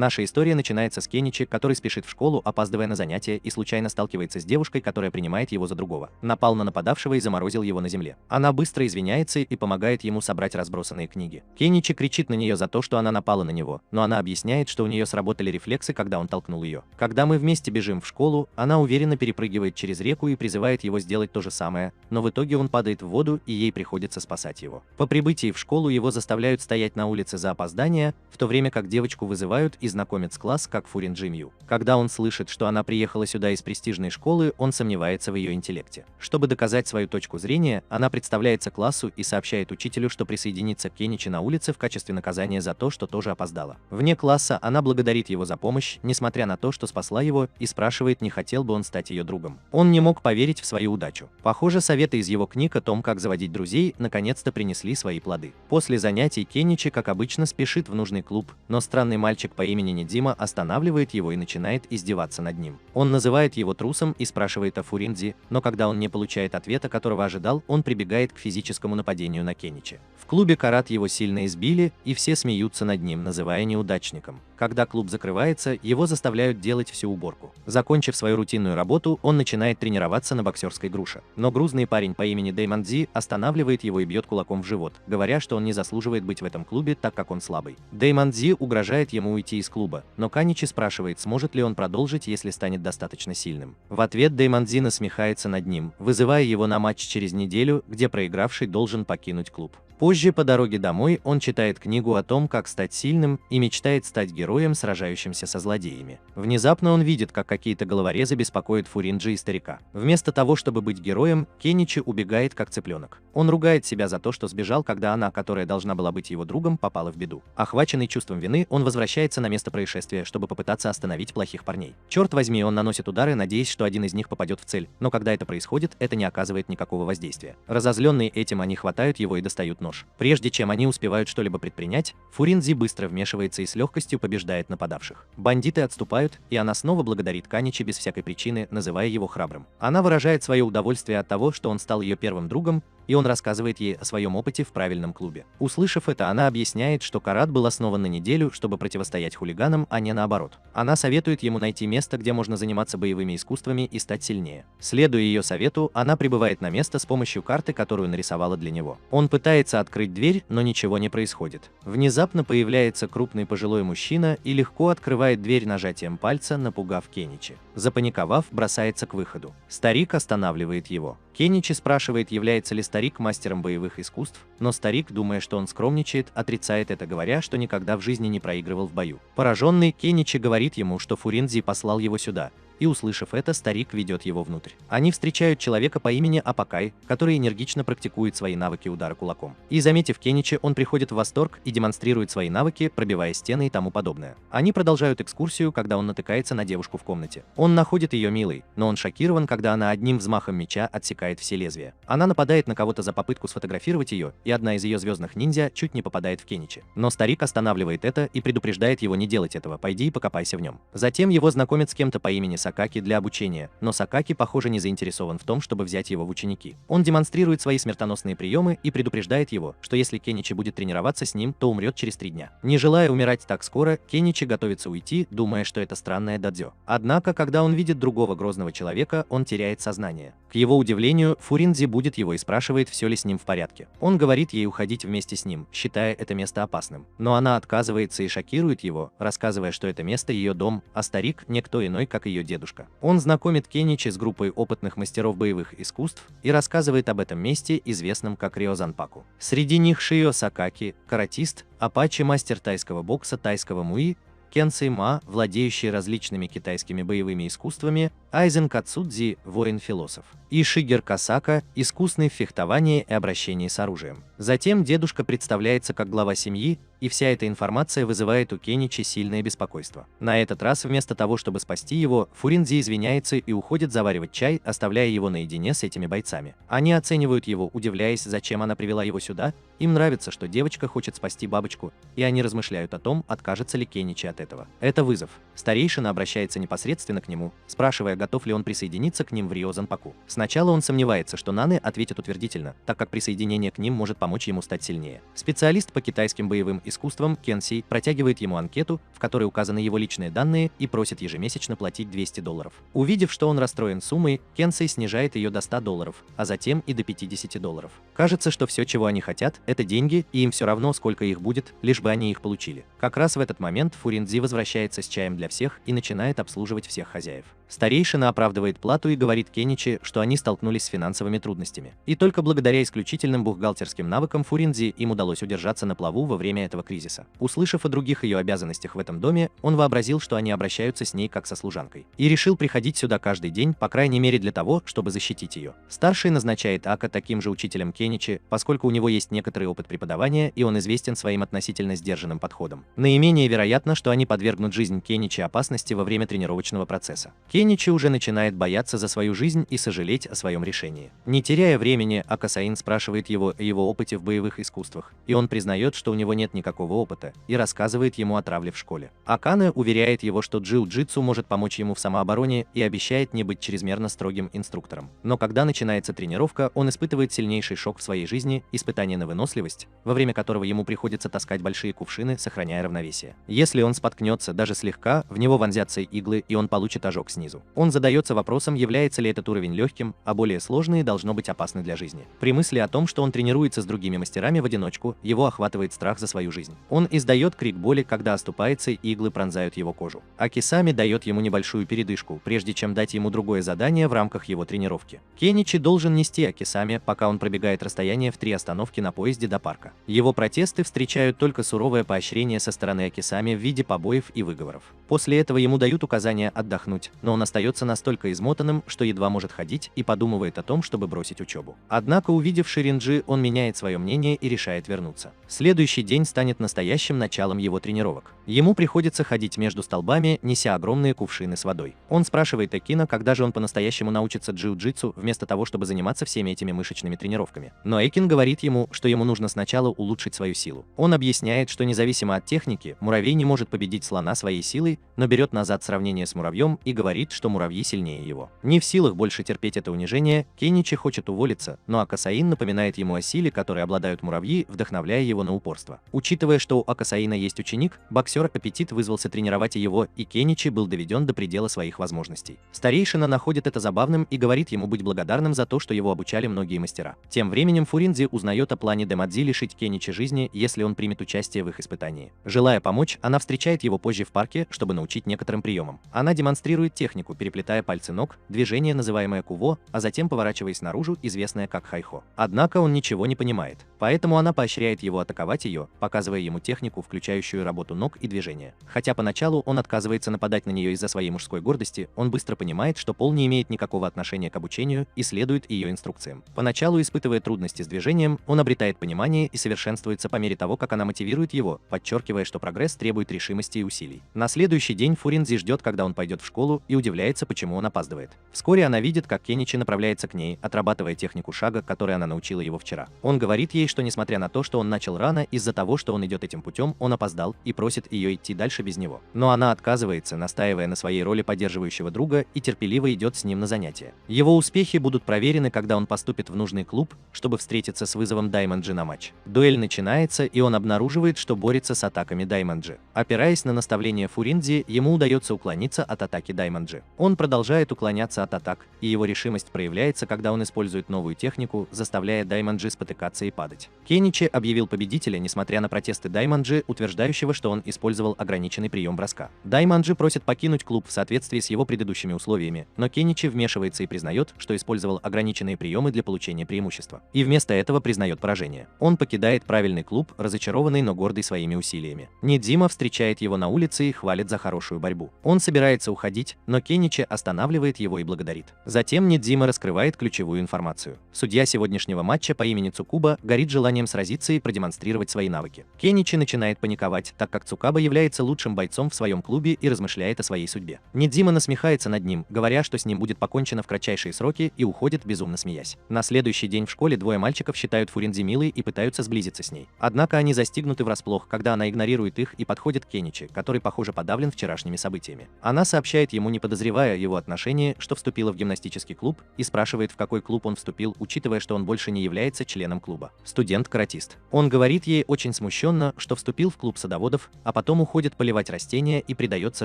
Наша история начинается с Кеничи, который спешит в школу, опаздывая на занятия, и случайно сталкивается с девушкой, которая принимает его за другого. Напал на нападавшего и заморозил его на земле. Она быстро извиняется и помогает ему собрать разбросанные книги. Кеничи кричит на нее за то, что она напала на него, но она объясняет, что у нее сработали рефлексы, когда он толкнул ее. Когда мы вместе бежим в школу, она уверенно перепрыгивает через реку и призывает его сделать то же самое, но в итоге он падает в воду, и ей приходится спасать его. По прибытии в школу его заставляют стоять на улице за опоздание, в то время как девочку вызывают и знакомят с класс как Фуринджи Мью. Когда он слышит, что она приехала сюда из престижной школы, он сомневается в ее интеллекте. Чтобы доказать свою точку зрения, она представляется классу и сообщает учителю, что присоединится к Кеничи на улице в качестве наказания за то, что тоже опоздала. Вне класса она благодарит его за помощь, несмотря на то, что спасла его, и спрашивает, не хотел бы он стать ее другом. Он не мог поверить в свою удачу. Похоже, советы из его книг о том, как заводить друзей, наконец-то принесли свои плоды. После занятий Кеничи, как обычно, спешит в нужный клуб, но странный мальчик по имени Недима останавливает его и начинает издеваться над ним. Он называет его трусом и спрашивает о Фуринзи, но когда он не получает ответа, которого ожидал, он прибегает к физическому нападению на Кеничи. В клубе Карат его сильно избили, и все смеются над ним, называя неудачником. Когда клуб закрывается, его заставляют делать всю уборку. Закончив свою рутинную работу, он начинает тренироваться на боксерской груше. Но грузный парень по имени Дэймон Дзи останавливает его и бьет кулаком в живот, говоря, что он не заслуживает быть в этом клубе, так как он слабый. Дэймон Дзи угрожает ему уйти из клуба, но Каничи спрашивает, сможет ли он продолжить, если станет достаточно сильным. В ответ Дэймон Дзи насмехается над ним, вызывая его на матч через неделю, где проигравший должен покинуть клуб. Позже по дороге домой он читает книгу о том, как стать сильным, и мечтает стать героем, сражающимся со злодеями. Внезапно он видит, как какие-то головорезы беспокоят Фуринджи и старика. Вместо того, чтобы быть героем, Кеничи убегает как цыпленок. Он ругает себя за то, что сбежал, когда она, которая должна была быть его другом, попала в беду. Охваченный чувством вины, он возвращается на место происшествия, чтобы попытаться остановить плохих парней. Черт возьми, он наносит удары, надеясь, что один из них попадет в цель, но когда это происходит, это не оказывает никакого воздействия. Разозленные этим, они хватают его и достают нож. Прежде чем они успевают что-либо предпринять, Фуринзи быстро вмешивается и с легкостью побеждает нападавших. Бандиты отступают, и она снова благодарит Каничи без всякой причины, называя его храбрым. Она выражает свое удовольствие от того, что он стал ее первым другом, и он рассказывает ей о своем опыте в правильном клубе. Услышав это, она объясняет, что Карат был основан на неделю, чтобы противостоять хулиганам, а не наоборот. Она советует ему найти место, где можно заниматься боевыми искусствами и стать сильнее. Следуя ее совету, она прибывает на место с помощью карты, которую нарисовала для него. Он пытается открыть дверь, но ничего не происходит. Внезапно появляется крупный пожилой мужчина и легко открывает дверь нажатием пальца, напугав Кеничи. Запаниковав, бросается к выходу. Старик останавливает его. Кеничи спрашивает, является ли старик мастером боевых искусств, но старик, думая, что он скромничает, отрицает это, говоря, что никогда в жизни не проигрывал в бою. Пораженный, Кеничи говорит ему, что Фуринзи послал его сюда, и, услышав это, старик ведет его внутрь. Они встречают человека по имени Апакай, который энергично практикует свои навыки удара кулаком. И, заметив Кеничи, он приходит в восторг и демонстрирует свои навыки, пробивая стены и тому подобное. Они продолжают экскурсию, когда он натыкается на девушку в комнате. Он находит ее милой, но он шокирован, когда она одним взмахом меча отсекает все лезвия. Она нападает на кого-то за попытку сфотографировать ее, и одна из ее звездных ниндзя чуть не попадает в Кеничи. Но старик останавливает это и предупреждает его не делать этого, пойди и покопайся в нем. Затем его знакомят с кем-то по имени Сакаки для обучения, но Сакаки, похоже, не заинтересован в том, чтобы взять его в ученики. Он демонстрирует свои смертоносные приемы и предупреждает его, что если Кеничи будет тренироваться с ним, то умрет через 3 дня. Не желая умирать так скоро, Кеничи готовится уйти, думая, что это странное дадзё. Однако, когда он видит другого грозного человека, он теряет сознание. К его удивлению, Фуринзи будет его и спрашивает, все ли с ним в порядке. Он говорит ей уходить вместе с ним, считая это место опасным. Но она отказывается и шокирует его, рассказывая, что это место ее дом, а старик никто иной, как ее дедушка. Он знакомит Кеничи с группой опытных мастеров боевых искусств и рассказывает об этом месте, известном как Рёзанпаку. Среди них Шио Сакаки, каратист, Апачи, мастер тайского бокса, тайского муи, Кенсэй Ма, владеющий различными китайскими боевыми искусствами, Айзен Кацудзи, воин-философ, и Шигер Касака, искусный в фехтовании и обращении с оружием. Затем дедушка представляется как глава семьи, и вся эта информация вызывает у Кеничи сильное беспокойство. На этот раз, вместо того, чтобы спасти его, Фуринзи извиняется и уходит заваривать чай, оставляя его наедине с этими бойцами. Они оценивают его, удивляясь, зачем она привела его сюда. Им нравится, что девочка хочет спасти бабочку, и они размышляют о том, откажется ли Кеничи от этого. Это вызов. Старейшина обращается непосредственно к нему, спрашивая, готов ли он присоединиться к ним в Рёзанпаку. Сначала он сомневается, что Наны ответит утвердительно, так как присоединение к ним может помочь ему стать сильнее. Специалист по китайским боевым искусством, Кенсей протягивает ему анкету, в которой указаны его личные данные, и просит ежемесячно платить $200. Увидев, что он расстроен суммой, Кенсей снижает ее до $100, а затем и до $50. Кажется, что все, чего они хотят, это деньги, и им все равно, сколько их будет, лишь бы они их получили. Как раз в этот момент Фуриндзи возвращается с чаем для всех и начинает обслуживать всех хозяев. Старейшина оправдывает плату и говорит Кеничи, что они столкнулись с финансовыми трудностями. И только благодаря исключительным бухгалтерским навыкам Фуриндзи им удалось удержаться на плаву во время этого кризиса. Услышав о других ее обязанностях в этом доме, он вообразил, что они обращаются с ней как со служанкой. И решил приходить сюда каждый день, по крайней мере для того, чтобы защитить ее. Старший назначает Ака таким же учителем Кеничи, поскольку у него есть некоторый опыт преподавания и он известен своим относительно сдержанным подходом. Наименее вероятно, что они подвергнут жизнь Кеничи опасности во время тренировочного процесса. Кеничи уже начинает бояться за свою жизнь и сожалеть о своем решении. Не теряя времени, Акасаин спрашивает его о его опыте в боевых искусствах, и он признает, что у него нет никакого опыта, и рассказывает ему о травле в школе. Акане уверяет его, что джиу-джитсу может помочь ему в самообороне и обещает не быть чрезмерно строгим инструктором. Но когда начинается тренировка, он испытывает сильнейший шок в своей жизни, испытание на выносливость, во время которого ему приходится таскать большие кувшины, сохраняя равновесие. Если он споткнется даже слегка, в него вонзятся иглы, и он получит ожог снизу. Он задается вопросом, является ли этот уровень легким, а более сложные должно быть опасны для жизни. При мысли о том, что он тренируется с другими мастерами в одиночку, его охватывает страх за свою жизнь. Он издает крик боли, когда оступается, и иглы пронзают его кожу. Акисами дает ему небольшую передышку, прежде чем дать ему другое задание в рамках его тренировки. Кеничи должен нести Акисами, пока он пробегает расстояние в 3 остановки на поезде до парка. Его протесты встречают только суровое поощрение со стороны Акисами в виде побоев и выговоров. После этого ему дают указание отдохнуть, но он остается настолько измотанным, что едва может ходить и подумывает о том, чтобы бросить учебу. Однако, увидев Ширинджи, он меняет свое мнение и решает вернуться. Следующий день станет настоящим началом его тренировок. Ему приходится ходить между столбами, неся огромные кувшины с водой. Он спрашивает Экина, когда же он по-настоящему научится джиу-джитсу, вместо того, чтобы заниматься всеми этими мышечными тренировками. Но Экин говорит ему, что ему нужно сначала улучшить свою силу. Он объясняет, что независимо от техники, муравей не может победить слона своей силой, но берет назад сравнение с муравьем и говорит, что муравьи сильнее его. Не в силах больше терпеть это унижение, Кеничи хочет уволиться, но Акасаин напоминает ему о силе, которой обладают муравьи, вдохновляя его на упорство. Учитывая, что у Акасаина есть ученик, боксер Аппетит вызвался тренировать его, и Кеничи был доведен до предела своих возможностей. Старейшина находит это забавным и говорит ему быть благодарным за то, что его обучали многие мастера. Тем временем Фуриндзи узнает о плане Демадзи лишить Кеничи жизни, если он примет участие в их испытании. Желая помочь, она встречает его позже в парке, чтобы научить некоторым приемам. Она демонстрирует технику, переплетая пальцы ног, движение, называемое куво, а затем поворачиваясь наружу, известное как хайхо. Однако он ничего не понимает, поэтому она поощряет его атаковать ее, показывая ему технику, включающую работу ног и движения. Хотя поначалу он отказывается нападать на нее из-за своей мужской гордости, он быстро понимает, что Пол не имеет никакого отношения к обучению и следует ее инструкциям. Поначалу, испытывая трудности с движением, он обретает понимание и совершенствуется по мере того, как она мотивирует его, подчеркивая, что прогресс требует решимости и усилий. На следующий день Фуриндзи ждет, когда он пойдет в школу, и удивляется, почему он опаздывает. Вскоре она видит, как Кеничи направляется к ней, отрабатывая технику шага, которой она научила его вчера. Он говорит ей, что несмотря на то, что он начал рано, из-за того, что он идет этим путем, он опоздал, и просит ее идти дальше без него. Но она отказывается, настаивая на своей роли поддерживающего друга, и терпеливо идет с ним на занятия. Его успехи будут проверены, когда он поступит в нужный клуб, чтобы встретиться с вызовом Даймонджи на матч. Дуэль начинается, и он обнаруживает, что борется с атаками Даймонджи. Опираясь на наставление Фуриндзи, ему удается уклониться от атаки Даймонджи. Он продолжает уклоняться от атак, и его решимость проявляется, когда он использует новую технику, заставляя Даймонджи спотыкаться и падать. Кеничи объявил победителя, несмотря на протесты Даймонджи, утверждающего, что он использовал ограниченный прием броска. Даймонджи просит покинуть клуб в соответствии с его предыдущими условиями, но Кеничи вмешивается и признает, что использовал ограниченные приемы для получения преимущества. И вместо этого признает поражение. Он покидает правильный клуб, разочарованный, но гордый своими усилиями. Нидзима встречает его на улице и хвалит за хорошую борьбу. Он собирается уходить, но Кеничи останавливает его и благодарит. Затем Нидзима раскрывает ключевую информацию. Судья сегодняшнего матча по имени Цукуба горит желанием сразиться и продемонстрировать свои навыки. Кеничи начинает паниковать, так как Цукаба является лучшим бойцом в своем клубе и размышляет о своей судьбе. Нидзима насмехается над ним, говоря, что с ним будет покончено в кратчайшие сроки, и уходит, безумно смеясь. На следующий день в школе двое мальчиков считают Фуриндзи милой и пытаются сблизиться с ней. Однако они застигнуты врасплох, когда она игнорирует их и подходит к Кеничи, который, похоже, подавлен подавлен вчерашними событиями. Она сообщает ему, не подозревая его отношении, что вступила в гимнастический клуб, и спрашивает, в какой клуб он вступил, учитывая, что он больше не является членом клуба. Студент-каратист. Он говорит ей очень смущенно, что вступил в клуб садоводов, а потом уходит поливать растения и предается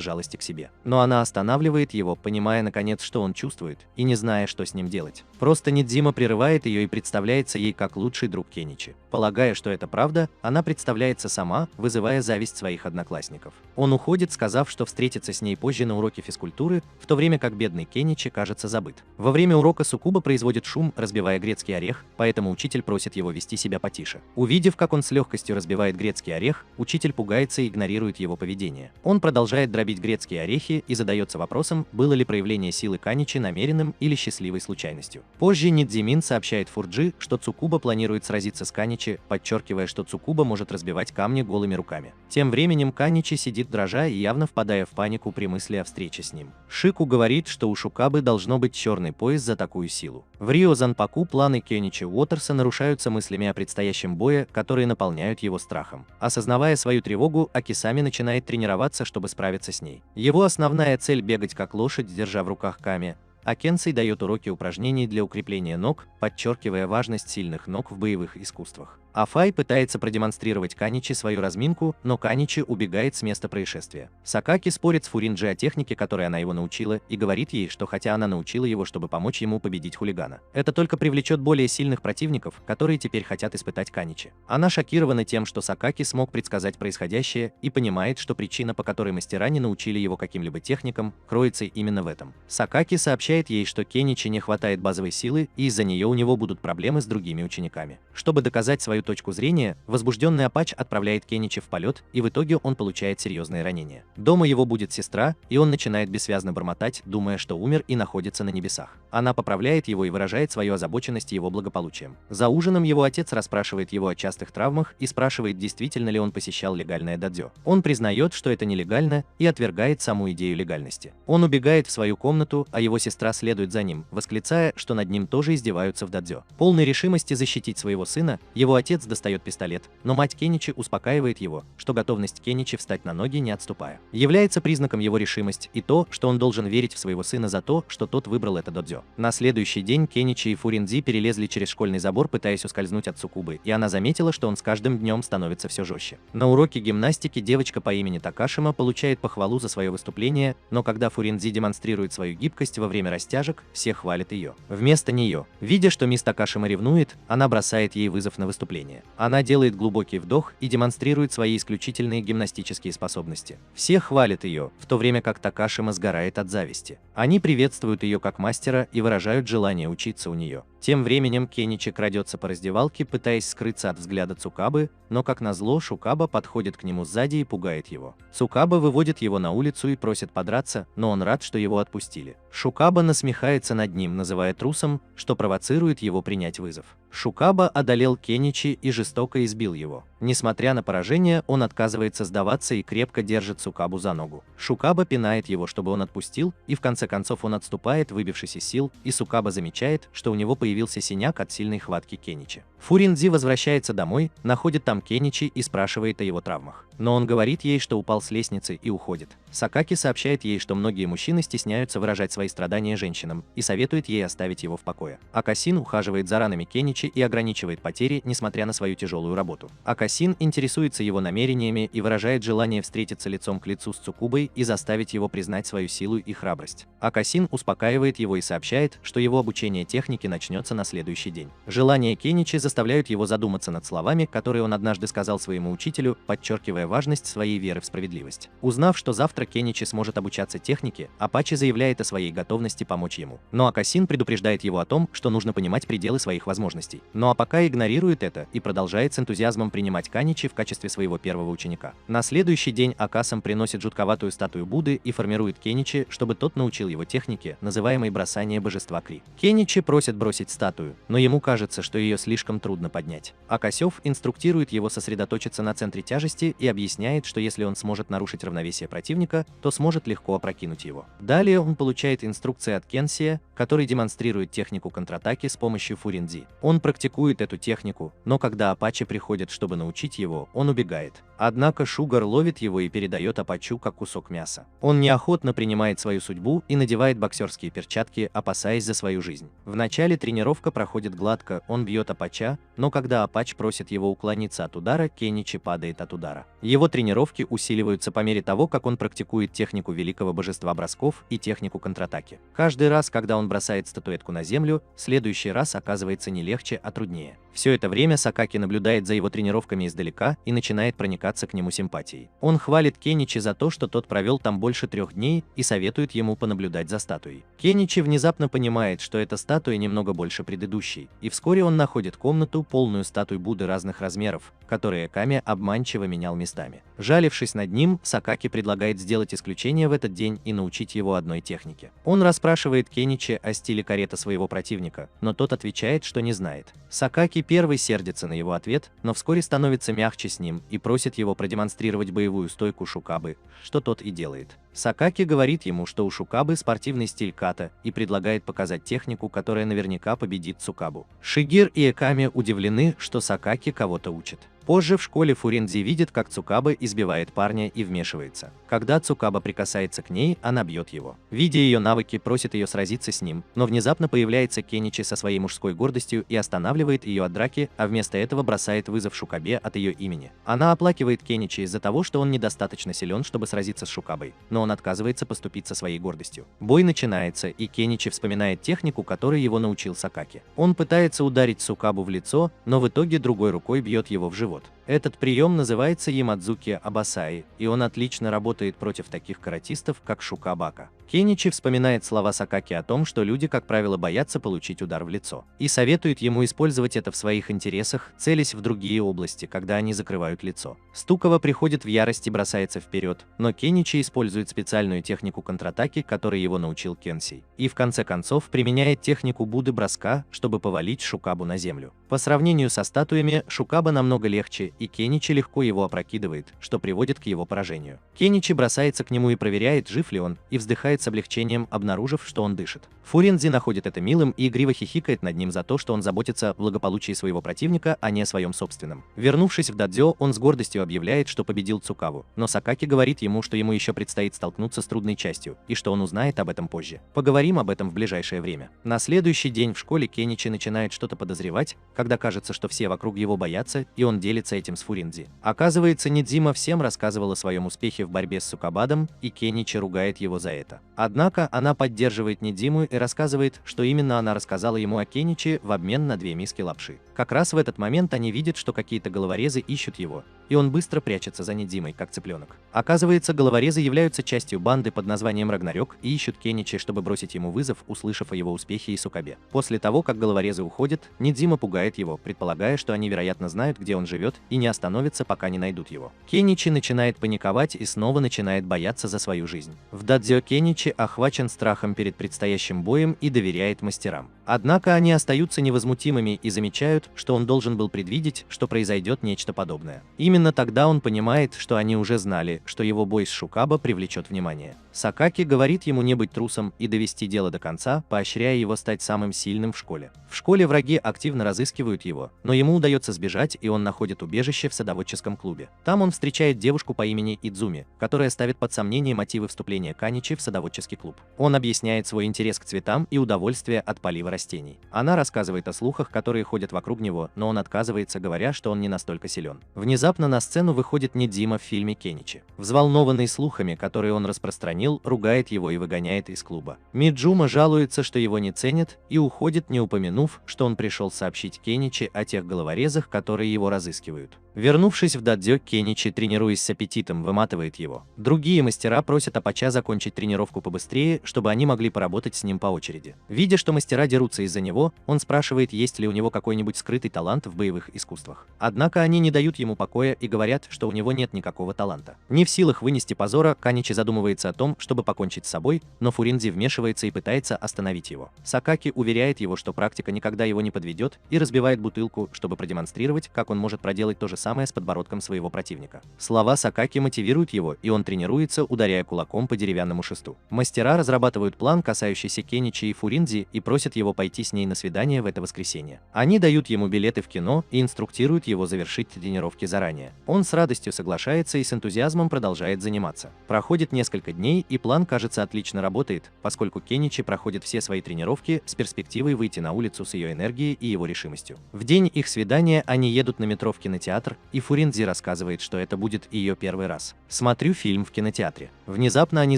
жалости к себе. Но она останавливает его, понимая наконец, что он чувствует, и не зная, что с ним делать. Просто Нидзима прерывает ее и представляется ей как лучший друг Кеничи. Полагая, что это правда, она представляется сама, вызывая зависть своих одноклассников. Он уходит, сказав, что встретится с ней позже на уроке физкультуры, в то время как бедный Кеничи кажется забыт. Во время урока Сукуба производит шум, разбивая грецкий орех, поэтому учитель просит его вести себя потише. Увидев, как он с легкостью разбивает грецкий орех, учитель пугается и игнорирует его поведение. Он продолжает дробить грецкие орехи и задается вопросом, было ли проявление силы Каничи намеренным или счастливой случайностью. Позже Нидзимин сообщает Фурджи, что Цукуба планирует сразиться с Каничи, подчеркивая, что Цукуба может разбивать камни голыми руками. Тем временем Каничи сидит дрожа и явно впадая в панику при мысли о встрече с ним. Шику говорит, что у Шукабы должно быть черный пояс за такую силу. В Рио Занпаку планы Кеничи Уотерса нарушаются мыслями о предстоящем бое, которые наполняют его страхом. Осознавая свою тревогу, Акисами начинает тренироваться, чтобы справиться с ней. Его основная цель — бегать как лошадь, держа в руках ками, а Кенсей дает уроки упражнений для укрепления ног, подчеркивая важность сильных ног в боевых искусствах. Афай пытается продемонстрировать Каничи свою разминку, но Каничи убегает с места происшествия. Сакаки спорит с Фуринджи о технике, которой она его научила, и говорит ей, что хотя она научила его, чтобы помочь ему победить хулигана, это только привлечет более сильных противников, которые теперь хотят испытать Каничи. Она шокирована тем, что Сакаки смог предсказать происходящее, и понимает, что причина, по которой мастера не научили его каким-либо техникам, кроется именно в этом. Сакаки сообщает ей, что Кеничи не хватает базовой силы, и из-за нее у него будут проблемы с другими учениками. Чтобы доказать свою точку зрения, возбужденный Апач отправляет Кеничи в полет, и в итоге он получает серьезные ранения. Дома его будет сестра, и он начинает бессвязно бормотать, думая, что умер и находится на небесах. Она поправляет его и выражает свою озабоченность его благополучием. За ужином его отец расспрашивает его о частых травмах и спрашивает, действительно ли он посещал легальное дадзё. Он признает, что это нелегально, и отвергает саму идею легальности. Он убегает в свою комнату, а его сестра следует за ним, восклицая, что над ним тоже издеваются в дадзё. Полной решимости защитить своего сына, его отец достает пистолет, но мать Кеничи успокаивает его, что готовность Кеничи встать на ноги, не отступая, является признаком его решимости и то, что он должен верить в своего сына за то, что тот выбрал это додзё. На следующий день Кеничи и Фуринзи перелезли через школьный забор, пытаясь ускользнуть от Цукубы, и она заметила, что он с каждым днем становится все жестче. На уроке гимнастики девочка по имени Такашима получает похвалу за свое выступление, но когда Фуринзи демонстрирует свою гибкость во время растяжек, все хвалят ее. Вместо нее, видя, что мисс Такашима ревнует, она бросает ей вызов на выступление. Она делает глубокий вдох и демонстрирует свои исключительные гимнастические способности. Все хвалят ее, в то время как Такашима сгорает от зависти. Они приветствуют ее как мастера и выражают желание учиться у нее. Тем временем Кеничи крадется по раздевалке, пытаясь скрыться от взгляда Цукабы, но как назло Шукаба подходит к нему сзади и пугает его. Цукаба выводит его на улицу и просит подраться, но он рад, что его отпустили. Шукаба насмехается над ним, называя трусом, что провоцирует его принять вызов. Шукаба одолел Кеничи и жестоко избил его. Несмотря на поражение, он отказывается сдаваться и крепко держит Цукабу за ногу. Шукаба пинает его, чтобы он отпустил, и в конце концов он отступает, выбившись из сил, и Цукаба замечает, что у него появился синяк от сильной хватки Кеничи. Фуринзи возвращается домой, находит там Кеничи и спрашивает о его травмах. Но он говорит ей, что упал с лестницы, и уходит. Сакаки сообщает ей, что многие мужчины стесняются выражать свои страдания женщинам, и советует ей оставить его в покое. Акасин ухаживает за ранами Кеничи и ограничивает потери, несмотря на свою тяжелую работу. Акасин интересуется его намерениями и выражает желание встретиться лицом к лицу с Цукубой и заставить его признать свою силу и храбрость. Акасин успокаивает его и сообщает, что его обучение технике начнется на следующий день. Желания Кеничи заставляют его задуматься над словами, которые он однажды сказал своему учителю, подчеркивая важность своей веры в справедливость. Узнав, что завтра Кеничи сможет обучаться технике, Апачи заявляет о своей готовности помочь ему. Но Акасин предупреждает его о том, что нужно понимать пределы своих возможностей. Но Апака игнорирует это и продолжает с энтузиазмом принимать Каничи в качестве своего первого ученика. На следующий день Акасам приносит жутковатую статую Будды и формирует Кеничи, чтобы тот научил его технике, называемой бросание божества Кри. Кеничи просит бросить статую, но ему кажется, что ее слишком слишком трудно поднять. А Косёв инструктирует его сосредоточиться на центре тяжести и объясняет, что если он сможет нарушить равновесие противника, то сможет легко опрокинуть его. Далее он получает инструкции от Кенсия, который демонстрирует технику контратаки с помощью Фурин-Ди. Он практикует эту технику, но когда Апачи приходит, чтобы научить его, он убегает. Однако Шугар ловит его и передает Апачу как кусок мяса. Он неохотно принимает свою судьбу и надевает боксерские перчатки, опасаясь за свою жизнь. Вначале тренировка проходит гладко, он бьет Апача, но когда Апач просит его уклониться от удара, Кеничи падает от удара. Его тренировки усиливаются по мере того, как он практикует технику великого божества бросков и технику контратаки. Каждый раз, когда он бросает статуэтку на землю, следующий раз оказывается не легче, а труднее. Все это время Сакаки наблюдает за его тренировками издалека и начинает проникаться к нему симпатией. Он хвалит Кеничи за то, что тот провел там больше 3 дней, и советует ему понаблюдать за статуей. Кеничи внезапно понимает, что эта статуя немного больше предыдущей, и вскоре он находит комнату, полную статуй Будды разных размеров, которые Ками обманчиво менял местами. Жалившись над ним, Сакаки предлагает сделать исключение в этот день и научить его одной технике. Он расспрашивает Кеничи о стиле карета своего противника, но тот отвечает, что не знает. Сакаки первый сердится на его ответ, но вскоре становится мягче с ним и просит его продемонстрировать боевую стойку Шукабы, что тот и делает. Сакаки говорит ему, что у Шукабы спортивный стиль ката, и предлагает показать технику, которая наверняка победит Цукабу. Шигир и Эками удивлены, что Сакаки кого-то учит. Позже в школе Фурин-Ди видит, как Цукаба избивает парня и вмешивается. Когда Цукаба прикасается к ней, она бьет его. Видя ее навыки, просит ее сразиться с ним, но внезапно появляется Кеничи со своей мужской гордостью и останавливает ее от драки, а вместо этого бросает вызов Шукабе от ее имени. Она оплакивает Кеничи из-за того, что он недостаточно силен, чтобы сразиться с Шукабой, но он отказывается поступить со своей гордостью. Бой начинается, и Кеничи вспоминает технику, которой его научил Сакаки. Он пытается ударить Цукабу в лицо, но в итоге другой рукой бьет его в живот. Этот прием называется Ямадзуки Абасаи, и он отлично работает против таких каратистов, как Шукабака. Кеничи вспоминает слова Сакаки о том, что люди, как правило, боятся получить удар в лицо, и советует ему использовать это в своих интересах, целясь в другие области, когда они закрывают лицо. Стукова приходит в ярость и бросается вперед, но Кеничи использует специальную технику контратаки, которой его научил Кенсей, и в конце концов применяет технику Будды броска, чтобы повалить Шукабу на землю. По сравнению со статуями, Шукаба намного легче, и Кеничи легко его опрокидывает, что приводит к его поражению. Кеничи бросается к нему и проверяет, жив ли он, и вздыхает с облегчением, обнаружив, что он дышит. Фурин-Ди находит это милым и игриво хихикает над ним за то, что он заботится о благополучии своего противника, а не о своем собственном. Вернувшись в дадзё, он с гордостью объявляет, что победил Цукаву, но Сакаки говорит ему, что ему еще предстоит столкнуться с трудной частью, и что он узнает об этом позже. Поговорим об этом в ближайшее время. На следующий день в школе Кеничи начинает что-то подозревать, когда кажется, что все вокруг его боятся, и он делится этим с Фурин-Ди. Оказывается, Нидзима всем рассказывала о своем успехе в борьбе с Цукабадом, и Кеничи ругает его за это. Однако она поддерживает Нидзиму и рассказывает, что именно она рассказала ему о Кеничи в обмен на 2 миски лапши. Как раз в этот момент они видят, что какие-то головорезы ищут его, и он быстро прячется за Нидзимой, как цыпленок. Оказывается, головорезы являются частью банды под названием Рагнарёк и ищут Кеничи, чтобы бросить ему вызов, услышав о его успехе и Сукабе. После того, как головорезы уходят, Нидзима пугает его, предполагая, что они, вероятно, знают, где он живет, и не остановятся, пока не найдут его. Кеничи начинает паниковать и снова начинает бояться за свою жизнь. В дадзё Кеничи охвачен страхом перед предстоящим боем и доверяет мастерам. Однако они остаются невозмутимыми и замечают, что он должен был предвидеть, что произойдет нечто подобное. Именно тогда он понимает, что они уже знали, что его бой с Шукаба привлечет внимание. Сакаки говорит ему не быть трусом и довести дело до конца, поощряя его стать самым сильным в школе. В школе враги активно разыскивают его, но ему удается сбежать, и он находит убежище в садоводческом клубе. Там он встречает девушку по имени Идзуми, которая ставит под сомнение мотивы вступления Каничи в садоводческий клуб. Он объясняет свой интерес к цветам и удовольствие от полива растений. Она рассказывает о слухах, которые ходят вокруг него, но он отказывается, говоря, что он не настолько силен. Внезапно на сцену выходит Нидзима в фильме Кеничи. Взволнованный слухами, которые он распространил, ругает его и выгоняет из клуба. Миджума жалуется, что его не ценят, и уходит, не упомянув, что он пришел сообщить Кеничи о тех головорезах, которые его разыскивают. Вернувшись в дадзё, Кеничи, тренируясь с аппетитом, выматывает его. Другие мастера просят Апача закончить тренировку побыстрее, чтобы они могли поработать с ним по очереди. Видя, что мастера дерутся из-за него, он спрашивает, есть ли у него какой-нибудь скрытый талант в боевых искусствах. Однако они не дают ему покоя и говорят, что у него нет никакого таланта. Не в силах вынести позора, Каничи задумывается о том, чтобы покончить с собой, но Фуринзи вмешивается и пытается остановить его. Сакаки уверяет его, что практика никогда его не подведет, и разбивает бутылку, чтобы продемонстрировать, как он может проделать то же самое с подбородком своего противника. Слова Сакаки мотивируют его, и он тренируется, ударяя кулаком по деревянному шесту. Мастера разрабатывают план, касающийся Кеничи и Фуринзи, и просят его пойти с ней на свидание в это воскресенье. Они дают ему билеты в кино и инструктируют его завершить тренировки заранее. Он с радостью соглашается и с энтузиазмом продолжает заниматься. Проходит несколько дней, и план, кажется, отлично работает, поскольку Кеничи проходит все свои тренировки с перспективой выйти на улицу с ее энергией и его решимостью. В день их свидания они едут на метро в кинотеатр, и Фуринзи рассказывает, что это будет ее первый раз. «Смотрю фильм в кинотеатре. Внезапно они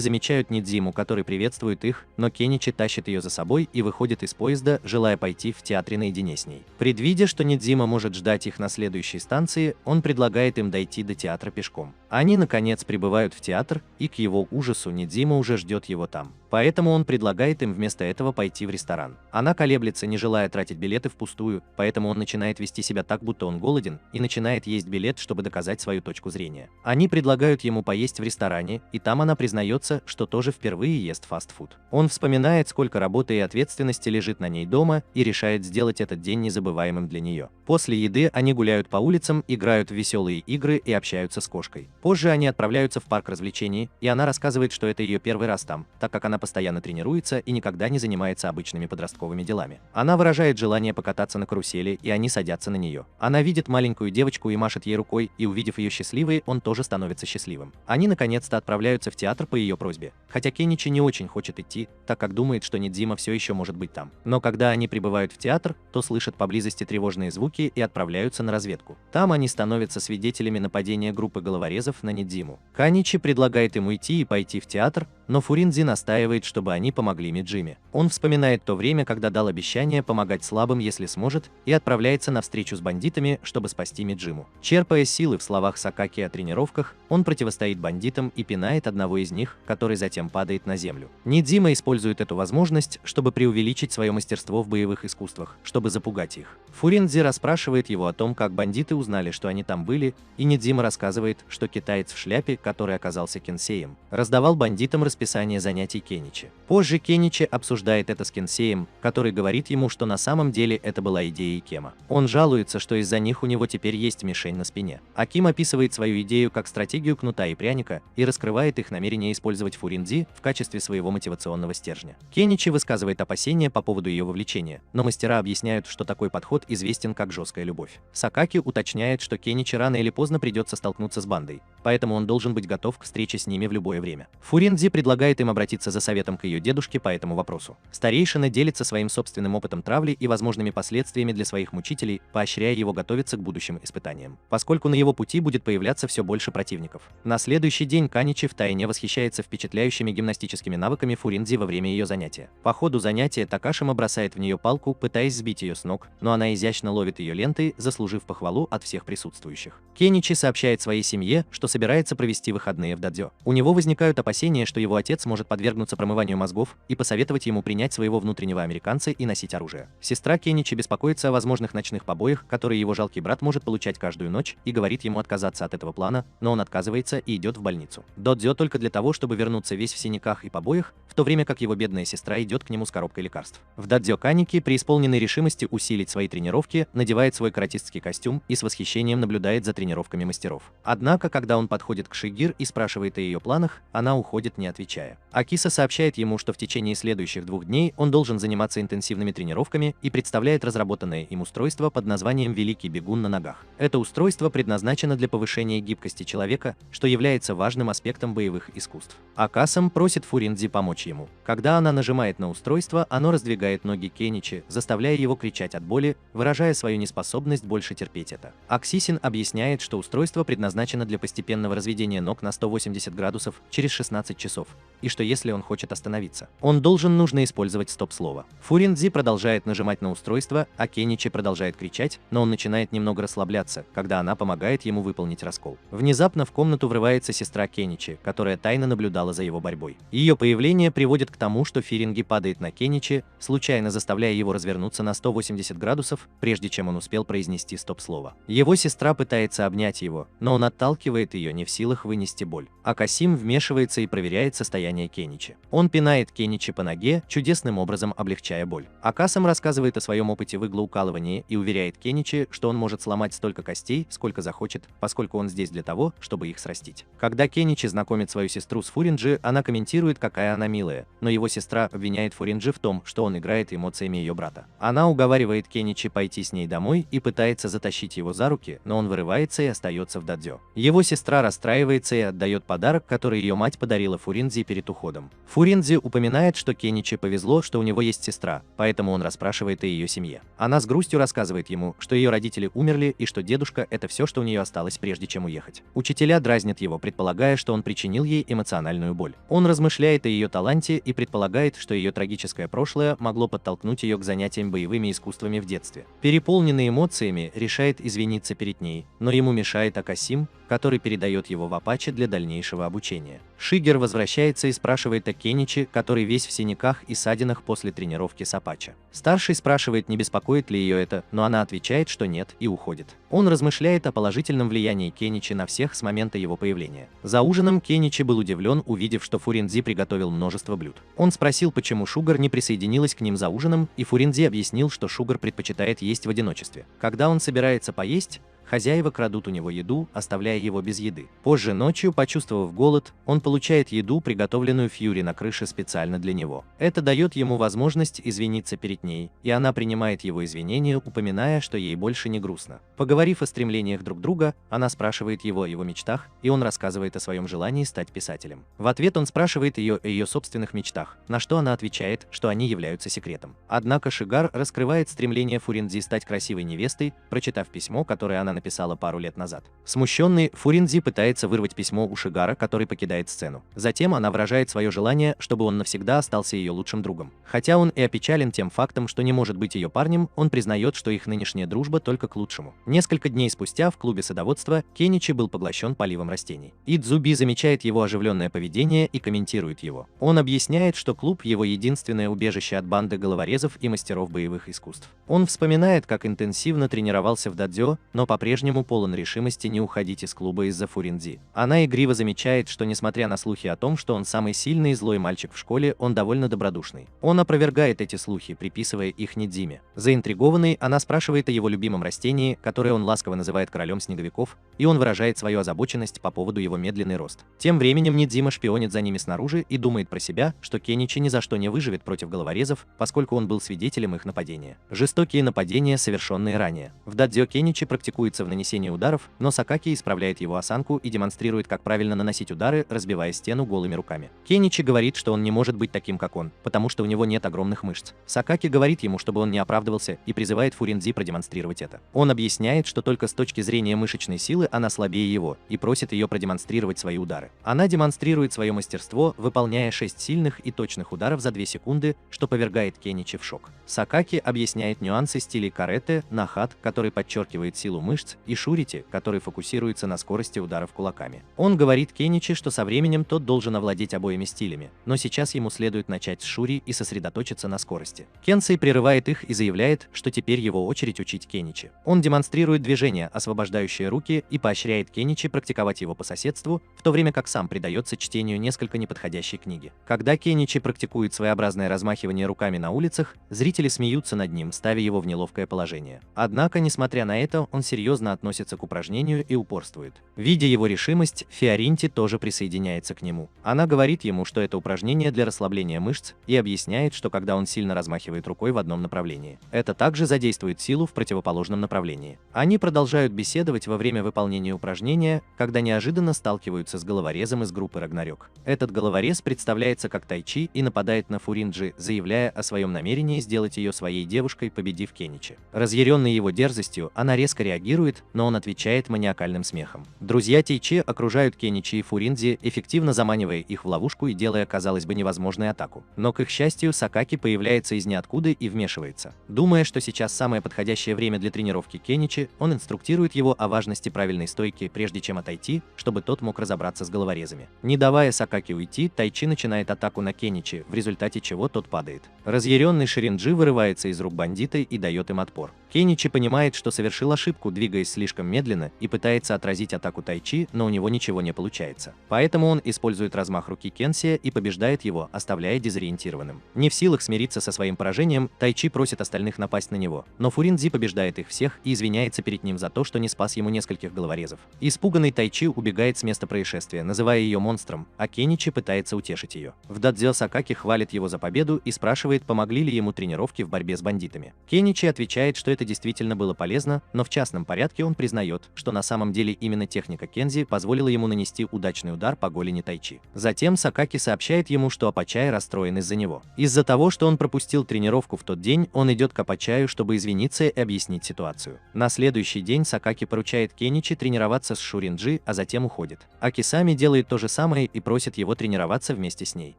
замечают Нидзиму, который приветствует их, но Кеничи тащит ее за собой и выходит из поезда, желая пойти в театре наедине с ней. Предвидя, что Нидзима может ждать их на следующей станции, он предлагает им дойти до театра пешком. Они, наконец, прибывают в театр, и к его ужасу Нидзима уже ждет его там. Поэтому он предлагает им вместо этого пойти в ресторан. Она колеблется, не желая тратить билеты впустую, поэтому он начинает вести себя так, будто он голоден, и начинает есть билет, чтобы доказать свою точку зрения. Они предлагают ему поесть в ресторане, и там она признается, что тоже впервые ест фастфуд. Он вспоминает, сколько работы и ответственности лежит на ней дома, и решает сделать этот день незабываемым для нее. После еды они гуляют по улицам, играют в веселые игры и общаются с кошкой. Позже они отправляются в парк развлечений, и она рассказывает, что это ее первый раз там, так как она постоянно тренируется и никогда не занимается обычными подростковыми делами. Она выражает желание покататься на карусели, и они садятся на нее. Она видит маленькую девочку и машет ей рукой, и увидев ее счастливой, он тоже становится счастливым. Они наконец-то отправляются в театр по ее просьбе, хотя Кеничи не очень хочет идти, так как думает, что Нидзима все еще может быть там. Но когда они прибывают в театр, то слышат поблизости тревожные звуки и отправляются на разведку. Там они становятся свидетелями нападения группы головорезов на Нидзиму. Каничи предлагает им уйти и пойти в театр, но Фуринзи настаивает, чтобы они помогли Миджиме. Он вспоминает то время, когда дал обещание помогать слабым, если сможет, и отправляется на встречу с бандитами, чтобы спасти Миджиму. Черпая силы в словах Сакаки о тренировках, он противостоит бандитам и пинает одного из них, который затем падает на землю. Нидзима использует эту возможность, чтобы преувеличить свое мастерство в боевых искусствах, чтобы запугать их. Фуринзи расспрашивает его о том, как бандиты узнали, что они там были, и Нидзима рассказывает, что китаец в шляпе, который оказался кенсеем, раздавал бандитам расписание занятий Кеничи. Позже Кеничи обсуждает это с кенсеем, который говорит ему, что на самом деле это была идея Икема. Он жалуется, что из-за них у него теперь есть мишень на спине. Аким описывает свою идею как стратегию кнута и пряника и раскрывает их намерение использовать Фуринзи в качестве своего мотивационного стержня. Кеничи высказывает опасения по поводу ее вовлечения, но мастера объясняют, что такой подход известен как жесткая любовь. Сакаки уточняет, что Кеничи рано или поздно придется столкнуться с бандой, поэтому он должен быть готов к встрече с ними в любое время. Фуринзи предлагает им обратиться за советом к ее дедушке по этому вопросу. Старейшина делится своим собственным опытом травли и возможными последствиями для своих мучителей, поощряя его готовиться к будущим испытаниям, поскольку на его пути будет появляться все больше противников. На следующий день Каничи втайне восхищается впечатляющими гимнастическими навыками Фуринзи во время ее занятия. По ходу занятия Такашима бросает в нее палку, пытаясь сбить ее с ног, но она изящно ловит ее лентой, заслужив похвалу от всех присутствующих. Кеничи сообщает своей семье, что собирается провести выходные в дадзё. У него возникают опасения, что его отец может подвергнуться промыванию мозгов, и посоветовать ему принять своего внутреннего американца и носить оружие. Сестра Кеничи беспокоится о возможных ночных побоях, которые его жалкий брат может получать каждую ночь, и говорит ему отказаться от этого плана, но он отказывается и идет в больницу. Додзё только для того, чтобы вернуться весь в синяках и побоях, в то время как его бедная сестра идет к нему с коробкой лекарств. В дадзё Каники, преисполненной решимости усилить свои тренировки, надевает свой каратистский костюм и с восхищением наблюдает за тренировками мастеров. Однако, когда он подходит к Шигир и спрашивает о ее планах, она уходит, не отвечая. Акиса сообщает ему, что в течение следующих 2 дней он должен заниматься интенсивными тренировками и представляет разработанное им устройство под названием «Великий бегун на ногах». Это устройство предназначено для повышения гибкости человека, что является важным аспектом боевых искусств. Акасам просит Фуринзи помочь ему. Когда она нажимает на устройство, оно раздвигает ноги Кеничи, заставляя его кричать от боли, выражая свою неспособность больше терпеть это. Аксисин объясняет, что устройство предназначено для постепенного разведения ног на 180 градусов через 16 часов, и что если он хочет остановиться, он нужно использовать стоп-слово. Фуринзи продолжает нажимать на устройство, а Кеничи продолжает кричать, но он начинает немного расслабляться, когда она помогает ему выполнить раскол. Внезапно в комнату врывается сестра Кеничи, которая тайно наблюдала за его борьбой. Ее появление приводит к тому, что Фиринги падает на Кеничи, случайно заставляя его развернуться на 180 градусов, прежде чем он успел произнести стоп-слово. Его сестра пытается обнять его, но он отталкивает ее, не в силах вынести боль. А Касим вмешивается и проверяет состояние Кеничи. Он пинает Кеничи по ноге, чудесным образом облегчая боль. А Касам рассказывает о своем опыте в иглоукалывании и уверяет Кеничи, что он может сломать столько костей, сколько захочет, поскольку он здесь для того, чтобы их срастить. Когда Кеничи знакомит свою сестру с Фуринджи, она комментирует, какая она милая, но его сестра обвиняет Фуринджи в том, что он играет эмоциями ее брата. Она уговаривает Кеничи пойти с ней домой и пытается затащить его за руки, но он вырывается и остается в дадзё. Его сестра расстраивается и отдает подарок, который ее мать подарила Фуринзе перед уходом. Фуринзе упоминает, что Кеничи повезло, что у него есть сестра, поэтому он расспрашивает о ее семье. Она с грустью рассказывает ему, что ее родители умерли и что дедушка – это все, что у нее осталось, прежде чем уехать. Учителя дразнят его, предполагая, что он причинил ей эмоциональную боль. Он размышляет о ее таланте и предполагает, что ее трагическое прошлое могло подтолкнуть ее к занятиям боевыми искусствами в детстве. Переполненный эмоциями, решает извиниться перед ней, но ему мешает Акасим, который передает его в Апаче для дальнейшего обучения. Шигер возвращается и спрашивает о Кеничи, который весь в синяках и ссадинах после тренировки с Апаче. Старший спрашивает, не беспокоит ли ее это, но она отвечает, что нет, и уходит. Он размышляет о положительном влиянии Кеничи на всех с момента его появления. За ужином Кеничи был удивлен, увидев, что Фуринзи приготовил множество блюд. Он спросил, почему Шугар не присоединилась к ним за ужином, и Фуринзи объяснил, что Шугар предпочитает есть в одиночестве. Когда он собирается поесть, хозяева крадут у него еду, оставляя его без еды. Позже ночью, почувствовав голод, он получает еду, приготовленную Фьюри на крыше специально для него. Это дает ему возможность извиниться перед ней, и она принимает его извинения, упоминая, что ей больше не грустно. Поговорив о стремлениях друг друга, она спрашивает его о его мечтах, и он рассказывает о своем желании стать писателем. В ответ он спрашивает ее о ее собственных мечтах, на что она отвечает, что они являются секретом. Однако Шигар раскрывает стремление Фуринзи стать красивой невестой, прочитав письмо, которое она написала пару лет назад. Смущенный, Фуринзи пытается вырвать письмо у Шигара, который покидает сцену. Затем она выражает свое желание, чтобы он навсегда остался ее лучшим другом. Хотя он и опечален тем фактом, что не может быть ее парнем, он признает, что их нынешняя дружба только к лучшему. Несколько дней спустя в клубе садоводства Кеничи был поглощен поливом растений. Идзуби замечает его оживленное поведение и комментирует его. Он объясняет, что клуб – его единственное убежище от банды головорезов и мастеров боевых искусств. Он вспоминает, как интенсивно тренировался в дадзё, но по-прежнему полон решимости не уходить из клуба из-за Фуринзи. Она игриво замечает, что несмотря на слухи о том, что он самый сильный и злой мальчик в школе, он довольно добродушный. Он опровергает эти слухи, приписывая их Нидзиме. Заинтригованный, она спрашивает о его любимом растении, которое он ласково называет королем снеговиков, и он выражает свою озабоченность по поводу его медленный рост. Тем временем Нидзима шпионит за ними снаружи и думает про себя, что Кеничи ни за что не выживет против головорезов, поскольку он был свидетелем их нападения. Жестокие нападения, совершенные ранее. В дадзё Кеничи практикуется в нанесении ударов, но Сакаки исправляет его осанку и демонстрирует, как правильно наносить удары, разбивая стену голыми руками. Кеничи говорит, что он не может быть таким, как он, потому что у него нет огромных мышц. Сакаки говорит ему, чтобы он не оправдывался, и призывает Фуринзи продемонстрировать это. Он объясняет, что только с точки зрения мышечной силы она слабее его, и просит ее продемонстрировать свои удары. Она демонстрирует свое мастерство, выполняя 6 сильных и точных ударов за 2 секунды, что повергает Кеничи в шок. Сакаки объясняет нюансы стилей карате, нахат, который подчеркивает силу мышц, и шурити, который фокусируется на скорости ударов кулаками. Он говорит Кеничи, что со временем тот должен овладеть обоими стилями, но сейчас ему следует начать с шури и сосредоточиться на скорости. Кенсей прерывает их и заявляет, что теперь его очередь учить Кеничи. Он демонстрирует движения, освобождающие руки, и поощряет Кеничи практиковать его по соседству, в то время как сам предается чтению несколько неподходящей книги. Когда Кеничи практикует своеобразное размахивание руками на улицах, зрители смеются над ним, ставя его в неловкое положение. Однако, несмотря на это, он серьезно относится к упражнению и упорствует. Видя его решимость, Фиоринти тоже присоединяется к нему. Она говорит ему, что это упражнение для расслабления мышц, и объясняет, что когда он сильно размахивает рукой в одном направлении, это также задействует силу в противоположном направлении. Они продолжают беседовать во время выполнения упражнения, когда неожиданно сталкиваются с головорезом из группы Рагнарёк. Этот головорез представляется как Тайчи и нападает на Фуринджи, заявляя о своем намерении сделать ее своей девушкой, победив Кеничи. Разъяренный его дерзостью, она резко реагирует реагирует, но он отвечает маниакальным смехом. Друзья Тайчи окружают Кеничи и Фуринзи, эффективно заманивая их в ловушку и делая, казалось бы, невозможную атаку. Но, к их счастью, Сакаки появляется из ниоткуда и вмешивается. Думая, что сейчас самое подходящее время для тренировки Кеничи, он инструктирует его о важности правильной стойки, прежде чем отойти, чтобы тот мог разобраться с головорезами. Не давая Сакаки уйти, Тайчи начинает атаку на Кеничи, в результате чего тот падает. Разъяренный Ширинджи вырывается из рук бандита и дает им отпор. Кеничи понимает, что совершил ошибку, двигаясь слишком медленно, и пытается отразить атаку Тайчи, но у него ничего не получается. Поэтому он использует размах руки Кенсия и побеждает его, оставляя дезориентированным. Не в силах смириться со своим поражением, Тайчи просит остальных напасть на него, но Фуринзи побеждает их всех и извиняется перед ним за то, что не спас ему нескольких головорезов. Испуганный Тайчи убегает с места происшествия, называя ее монстром, а Кеничи пытается утешить ее. В дадзё Сакаки хвалит его за победу и спрашивает, помогли ли ему тренировки в борьбе с бандитами. Кеничи отвечает, что это действительно было полезно, но в частном порядке он признает, что на самом деле именно техника Кензи позволила ему нанести удачный удар по голени Тайчи. Затем Сакаки сообщает ему, что Апачай расстроен из-за него. Из-за того, что он пропустил тренировку в тот день, он идет к Апачаю, чтобы извиниться и объяснить ситуацию. На следующий день Сакаки поручает Кеничи тренироваться с Шуринджи, а затем уходит. Акисами делает то же самое и просит его тренироваться вместе с ней.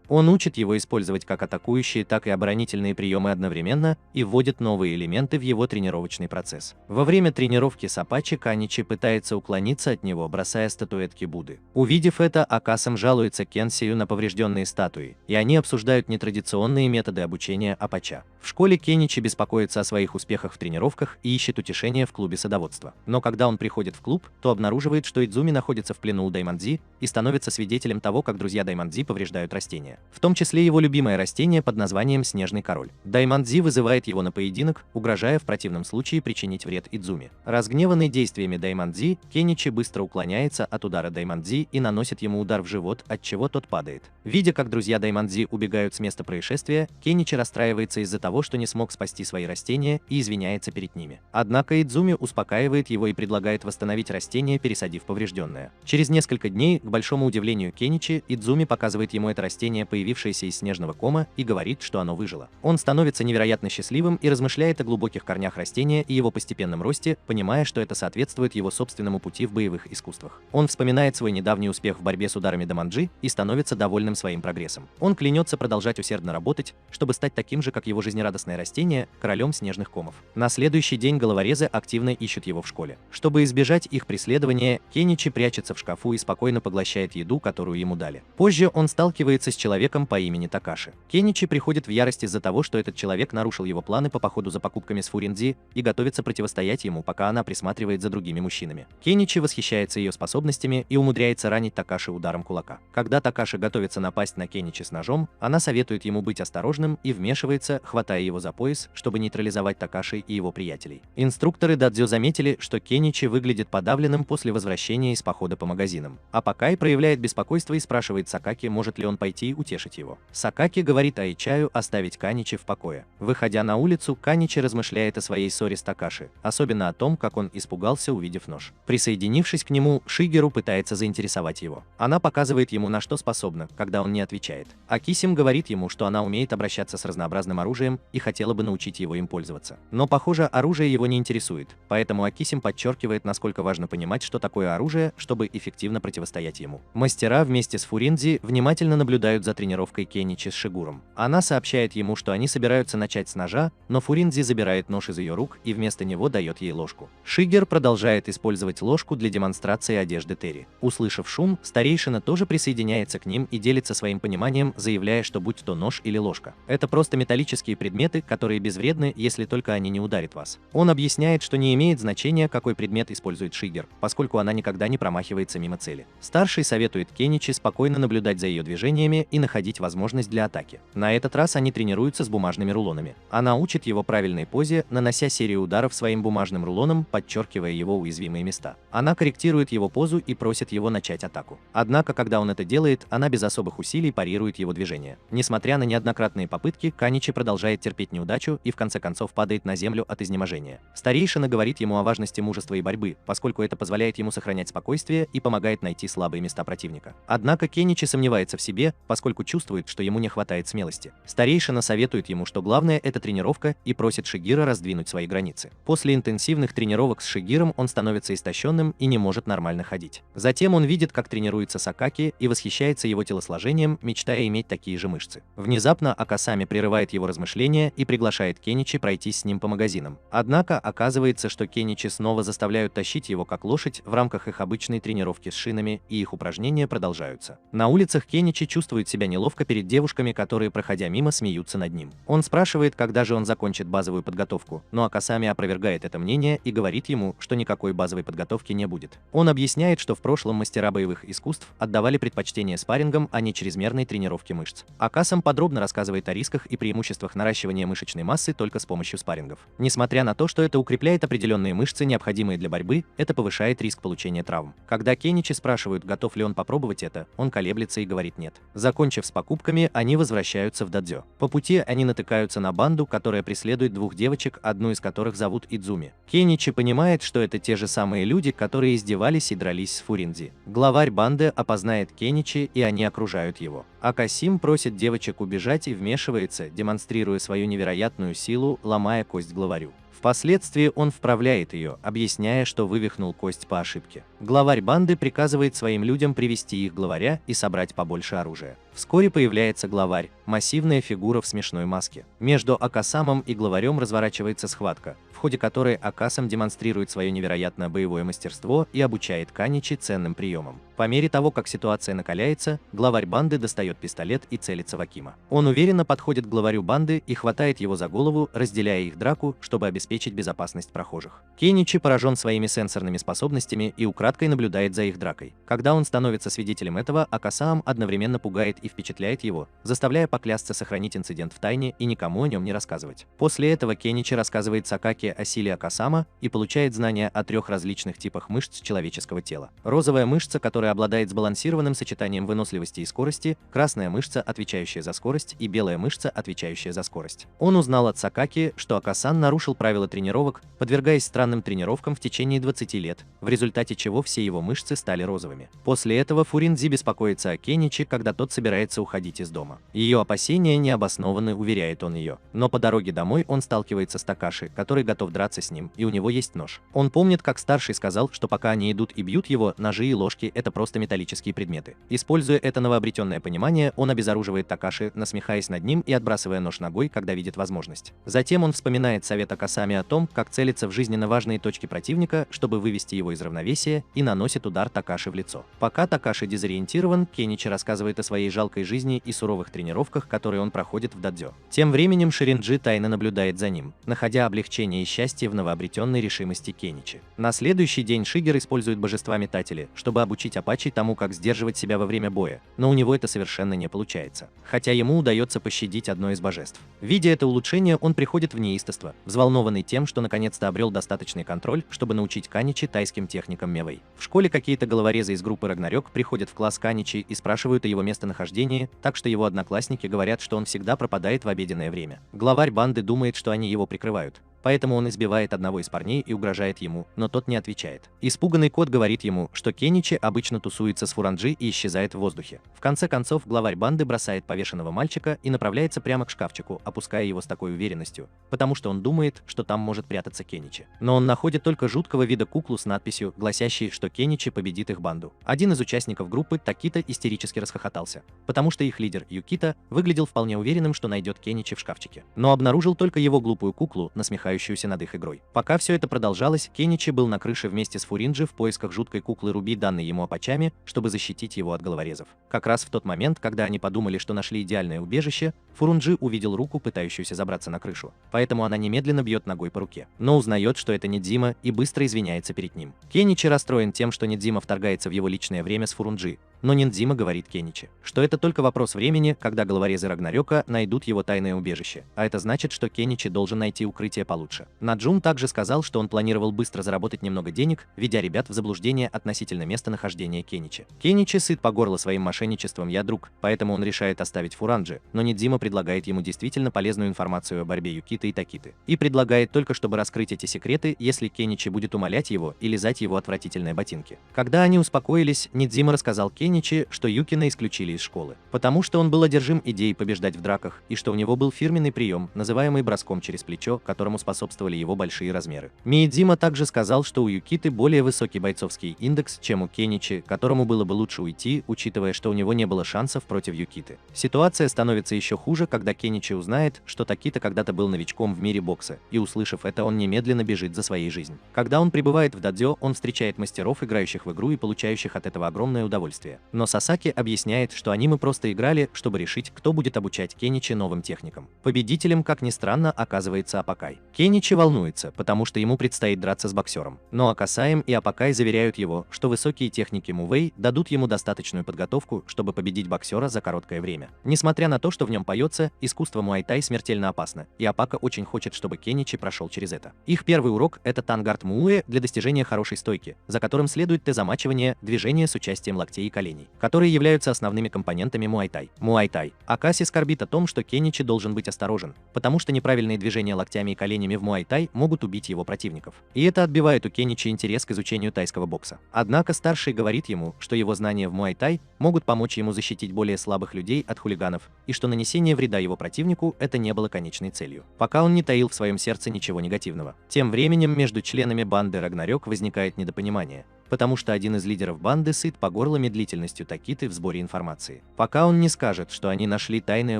Он учит его использовать как атакующие, так и оборонительные приемы одновременно и вводит новые элементы в его тренировочный процесс. Во время тренировки с Апачи Каничи пытается уклониться от него, бросая статуэтки Будды. Увидев это, Акасам жалуется Кенсию на поврежденные статуи, и они обсуждают нетрадиционные методы обучения Апача. В школе Кеничи беспокоится о своих успехах в тренировках и ищет утешения в клубе садоводства. Но когда он приходит в клуб, то обнаруживает, что Идзуми находится в плену у Даймондзи и становится свидетелем того, как друзья Даймондзи повреждают растения. В том числе его любимое растение под названием Снежный король. Даймондзи вызывает его на поединок, угрожая в противном случае причинить вред Идзуми. Разгневанный действиями Даймондзи, Кеничи быстро уклоняется от удара Даймондзи и наносит ему удар в живот, от чего тот падает. Видя, как друзья Даймондзи убегают с места происшествия, Кеничи расстраивается из-за того, что не смог спасти свои растения, и извиняется перед ними. Однако Идзуми успокаивает его и предлагает восстановить растение, пересадив поврежденное. Через несколько дней, к большому удивлению Кеничи, Идзуми показывает ему это растение, появившееся из снежного кома, и говорит, что оно выжило. Он становится невероятно счастливым и размышляет о глубоких корнях растения и его постепенном росте, понимая, что это соответствует его собственному пути в боевых искусствах. Он вспоминает свой недавний успех в борьбе с ударами Даманджи и становится довольным своим прогрессом. Он клянется продолжать усердно работать, чтобы стать таким же, как его жизнерадостное растение, королем снежных комов. На следующий день головорезы активно ищут его в школе. Чтобы избежать их преследования, Кеничи прячется в шкафу и спокойно поглощает еду, которую ему дали. Позже он сталкивается с человеком по имени Такаши. Кеничи приходит в ярость из-за того, что этот человек нарушил его планы по походу за покупками с Фуринзи и готовится противостоять ему, пока она присматривает за другими мужчинами. Кеничи восхищается ее способностями и умудряется ранить Такаши ударом кулака. Когда Такаши готовится напасть на Кеничи с ножом, она советует ему быть осторожным и вмешивается, хватая его за пояс, чтобы нейтрализовать Такаши и его приятелей. Инструкторы дадзё заметили, что Кеничи выглядит подавленным после возвращения из похода по магазинам. Апакай проявляет беспокойство и спрашивает Сакаки, может ли он пойти и утешить его. Сакаки говорит Айчаю оставить Каничи в покое. Выходя на улицу, Каничи размышляет о своей ссоре с Такаши, особенно о том, как он испугался, увидев нож. Присоединившись к нему, Шигеру пытается заинтересовать его. Она показывает ему, на что способна, когда он не отвечает. Акисим говорит ему, что она умеет обращаться с разнообразным оружием и хотела бы научить его им пользоваться. Но, похоже, оружие его не интересует, поэтому Акисим подчеркивает, насколько важно понимать, что такое оружие, чтобы эффективно противостоять ему. Мастера вместе с Фуринзи внимательно наблюдают за тренировкой Кеничи с Шигуром. Она сообщает ему, что они собираются начать с ножа, но Фуринзи забирает нож из ее рук и вместо него дает ей ложку. Шигер продолжает использовать ложку для демонстрации одежды Терри. Услышав шум, старейшина тоже присоединяется к ним и делится своим пониманием, заявляя, что будь то нож или ложка, это просто металлические предметы, которые безвредны, если только они не ударят вас. Он объясняет, что не имеет значения, какой предмет использует Шигер, поскольку она никогда не промахивается мимо цели. Старший советует Кеничи спокойно наблюдать за ее движениями и находить возможность для атаки. На этот раз они тренируются с бумажными рулонами. Она учит его правильной позе, нанося серию ударов своим бумажным рулоном, подчеркивая его уязвимые места. Она корректирует его позу и просит его начать атаку. Однако, когда он это делает, она без особых усилий парирует его движение. Несмотря на неоднократные попытки, Каничи продолжает терпеть неудачу и в конце концов падает на землю от изнеможения. Старейшина говорит ему о важности мужества и борьбы, поскольку это позволяет ему сохранять спокойствие и помогает найти слабые места противника. Однако Кеничи сомневается в себе, поскольку чувствует, что ему не хватает смелости. Старейшина советует ему, что главное — это тренировка, и просит Шигира раздвинуть свои границы. После интенсивных тренировок тренировок с Шигиром он становится истощенным и не может нормально ходить. Затем он видит, как тренируется Сакаки, и восхищается его телосложением, мечтая иметь такие же мышцы. Внезапно Акасами прерывает его размышления и приглашает Кеничи пройтись с ним по магазинам. Однако оказывается, что Кеничи снова заставляют тащить его как лошадь в рамках их обычной тренировки с шинами, и их упражнения продолжаются. На улицах Кеничи чувствует себя неловко перед девушками, которые, проходя мимо, смеются над ним. Он спрашивает, когда же он закончит базовую подготовку, но Акасами опровергает это мнение и говорит ему, что никакой базовой подготовки не будет. Он объясняет, что в прошлом мастера боевых искусств отдавали предпочтение спаррингам, а не чрезмерной тренировке мышц. Акасам подробно рассказывает о рисках и преимуществах наращивания мышечной массы только с помощью спаррингов. Несмотря на то, что это укрепляет определенные мышцы, необходимые для борьбы, это повышает риск получения травм. Когда Кеничи спрашивают, готов ли он попробовать это, он колеблется и говорит нет. Закончив с покупками, они возвращаются в додзё. По пути они натыкаются на банду, которая преследует двух девочек, одну из которых зовут Идзуми. Кеничи понимает, что это те же самые люди, которые издевались и дрались с Фуринзи. Главарь банды опознает Кеничи, и они окружают его. Акасим просит девочек убежать и вмешивается, демонстрируя свою невероятную силу, ломая кость главарю. Впоследствии он вправляет ее, объясняя, что вывихнул кость по ошибке. Главарь банды приказывает своим людям привести их главаря и собрать побольше оружия. Вскоре появляется главарь, массивная фигура в смешной маске. Между Акасамом и главарем разворачивается схватка, в ходе которой Акасам демонстрирует свое невероятное боевое мастерство и обучает Каничи ценным приемам. По мере того, как ситуация накаляется, главарь банды достает пистолет и целится в Акима. Он уверенно подходит к главарю банды и хватает его за голову, разделяя их драку, чтобы обеспечить безопасность прохожих. Кеничи поражен своими сенсорными способностями и украдкой наблюдает за их дракой. Когда он становится свидетелем этого, Акасам одновременно пугает и впечатляет его, заставляя поклясться сохранить инцидент в тайне и никому о нем не рассказывать. После этого Кеничи рассказывает Сакаки о силе Акасама и получает знания о 3 различных типах мышц человеческого тела. Розовая мышца, которая обладает сбалансированным сочетанием выносливости и скорости, красная мышца, отвечающая за скорость, и белая мышца, отвечающая за скорость. Он узнал от Сакаки, что Акасан нарушил правила тренировок, подвергаясь странным тренировкам в течение 20 лет, в результате чего все его мышцы стали розовыми. После этого Фуринзи беспокоится о Кеничи, когда тот собирается уходить из дома. Ее опасения необоснованы, уверяет он ее. Но по дороге домой он сталкивается с Такаши, который готов драться с ним, и у него есть нож. Он помнит, как старший сказал, что пока они идут и бьют его, ножи и ложки — это просто металлические предметы. Используя это новообретенное понимание, он обезоруживает Такаши, насмехаясь над ним и отбрасывая нож ногой, когда видит возможность. Затем он вспоминает совет Акасами о том, как целиться в жизненно важные точки противника, чтобы вывести его из равновесия, и наносит удар Такаши в лицо. Пока Такаши дезориентирован, Кеничи рассказывает о своей жалкой жизни и суровых тренировках, которые он проходит в додзё. Тем временем Ширинджи тайно наблюдает за ним, находя облегчение и счастье в новообретенной решимости Кеничи. На следующий день Шигер использует божества-метатели, чтобы обучить Апачи тому, как сдерживать себя во время боя, но у него это совершенно не получается, хотя ему удается пощадить одно из божеств. Видя это улучшение, он приходит в неистовство, взволнованный тем, что наконец-то обрел достаточный контроль, чтобы научить Каничи тайским техникам мевэй. В школе какие-то головорезы из группы Рагнарёк приходят в класс Каничи и спрашивают о его местонахождении, так что его одноклассники говорят, что он всегда пропадает в обеденное время. Главарь банды думает, что они его прикрывают. Поэтому он избивает одного из парней и угрожает ему, но тот не отвечает. Испуганный кот говорит ему, что Кеничи обычно тусуется с Фуранджи и исчезает в воздухе. В конце концов, главарь банды бросает повешенного мальчика и направляется прямо к шкафчику, опуская его с такой уверенностью, потому что он думает, что там может прятаться Кеничи. Но он находит только жуткого вида куклу с надписью, гласящей, что Кеничи победит их банду. Один из участников группы, Такита, истерически расхохотался, потому что их лидер, Юкита, выглядел вполне уверенным, что найдет Кеничи в шкафчике, но обнаружил только его глупую куклу, насмехающуюся над их игрой. Пока все это продолжалось, Кеничи был на крыше вместе с Фуринджи в поисках жуткой куклы Руби, данной ему Апачами, чтобы защитить его от головорезов. Как раз в тот момент, когда они подумали, что нашли идеальное убежище, Фурунджи увидел руку, пытающуюся забраться на крышу, поэтому она немедленно бьет ногой по руке, но узнает, что это Нидзима, и быстро извиняется перед ним. Кеничи расстроен тем, что Нидзима вторгается в его личное время с Фурунджи, но Нидзима говорит Кеничи, что это только вопрос времени, когда головорезы Рагнарёка найдут его тайное убежище, а это значит, что Кеничи должен найти укрытие получше. Наджум также сказал, что он планировал быстро заработать немного денег, ведя ребят в заблуждение относительно местонахождения Кеничи. Кеничи сыт по горло своим мошенничеством «я друг», поэтому он решает оставить Фуранджи, но Нидзима предлагает ему действительно полезную информацию о борьбе Юкиты и Такиты. И предлагает только, чтобы раскрыть эти секреты, если Кеничи будет умолять его и лизать его отвратительные ботинки. Когда они успокоились, Нидзима рассказал Кеничи, что Юкина исключили из школы, потому что он был одержим идеей побеждать в драках, и что у него был фирменный прием, называемый броском через плечо, которому способствовали его большие размеры. Миядзима также сказал, что у Юкиты более высокий бойцовский индекс, чем у Кеничи, которому было бы лучше уйти, учитывая, что у него не было шансов против Юкиты. Ситуация становится еще хуже, когда Кеничи узнает, что Такита когда-то был новичком в мире бокса, и услышав это, он немедленно бежит за своей жизнью. Когда он прибывает в дадзё, он встречает мастеров, играющих в игру и получающих от этого огромное удовольствие. Но Сасаки объясняет, что мы просто играли, чтобы решить, кто будет обучать Кеничи новым техникам. Победителем, как ни странно, оказывается Апакай. Кеничи волнуется, потому что ему предстоит драться с боксером. Но Акасаем и Апакай заверяют его, что высокие техники Мувей дадут ему достаточную подготовку, чтобы победить боксера за короткое время. Несмотря на то, что в нем поется, искусство муай-тай смертельно опасно, и Апака очень хочет, чтобы Кеничи прошел через это. Их первый урок – это тангард муэ для достижения хорошей стойки, за которым следует Т-замачивание, движение с участием локтей и коленей, которые являются основными компонентами муай-тай. Акаси скорбит о том, что Кеничи должен быть осторожен, потому что неправильные движения локтями и коленями в муай-тай могут убить его противников. И это отбивает у Кеничи интерес к изучению тайского бокса. Однако старший говорит ему, что его знания в муай-тай могут помочь ему защитить более слабых людей от хулиганов, и что нанесение вреда его противнику это не было конечной целью, пока он не таил в своем сердце ничего негативного. Тем временем между членами банды Рагнарёк возникает недопонимание, потому что один из лидеров банды сыт по горло медлительностью Такиты в сборе информации, пока он не скажет, что они нашли тайное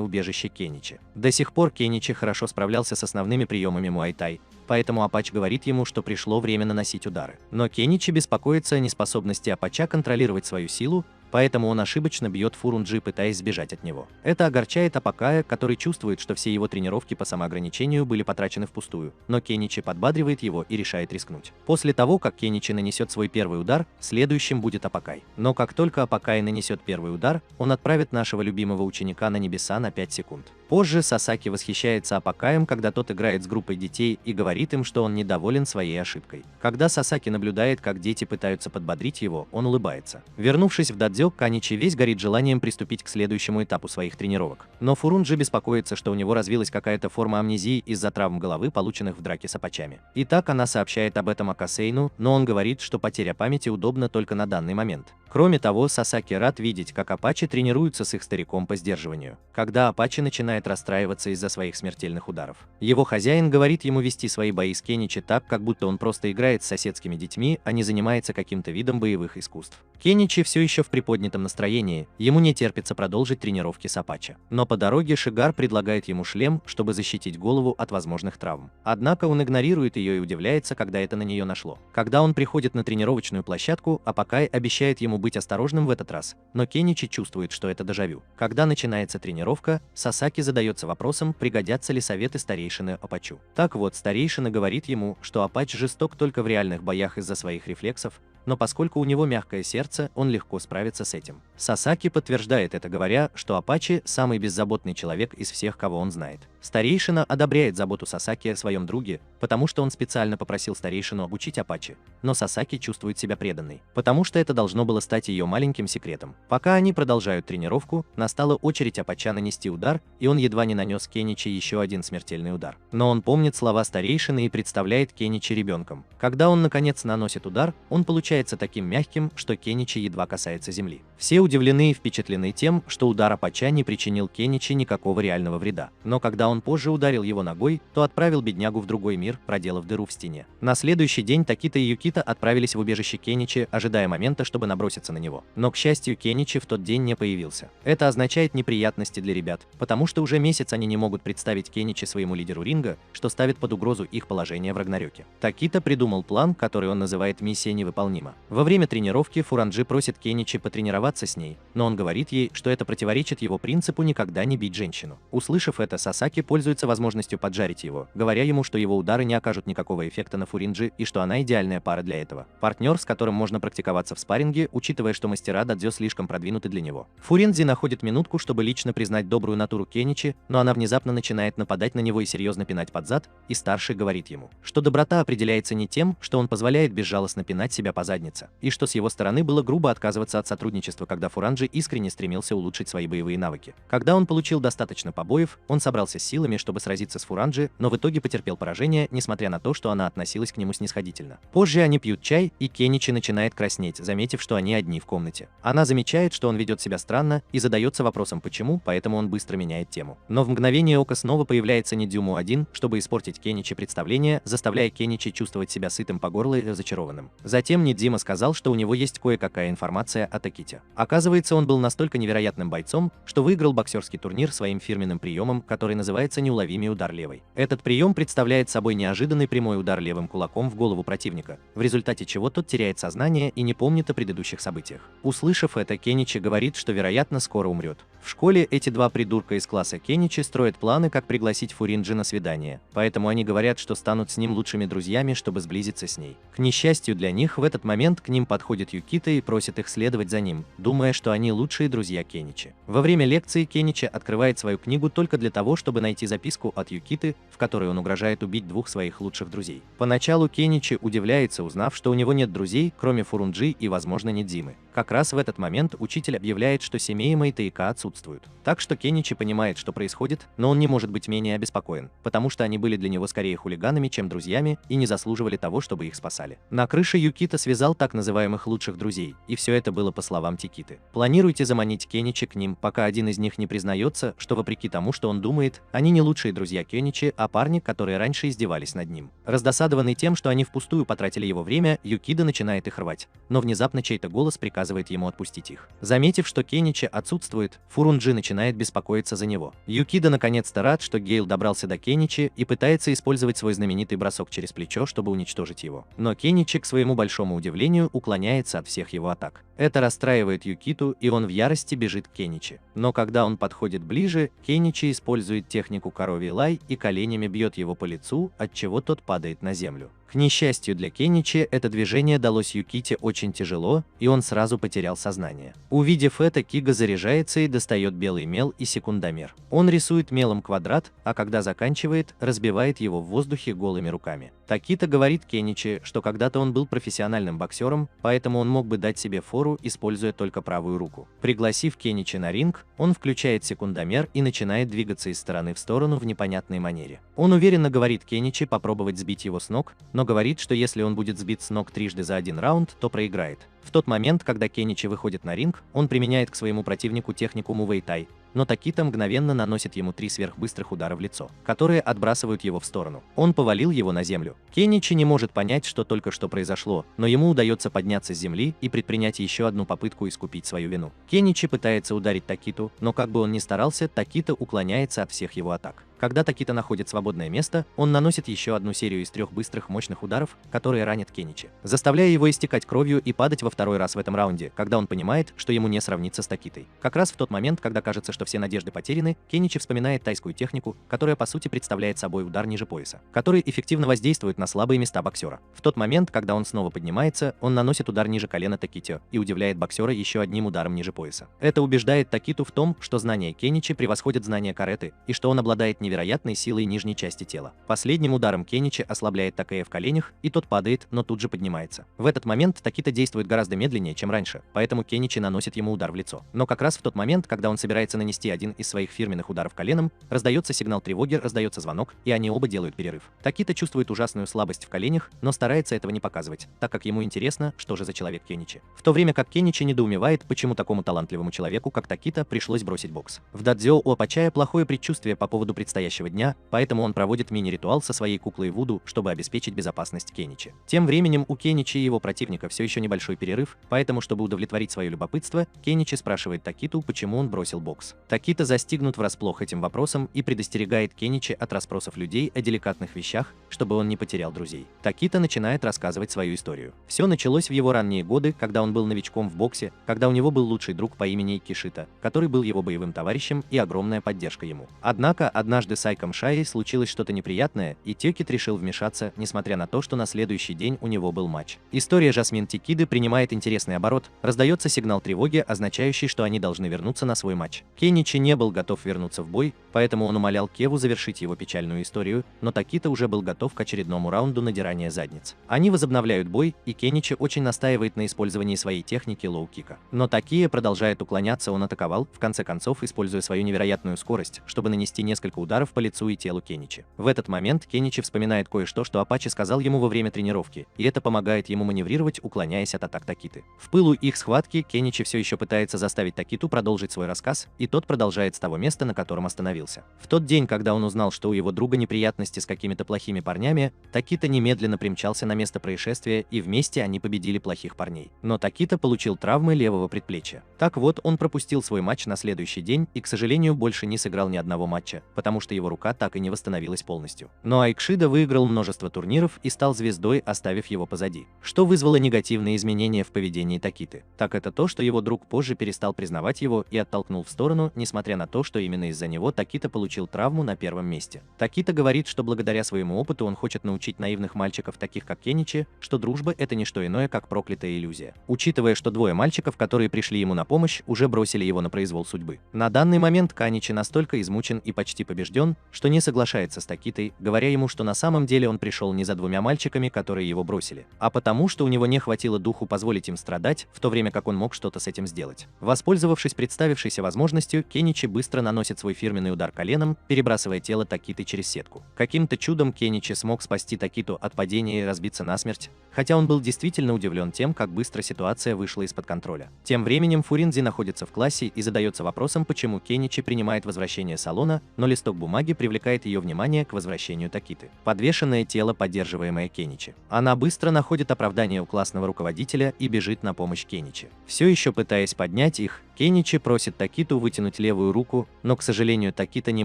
убежище Кеничи. До сих пор Кеничи хорошо справлялся с основными приемами муай-тай, поэтому Апач говорит ему, что пришло время наносить удары. Но Кеничи беспокоится о неспособности Апача контролировать свою силу, поэтому он ошибочно бьет Фурунджи, пытаясь сбежать от него. Это огорчает Апакая, который чувствует, что все его тренировки по самоограничению были потрачены впустую, но Кеничи подбадривает его и решает рискнуть. После того, как Кеничи нанесет свой первый удар, следующим будет Апакай. Но как только Апакай нанесет первый удар, он отправит нашего любимого ученика на небеса на 5 секунд. Позже Сасаки восхищается Апакаем, когда тот играет с группой детей и говорит им, что он недоволен своей ошибкой. Когда Сасаки наблюдает, как дети пытаются подбодрить его, он улыбается. Вернувшись в дадзё, Каничи весь горит желанием приступить к следующему этапу своих тренировок. Но Фурунджи беспокоится, что у него развилась какая-то форма амнезии из-за травм головы, полученных в драке с Апачами. И так она сообщает об этом Акасейну, но он говорит, что потеря памяти удобна только на данный момент. Кроме того, Сасаки рад видеть, как Апачи тренируются с их стариком по сдерживанию, когда Апачи начинает расстраиваться из-за своих смертельных ударов. Его хозяин говорит ему вести свои бои с Кеничи так, как будто он просто играет с соседскими детьми, а не занимается каким-то видом боевых искусств. Кеничи все еще в приподнятом настроении, ему не терпится продолжить тренировки с Апачи. Но по дороге Шигар предлагает ему шлем, чтобы защитить голову от возможных травм. Однако он игнорирует ее и удивляется, когда это на нее нашло. Когда он приходит на тренировочную площадку, Апакай обещает ему быть осторожным в этот раз, но Кеничи чувствует, что это дежавю. Когда начинается тренировка, Сасаки задается вопросом, пригодятся ли советы старейшины Апачу. Так вот, старейшина говорит ему, что Апач жесток только в реальных боях из-за своих рефлексов, но поскольку у него мягкое сердце, он легко справится с этим. Сасаки подтверждает это, говоря, что Апачи – самый беззаботный человек из всех, кого он знает. Старейшина одобряет заботу Сасаки о своем друге, потому что он специально попросил старейшину обучить Апачи, но Сасаки чувствует себя преданной, потому что это должно было стать ее маленьким секретом. Пока они продолжают тренировку, настала очередь Апача нанести удар, и он едва не нанес Кеничи еще один смертельный удар. Но он помнит слова старейшины и представляет Кеничи ребенком. Когда он наконец наносит удар, он получается таким мягким, что Кеничи едва касается земли. Все удивлены и впечатлены тем, что удар Апача не причинил Кеничи никакого реального вреда. Но когда он позже ударил его ногой, то отправил беднягу в другой мир, проделав дыру в стене. На следующий день Такита и Юкита отправились в убежище Кеничи, ожидая момента, чтобы наброситься на него. Но, к счастью, Кеничи в тот день не появился. Это означает неприятности для ребят, потому что уже месяц они не могут представить Кеничи своему лидеру ринга, что ставит под угрозу их положение в Рагнарёке. Такита придумал план, который он называет «Миссия невыполнима». Во время тренировки Фуранджи просит Кеничи потренироваться с ней, но он говорит ей, что это противоречит его принципу никогда не бить женщину. Услышав это, Сасаки Сасаки пользуется возможностью поджарить его, говоря ему, что его удары не окажут никакого эффекта на Фуринджи и что она идеальная пара для этого. Партнер, с которым можно практиковаться в спарринге, учитывая, что мастера дадзё слишком продвинуты для него. Фуринзи находит минутку, чтобы лично признать добрую натуру Кеничи, но она внезапно начинает нападать на него и серьезно пинать под зад, и старший говорит ему, что доброта определяется не тем, что он позволяет безжалостно пинать себя по заднице, и что с его стороны было грубо отказываться от сотрудничества, когда Фуранджи искренне стремился улучшить свои боевые навыки. Когда он получил достаточно побоев, он собрался с силами, чтобы сразиться с Фуранджи, но в итоге потерпел поражение, несмотря на то, что она относилась к нему снисходительно. Позже они пьют чай, и Кеничи начинает краснеть, заметив, что они одни в комнате. Она замечает, что он ведет себя странно, и задается вопросом почему, поэтому он быстро меняет тему. Но в мгновение ока снова появляется Нидзюму-1, чтобы испортить Кеничи представление, заставляя Кеничи чувствовать себя сытым по горло и разочарованным. Затем Нидзима сказал, что у него есть кое-какая информация о Таките. Оказывается, он был настолько невероятным бойцом, что выиграл боксерский турнир своим фирменным приемом, который называется неуловимый удар левой. Этот прием представляет собой неожиданный прямой удар левым кулаком в голову противника, в результате чего тот теряет сознание и не помнит о предыдущих событиях. Услышав это, Кеничи говорит, что вероятно скоро умрет. В школе эти два придурка из класса Кеничи строят планы, как пригласить Фуринджи на свидание, поэтому они говорят, что станут с ним лучшими друзьями, чтобы сблизиться с ней. К несчастью для них, в этот момент к ним подходит Юкита и просит их следовать за ним, думая, что они лучшие друзья Кеничи. Во время лекции Кеничи открывает свою книгу только для того, чтобы найти записку от Юкиты, в которой он угрожает убить двух своих лучших друзей. Поначалу Кеничи удивляется, узнав, что у него нет друзей, кроме Фурунджи и, возможно, Нидзимы. Как раз в этот момент учитель объявляет, что Семеима и Тайка отсутствуют. Так что Кеничи понимает, что происходит, но он не может быть менее обеспокоен, потому что они были для него скорее хулиганами, чем друзьями, и не заслуживали того, чтобы их спасали. На крыше Юкита связал так называемых лучших друзей, и все это было по словам Тикиты. Планируйте заманить Кеничи к ним, пока один из них не признается, что вопреки тому, что он думает, они не лучшие друзья Кеничи, а парни, которые раньше издевались над ним. Раздосадованный тем, что они впустую потратили его время, Юкида начинает их рвать, но внезапно чей-то голос приказывает ему отпустить их. Заметив, что Кеничи отсутствует, Фурунджи начинает беспокоиться за него. Юкида наконец-то рад, что Гейл добрался до Кеничи и пытается использовать свой знаменитый бросок через плечо, чтобы уничтожить его. Но Кеничи, к своему большому удивлению, уклоняется от всех его атак. Это расстраивает Юкиту, и он в ярости бежит к Кеничи. Но когда он подходит ближе, Кеничи использует технику коровий лай и коленями бьет его по лицу, отчего тот падает на землю. К несчастью для Кеничи, это движение далось Юките очень тяжело, и он сразу потерял сознание. Увидев это, Кига заряжается и достает белый мел и секундомер. Он рисует мелом квадрат, а когда заканчивает, разбивает его в воздухе голыми руками. Такита говорит Кеничи, что когда-то он был профессиональным боксером, поэтому он мог бы дать себе фору, используя только правую руку. Пригласив Кеничи на ринг, он включает секундомер и начинает двигаться из стороны в сторону в непонятной манере. Он уверенно говорит Кеничи попробовать сбить его с ног, но говорит, что если он будет сбит с ног трижды за один раунд, то проиграет. В тот момент, когда Кеничи выходит на ринг, он применяет к своему противнику технику Мувэй-тай, но Такита мгновенно наносит ему 3 сверхбыстрых удара в лицо, которые отбрасывают его в сторону. Он повалил его на землю. Кеничи не может понять, что только что произошло, но ему удается подняться с земли и предпринять еще одну попытку искупить свою вину. Кеничи пытается ударить Такиту, но как бы он ни старался, Такита уклоняется от всех его атак. Когда Такита находит свободное место, он наносит еще одну серию из 3 быстрых мощных ударов, которые ранят Кеничи, заставляя его истекать кровью и падать во второй раз в этом раунде, когда он понимает, что ему не сравниться с Такитой. Как раз в тот момент, когда кажется, что все надежды потеряны, Кеничи вспоминает тайскую технику, которая по сути представляет собой удар ниже пояса, который эффективно воздействует на слабые места боксера. В тот момент, когда он снова поднимается, он наносит удар ниже колена Таките и удивляет боксера еще одним ударом ниже пояса. Это убеждает Такиту в том, что знания Кеничи превосходят знания карате, и что он обладает невероятной силой нижней части тела. Последним ударом Кеничи ослабляет Такея в коленях, и тот падает, но тут же поднимается. В этот момент Такита действует гораздо медленнее, чем раньше, поэтому Кеничи наносит ему удар в лицо. Но как раз в тот момент, когда он собирается нанести один из своих фирменных ударов коленом, раздается сигнал тревоги, раздается звонок, и они оба делают перерыв. Такита чувствует ужасную слабость в коленях, но старается этого не показывать, так как ему интересно, что же за человек Кеничи. В то время как Кеничи недоумевает, почему такому талантливому человеку, как Такита, пришлось бросить бокс. В дадзё у Апачая плохое предчувствие по поводу предстоящего дня, поэтому он проводит мини-ритуал со своей куклой Вуду, чтобы обеспечить безопасность Кеничи. Тем временем у Кеничи и его противника все еще небольшой перерыв, поэтому, чтобы удовлетворить свое любопытство, Кеничи спрашивает Такиту, почему он бросил бокс. Такита застигнут врасплох этим вопросом и предостерегает Кеничи от расспросов людей о деликатных вещах, чтобы он не потерял друзей. Такита начинает рассказывать свою историю. Все началось в его ранние годы, когда он был новичком в боксе, когда у него был лучший друг по имени Кишита, который был его боевым товарищем и огромная поддержка ему. Однако, однажды однажды с Айком Шаей случилось что-то неприятное, и Текит решил вмешаться, несмотря на то, что на следующий день у него был матч. История Жасмин Текиды принимает интересный оборот, раздается сигнал тревоги, означающий, что они должны вернуться на свой матч. Кеничи не был готов вернуться в бой, поэтому он умолял Кеву завершить его печальную историю, но Такита уже был готов к очередному раунду надирания задниц. Они возобновляют бой, и Кеничи очень настаивает на использовании своей техники лоу-кика. Но Такия продолжает уклоняться, он атаковал, в конце концов, используя свою невероятную скорость, чтобы нанести несколько ударов по лицу и телу Кеничи. В этот момент Кеничи вспоминает кое-что, что Апачи сказал ему во время тренировки, и это помогает ему маневрировать, уклоняясь от атак Такиты. В пылу их схватки Кеничи все еще пытается заставить Такиту продолжить свой рассказ, и тот продолжает с того места, на котором остановился. В тот день, когда он узнал, что у его друга неприятности с какими-то плохими парнями, Такита немедленно примчался на место происшествия, и вместе они победили плохих парней. Но Такита получил травмы левого предплечья. Так вот, он пропустил свой матч на следующий день и, к сожалению, больше не сыграл ни одного матча, потому что его рука так и не восстановилась полностью. Но Айкшида выиграл множество турниров и стал звездой, оставив его позади. Что вызвало негативные изменения в поведении Такиты? Так это то, что его друг позже перестал признавать его и оттолкнул в сторону, несмотря на то, что именно из-за него Такита получил травму на первом месте. Такита говорит, что благодаря своему опыту он хочет научить наивных мальчиков, таких как Кеничи, что дружба — это не что иное, как проклятая иллюзия. Учитывая, что двое мальчиков, которые пришли ему на помощь, уже бросили его на произвол судьбы. На данный момент Каничи настолько измучен и почти побежден, что не соглашается с Такитой, говоря ему, что на самом деле он пришел не за двумя мальчиками, которые его бросили, а потому, что у него не хватило духу позволить им страдать, в то время как он мог что-то с этим сделать. Воспользовавшись представившейся возможностью, Кеничи быстро наносит свой фирменный удар коленом, перебрасывая тело Такиты через сетку. Каким-то чудом Кеничи смог спасти Такиту от падения и разбиться насмерть, хотя он был действительно удивлен тем, как быстро ситуация вышла из-под контроля. Тем временем Фуринзи находится в классе и задается вопросом, почему Кеничи принимает возвращение салона, но листок бумаги привлекает ее внимание к возвращению Такиты. Подвешенное тело, поддерживаемое Кеничи. Она быстро находит оправдание у классного руководителя и бежит на помощь Кеничи. Все еще пытаясь поднять их, Кеничи просит Такиту вытянуть левую руку, но, к сожалению, Такита не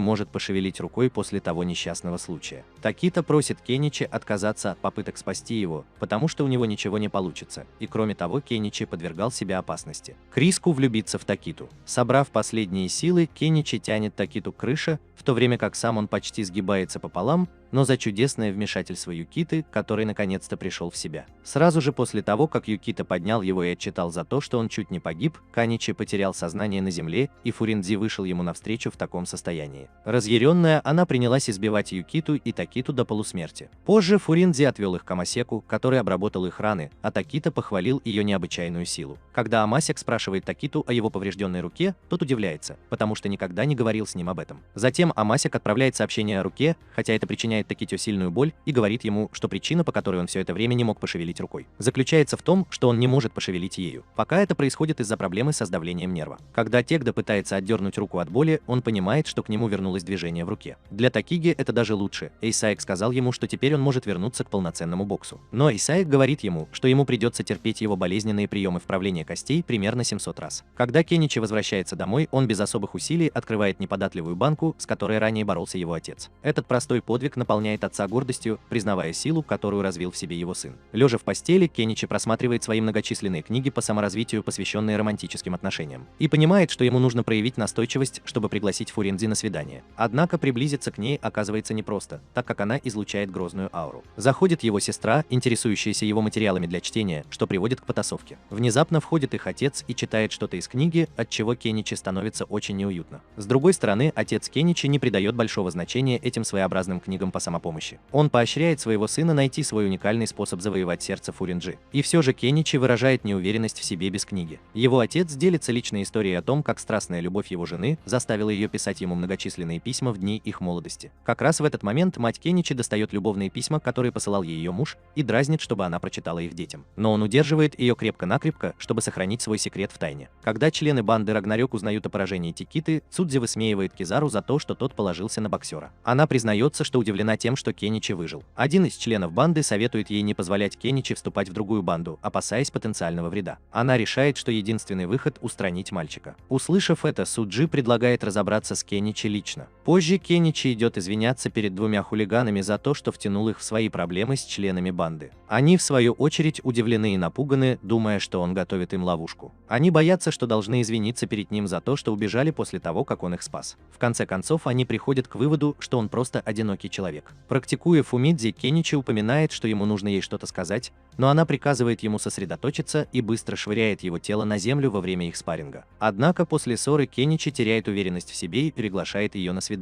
может пошевелить рукой после того несчастного случая. Такита просит Кеничи отказаться от попыток спасти его, потому что у него ничего не получится, и кроме того, Кеничи подвергал себя опасности. К риску влюбиться в Такиту. Собрав последние силы, Кеничи тянет Такиту к крыше, в то время как сам он почти сгибается пополам, но за чудесное вмешательство Юкиты, который наконец-то пришел в себя. Сразу же после того, как Юкита поднял его и отчитал за то, что он чуть не погиб, Каничи потерял сознание на земле, и Фуринзи вышел ему навстречу в таком состоянии. Разъяренная, она принялась избивать Юкиту и Такиту до полусмерти. Позже Фуринзи отвел их к Амасеку, который обработал их раны, а Такита похвалил ее необычайную силу. Когда Амасек спрашивает Такиту о его поврежденной руке, тот удивляется, потому что никогда не говорил с ним об этом. Затем Амасек отправляет сообщение о руке, хотя это причиняет Таките сильную боль, и говорит ему, что причина, по которой он все это время не мог пошевелить рукой, заключается в том, что он не может пошевелить ею. Пока это происходит из-за проблемы с давлением нерва. Когда Тегда пытается отдернуть руку от боли, он понимает, что к нему вернулось движение в руке. Для Такиги это даже лучше. Эйсаек сказал ему, что теперь он может вернуться к полноценному боксу. Но Эйсаек говорит ему, что ему придется терпеть его болезненные приемы вправления костей примерно 700 раз. Когда Кеничи возвращается домой, он без особых усилий открывает неподатливую банку, с которой ранее боролся его отец. Этот простой подвиг наполняет отца гордостью, признавая силу, которую развил в себе его сын. Лежа в постели, Кеничи просматривает свои многочисленные книги по саморазвитию, посвященные романтическим отношениям, и понимает, что ему нужно проявить настойчивость, чтобы пригласить Фуринзи на свидание. Однако приблизиться к ней оказывается непросто, так как она излучает грозную ауру. Заходит его сестра, интересующаяся его материалами для чтения, что приводит к потасовке. Внезапно входит их отец и читает что-то из книги, от чего Кеничи становится очень неуютно. С другой стороны, отец Кеничи не придает большого значения этим своеобразным книгам по самопомощи. Он поощряет своего сына найти свой уникальный способ завоевать сердце Фуринджи. И все же Кеничи выражает неуверенность в себе без книги. Его отец делится личной историей о том, как страстная любовь его жены заставила ее писать ему многочисленные письма в дни их молодости. Как раз в этот момент мать Кеничи достает любовные письма, которые посылал ей ее муж, и дразнит, чтобы она прочитала их детям. Но он удерживает ее крепко-накрепко, чтобы сохранить свой секрет в тайне. Когда члены банды Рагнарёк узнают о поражении Текиты, Цудзи высмеивает Кизару за то, что тот положился на боксера. Она признается, что удивлена тем, что Кеничи выжил. Один из членов банды советует ей не позволять Кеничи вступать в другую банду, опасаясь потенциального вреда. Она решает, что единственный выход — устранить мальчика. Услышав это, Суджи предлагает разобраться с Кеничи лично. Позже Кеничи идет извиняться перед двумя хулиганами за то, что втянул их в свои проблемы с членами банды. Они, в свою очередь, удивлены и напуганы, думая, что он готовит им ловушку. Они боятся, что должны извиниться перед ним за то, что убежали после того, как он их спас. В конце концов, они приходят к выводу, что он просто одинокий человек. Практикуя фумидзи, Кеничи упоминает, что ему нужно ей что-то сказать, но она приказывает ему сосредоточиться и быстро швыряет его тело на землю во время их спарринга. Однако после ссоры Кеничи теряет уверенность в себе и приглашает ее на свидание.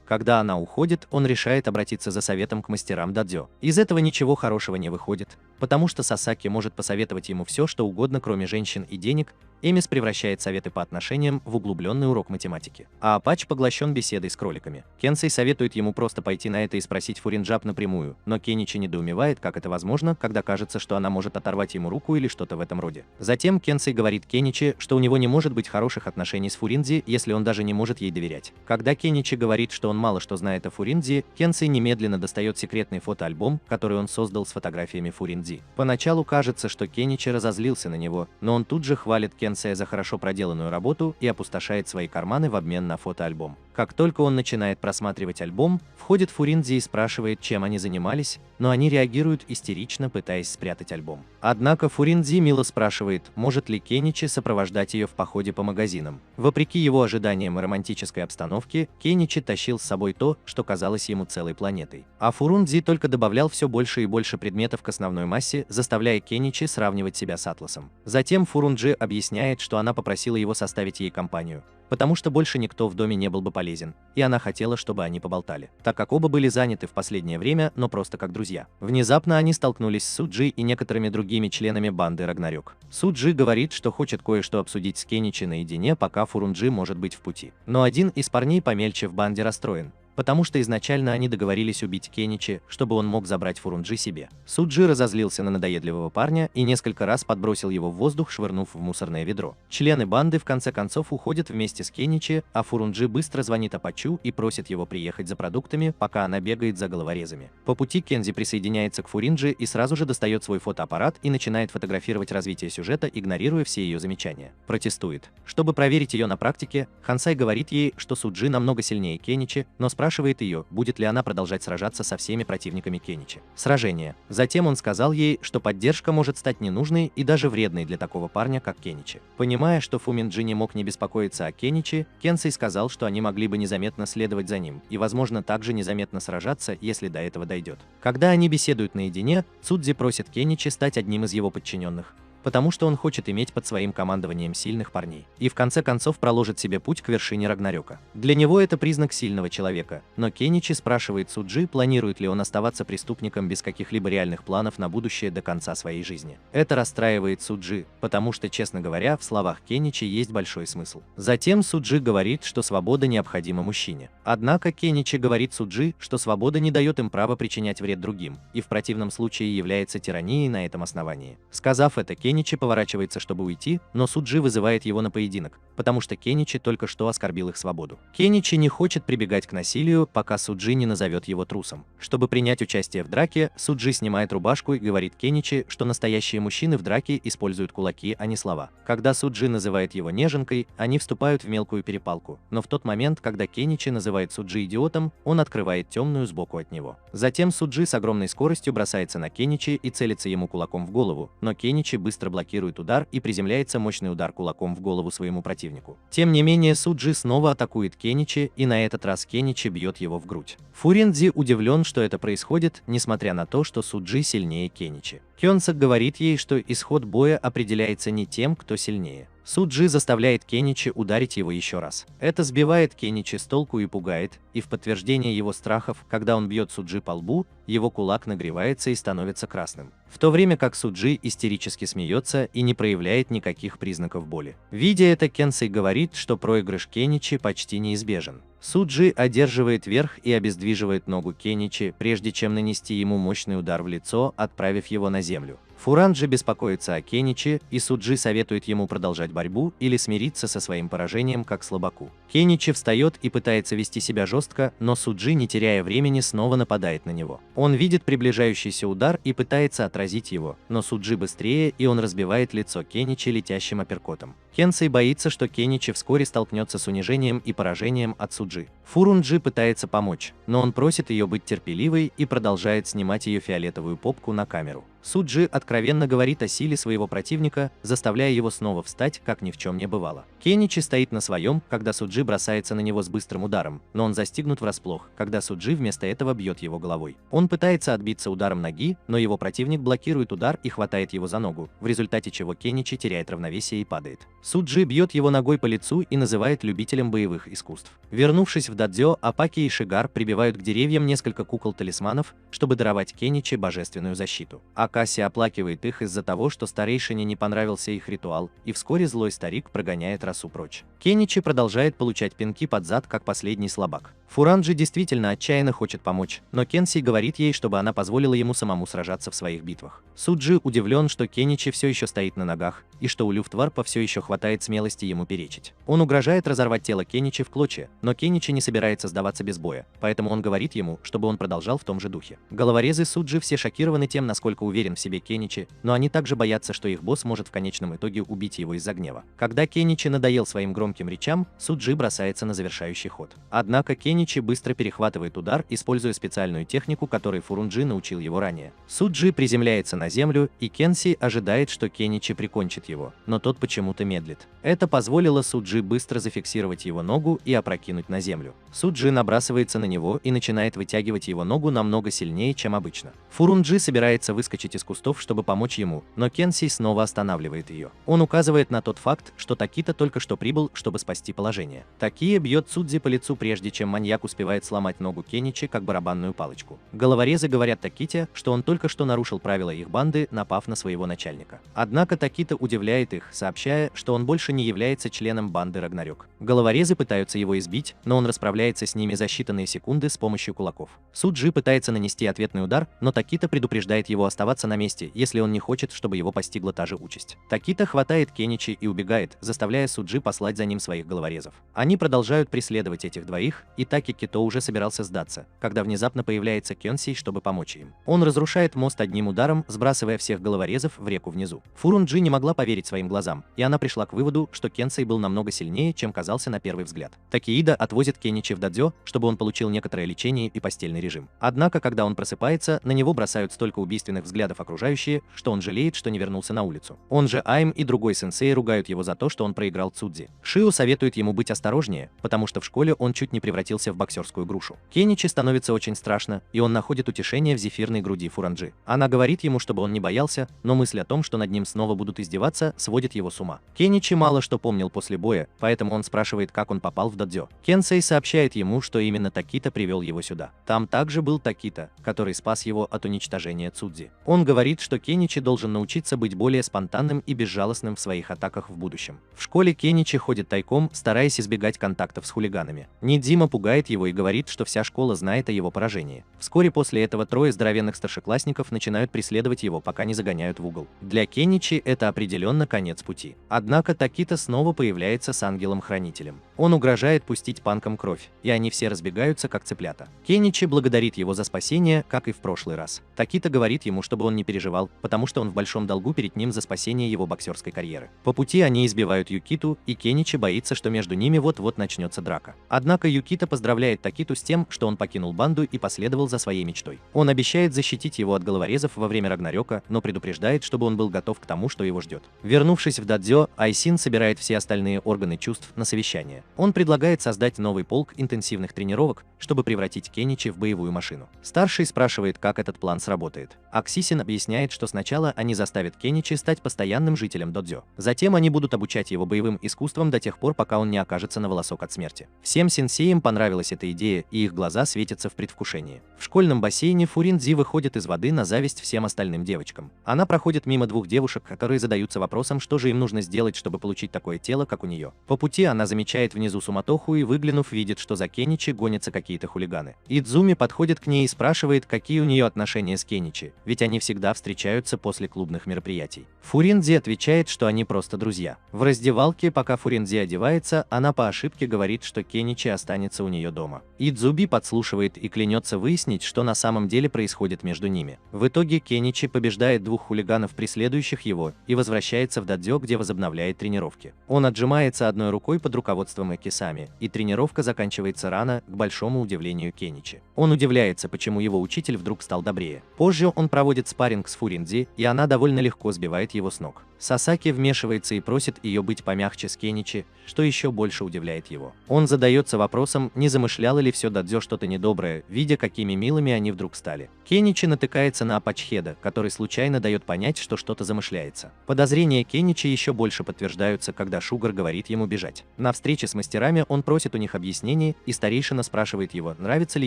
Когда она уходит, он решает обратиться за советом к мастерам дадзё. Из этого ничего хорошего не выходит, потому что Сасаки может посоветовать ему все, что угодно, кроме женщин и денег. Эмис превращает советы по отношениям в углубленный урок математики. А Апач поглощен беседой с кроликами. Кенсей советует ему просто пойти на это и спросить Фуринджаб напрямую, но Кеничи недоумевает, как это возможно, когда кажется, что она может оторвать ему руку или что-то в этом роде. Затем Кенсей говорит Кеничи, что у него не может быть хороших отношений с Фуринзи, если он даже не может ей доверять. Когда Кеничи говорит, что он мало что знает о Фуринзи, Кенсей немедленно достает секретный фотоальбом, который он создал с фотографиями Фуринзи. Поначалу кажется, что Кеничи разозлился на него, но он тут же хвалит Кенсея за хорошо проделанную работу и опустошает свои карманы в обмен на фотоальбом. Как только он начинает просматривать альбом, входит Фуринзи и спрашивает, чем они занимались, но они реагируют истерично, пытаясь спрятать альбом. Однако Фуринзи мило спрашивает, может ли Кеничи сопровождать ее в походе по магазинам. Вопреки его ожиданиям и романтической обстановке, Кеничи тащил с собой то, что казалось ему целой планетой. А Фуринзи только добавлял все больше и больше предметов к основной массе, заставляя Кеничи сравнивать себя с Атласом. Затем Фуринджи объясняет, что она попросила его составить ей компанию, потому что больше никто в доме не был бы полезен, и она хотела, чтобы они поболтали, так как оба были заняты в последнее время, но просто как друзья. Внезапно они столкнулись с Суджи и некоторыми другими членами банды Рагнарёк. Суджи говорит, что хочет кое-что обсудить с Кеничи наедине, пока Фуринджи может быть в пути. Но один из парней помельче в банде расстроен, потому что изначально они договорились убить Кеничи, чтобы он мог забрать Фуринджи себе. Суджи разозлился на надоедливого парня и несколько раз подбросил его в воздух, швырнув в мусорное ведро. Члены банды в конце концов уходят вместе с Кеничи, а Фуринджи быстро звонит Апачу и просит его приехать за продуктами, пока она бегает за головорезами. По пути Кензи присоединяется к Фуринджи и сразу же достает свой фотоаппарат и начинает фотографировать развитие сюжета, игнорируя все ее замечания. Протестует. Чтобы проверить ее на практике, Хансай говорит ей, что Суджи намного сильнее Кеничи, но спрашивает ее, будет ли она продолжать сражаться со всеми противниками Кеничи. Сражение. Затем он сказал ей, что поддержка может стать ненужной и даже вредной для такого парня, как Кеничи. Понимая, что Фуминджи не мог не беспокоиться о Кеничи, Кенсей сказал, что они могли бы незаметно следовать за ним и, возможно, также незаметно сражаться, если до этого дойдет. Когда они беседуют наедине, Цудзи просит Кеничи стать одним из его подчиненных, потому что он хочет иметь под своим командованием сильных парней и в конце концов проложит себе путь к вершине Рагнарёка. Для него это признак сильного человека, но Кеничи спрашивает Суджи, планирует ли он оставаться преступником без каких-либо реальных планов на будущее до конца своей жизни. Это расстраивает Суджи, потому что, честно говоря, в словах Кеничи есть большой смысл. Затем Суджи говорит, что свобода необходима мужчине. Однако Кеничи говорит Суджи, что свобода не дает им права причинять вред другим, и в противном случае является тиранией на этом основании. Сказав это, Кеничи поворачивается, чтобы уйти, но Суджи вызывает его на поединок, потому что Кеничи только что оскорбил их свободу. Кеничи не хочет прибегать к насилию, пока Суджи не назовет его трусом. Чтобы принять участие в драке, Суджи снимает рубашку и говорит Кеничи, что настоящие мужчины в драке используют кулаки, а не слова. Когда Суджи называет его неженкой, они вступают в мелкую перепалку, но в тот момент, когда Кеничи называет Суджи идиотом, он открывает темную сбоку от него. Затем Суджи с огромной скоростью бросается на Кеничи и целится ему кулаком в голову, но Кеничи быстро блокирует удар и приземляется мощный удар кулаком в голову своему противнику. Тем не менее, Суджи снова атакует Кеничи, и на этот раз Кеничи бьет его в грудь. Фуринзи удивлен, что это происходит, несмотря на то, что Суджи сильнее Кеничи. Кёнсак говорит ей, что исход боя определяется не тем, кто сильнее. Суджи заставляет Кеничи ударить его еще раз. Это сбивает Кеничи с толку и пугает, и в подтверждение его страхов, когда он бьет Суджи по лбу, его кулак нагревается и становится красным. В то время как Суджи истерически смеется и не проявляет никаких признаков боли. Видя это, Кенсей говорит, что проигрыш Кеничи почти неизбежен. Суджи одерживает верх и обездвиживает ногу Кеничи, прежде чем нанести ему мощный удар в лицо, отправив его на землю. Фуранджи беспокоится о Кеничи, и Суджи советует ему продолжать борьбу или смириться со своим поражением как слабаку. Кеничи встает и пытается вести себя жестко, но Суджи, не теряя времени, снова нападает на него. Он видит приближающийся удар и пытается отразить его, но Суджи быстрее, и он разбивает лицо Кеничи летящим апперкотом. Кенсей боится, что Кеничи вскоре столкнется с унижением и поражением от Суджи. Фурунджи пытается помочь, но он просит ее быть терпеливой и продолжает снимать ее фиолетовую попку на камеру. Суджи откровенно говорит о силе своего противника, заставляя его снова встать, как ни в чем не бывало. Кеничи стоит на своем, когда Суджи бросается на него с быстрым ударом, но он застигнут врасплох, когда Суджи вместо этого бьет его головой. Он пытается отбиться ударом ноги, но его противник блокирует удар и хватает его за ногу, в результате чего Кеничи теряет равновесие и падает. Суджи бьет его ногой по лицу и называет любителем боевых искусств. Вернувшись в дадзё, Апаки и Шигар прибивают к деревьям несколько кукол-талисманов, чтобы даровать Кеничи божественную защиту. Акаси оплакивает их из-за того, что старейшине не понравился их ритуал, и вскоре злой старик прогоняет росу прочь. Кеничи продолжает получать пинки под зад, как последний слабак. Фуранджи действительно отчаянно хочет помочь, но Кенсей говорит ей, чтобы она позволила ему самому сражаться в своих битвах. Суджи удивлен, что Кеничи все еще стоит на ногах, и что у Люфтварпа все еще хватает смелости ему перечить. Он угрожает разорвать тело Кеничи в клочья, но Кеничи не собирается сдаваться без боя, поэтому он говорит ему, чтобы он продолжал в том же духе. Головорезы Суджи все шокированы тем, насколько уверен в себе Кеничи, но они также боятся, что их босс может в конечном итоге убить его из-за гнева. Когда Кеничи надоел своим громким речам, Суджи бросается на завершающий ход. Однако Кеничи быстро перехватывает удар, используя специальную технику, которой Фурунджи научил его ранее. Суджи приземляется на землю, и Кенси ожидает, что Кеничи прикончит его, но тот почему-то медлит. Это позволило Суджи быстро зафиксировать его ногу и опрокинуть на землю. Суджи набрасывается на него и начинает вытягивать его ногу намного сильнее, чем обычно. Фурунджи собирается выскочить из кустов, чтобы помочь ему, но Кенси снова останавливает ее. Он указывает на тот факт, что Такита только что прибыл, чтобы спасти положение. Такия бьет Судзи по лицу, прежде чем маньяк успевает сломать ногу Кеничи как барабанную палочку. Головорезы говорят Таките, что он только что нарушил правила их банды, напав на своего начальника. Однако Такита удивляет их, сообщая, что он больше не является членом банды Рагнарёк. Головорезы пытаются его избить, но он расправляется с ними за считанные секунды с помощью кулаков. Суджи пытается нанести ответный удар, но Такита предупреждает его оставаться на месте, если он не хочет, чтобы его постигла та же участь. Такита хватает Кеничи и убегает, заставляя Суджи послать за ним своих головорезов. Они продолжают преследовать этих двоих, и Таки Кито уже собирался сдаться, когда внезапно появляется Кёнсей, чтобы помочь им. Он разрушает мост одним ударом, сбрасывая всех головорезов в реку внизу. Фурунджи не могла поверить своим глазам, и она пришла к выводу, что Кенсей был намного сильнее, чем казался на первый взгляд. Такиида отвозит Кеничи в дадзё, чтобы он получил некоторое лечение и постельный режим. Однако, когда он просыпается, на него бросают столько убийственных взглядов окружающие, что он жалеет, что не вернулся на улицу. Он же Айм и другой сенсей ругают его за то, что он проиграл Цудзи. Шио советует ему быть осторожнее, потому что в школе он чуть не превратился в боксерскую грушу. Кеничи становится очень страшно, и он находит утешение в зефирной груди Фуранджи. Она говорит ему, чтобы он не боялся, но мысль о том, что над ним снова будут издеваться, сводит его с ума. Кеничи мало что помнил после боя, поэтому он спрашивает, как он попал в дадзё. Кенсей сообщает ему, что именно Такита привел его сюда. Там также был Такита, который спас его от уничтожения Цудзи. Он говорит, что Кеничи должен научиться быть более спонтанным и безжалостным в своих атаках в будущем. В школе Кеничи ходит тайком, стараясь избегать контактов с хулиганами. Нидзима пугает его и говорит, что вся школа знает о его поражении. Вскоре после этого трое здоровенных старшеклассников начинают преследовать его, пока не загоняют в угол. Для Кеничи это определенно конец пути. Однако Такита снова появляется с ангелом-хранителем. Он угрожает пустить панкам кровь, и они все разбегаются, как цыплята. Кеничи благодарит его за спасение, как и в прошлый раз. Такита говорит ему, чтобы он не переживал, потому что он в большом долгу перед ним за спасение его боксерской карьеры. По пути они избивают Юкиту, и Кеничи боится, что между ними вот-вот начнется драка. Однако Юкита поздравляет Такиту с тем, что он покинул банду и последовал за своей мечтой. Он обещает защитить его от головорезов во время Рагнарёка, но предупреждает, чтобы он был готов к тому, что его ждет. Вернувшись в дадзё, Айсин собирает все остальные органы чувств на совещание. Он предлагает создать новый полк интенсивных тренировок, чтобы превратить Кеничи в боевую машину. Старший спрашивает, как этот план сработает. Аксисин объясняет, что сначала они заставят Кеничи стать постоянным жителем додзё. Затем они будут обучать его боевым искусствам до тех пор, пока он не окажется на волосок от смерти. Всем сенсеям понравилась эта идея, и их глаза светятся в предвкушении. В школьном бассейне Фуринзи выходит из воды на зависть всем остальным девочкам. Она проходит мимо двух девушек, которые задаются вопросом, что же им нужно сделать, чтобы получить такое тело, как у нее. По пути она замечает внизу суматоху и, выглянув, видит, что за Кеничи гонятся какие-то хулиганы. Идзуми подходит к ней и спрашивает, какие у нее отношения с Кеничи, ведь они всегда встречаются после клубных мероприятий. Фуринзи отвечает, что они просто друзья. В раздевалке, пока Фуринзи одевается, она по ошибке говорит, что Кеничи останется у нее дома. Идзуби подслушивает и клянется выяснить, что на самом деле происходит между ними. В итоге Кеничи побеждает двух хулиганов, преследующих его, и возвращается в дадзё, где возобновляет возобновляет тренировки. Он отжимается одной рукой под руководством Экисами, и тренировка заканчивается рано, к большому удивлению Кеничи. Он удивляется, почему его учитель вдруг стал добрее. Позже он проводит спарринг с Фуриндзи, и она довольно легко сбивает его с ног. Сасаки вмешивается и просит ее быть помягче с Кеничи, что еще больше удивляет его. Он задается вопросом, не замышляла ли все дадзё что-то недоброе, видя, какими милыми они вдруг стали. Кеничи натыкается на Апачхеда, который случайно дает понять, что что-то замышляется. Подозрения Кеничи еще больше подтверждаются, когда Шугар говорит ему бежать. На встрече с мастерами он просит у них объяснений, и старейшина спрашивает его, нравится ли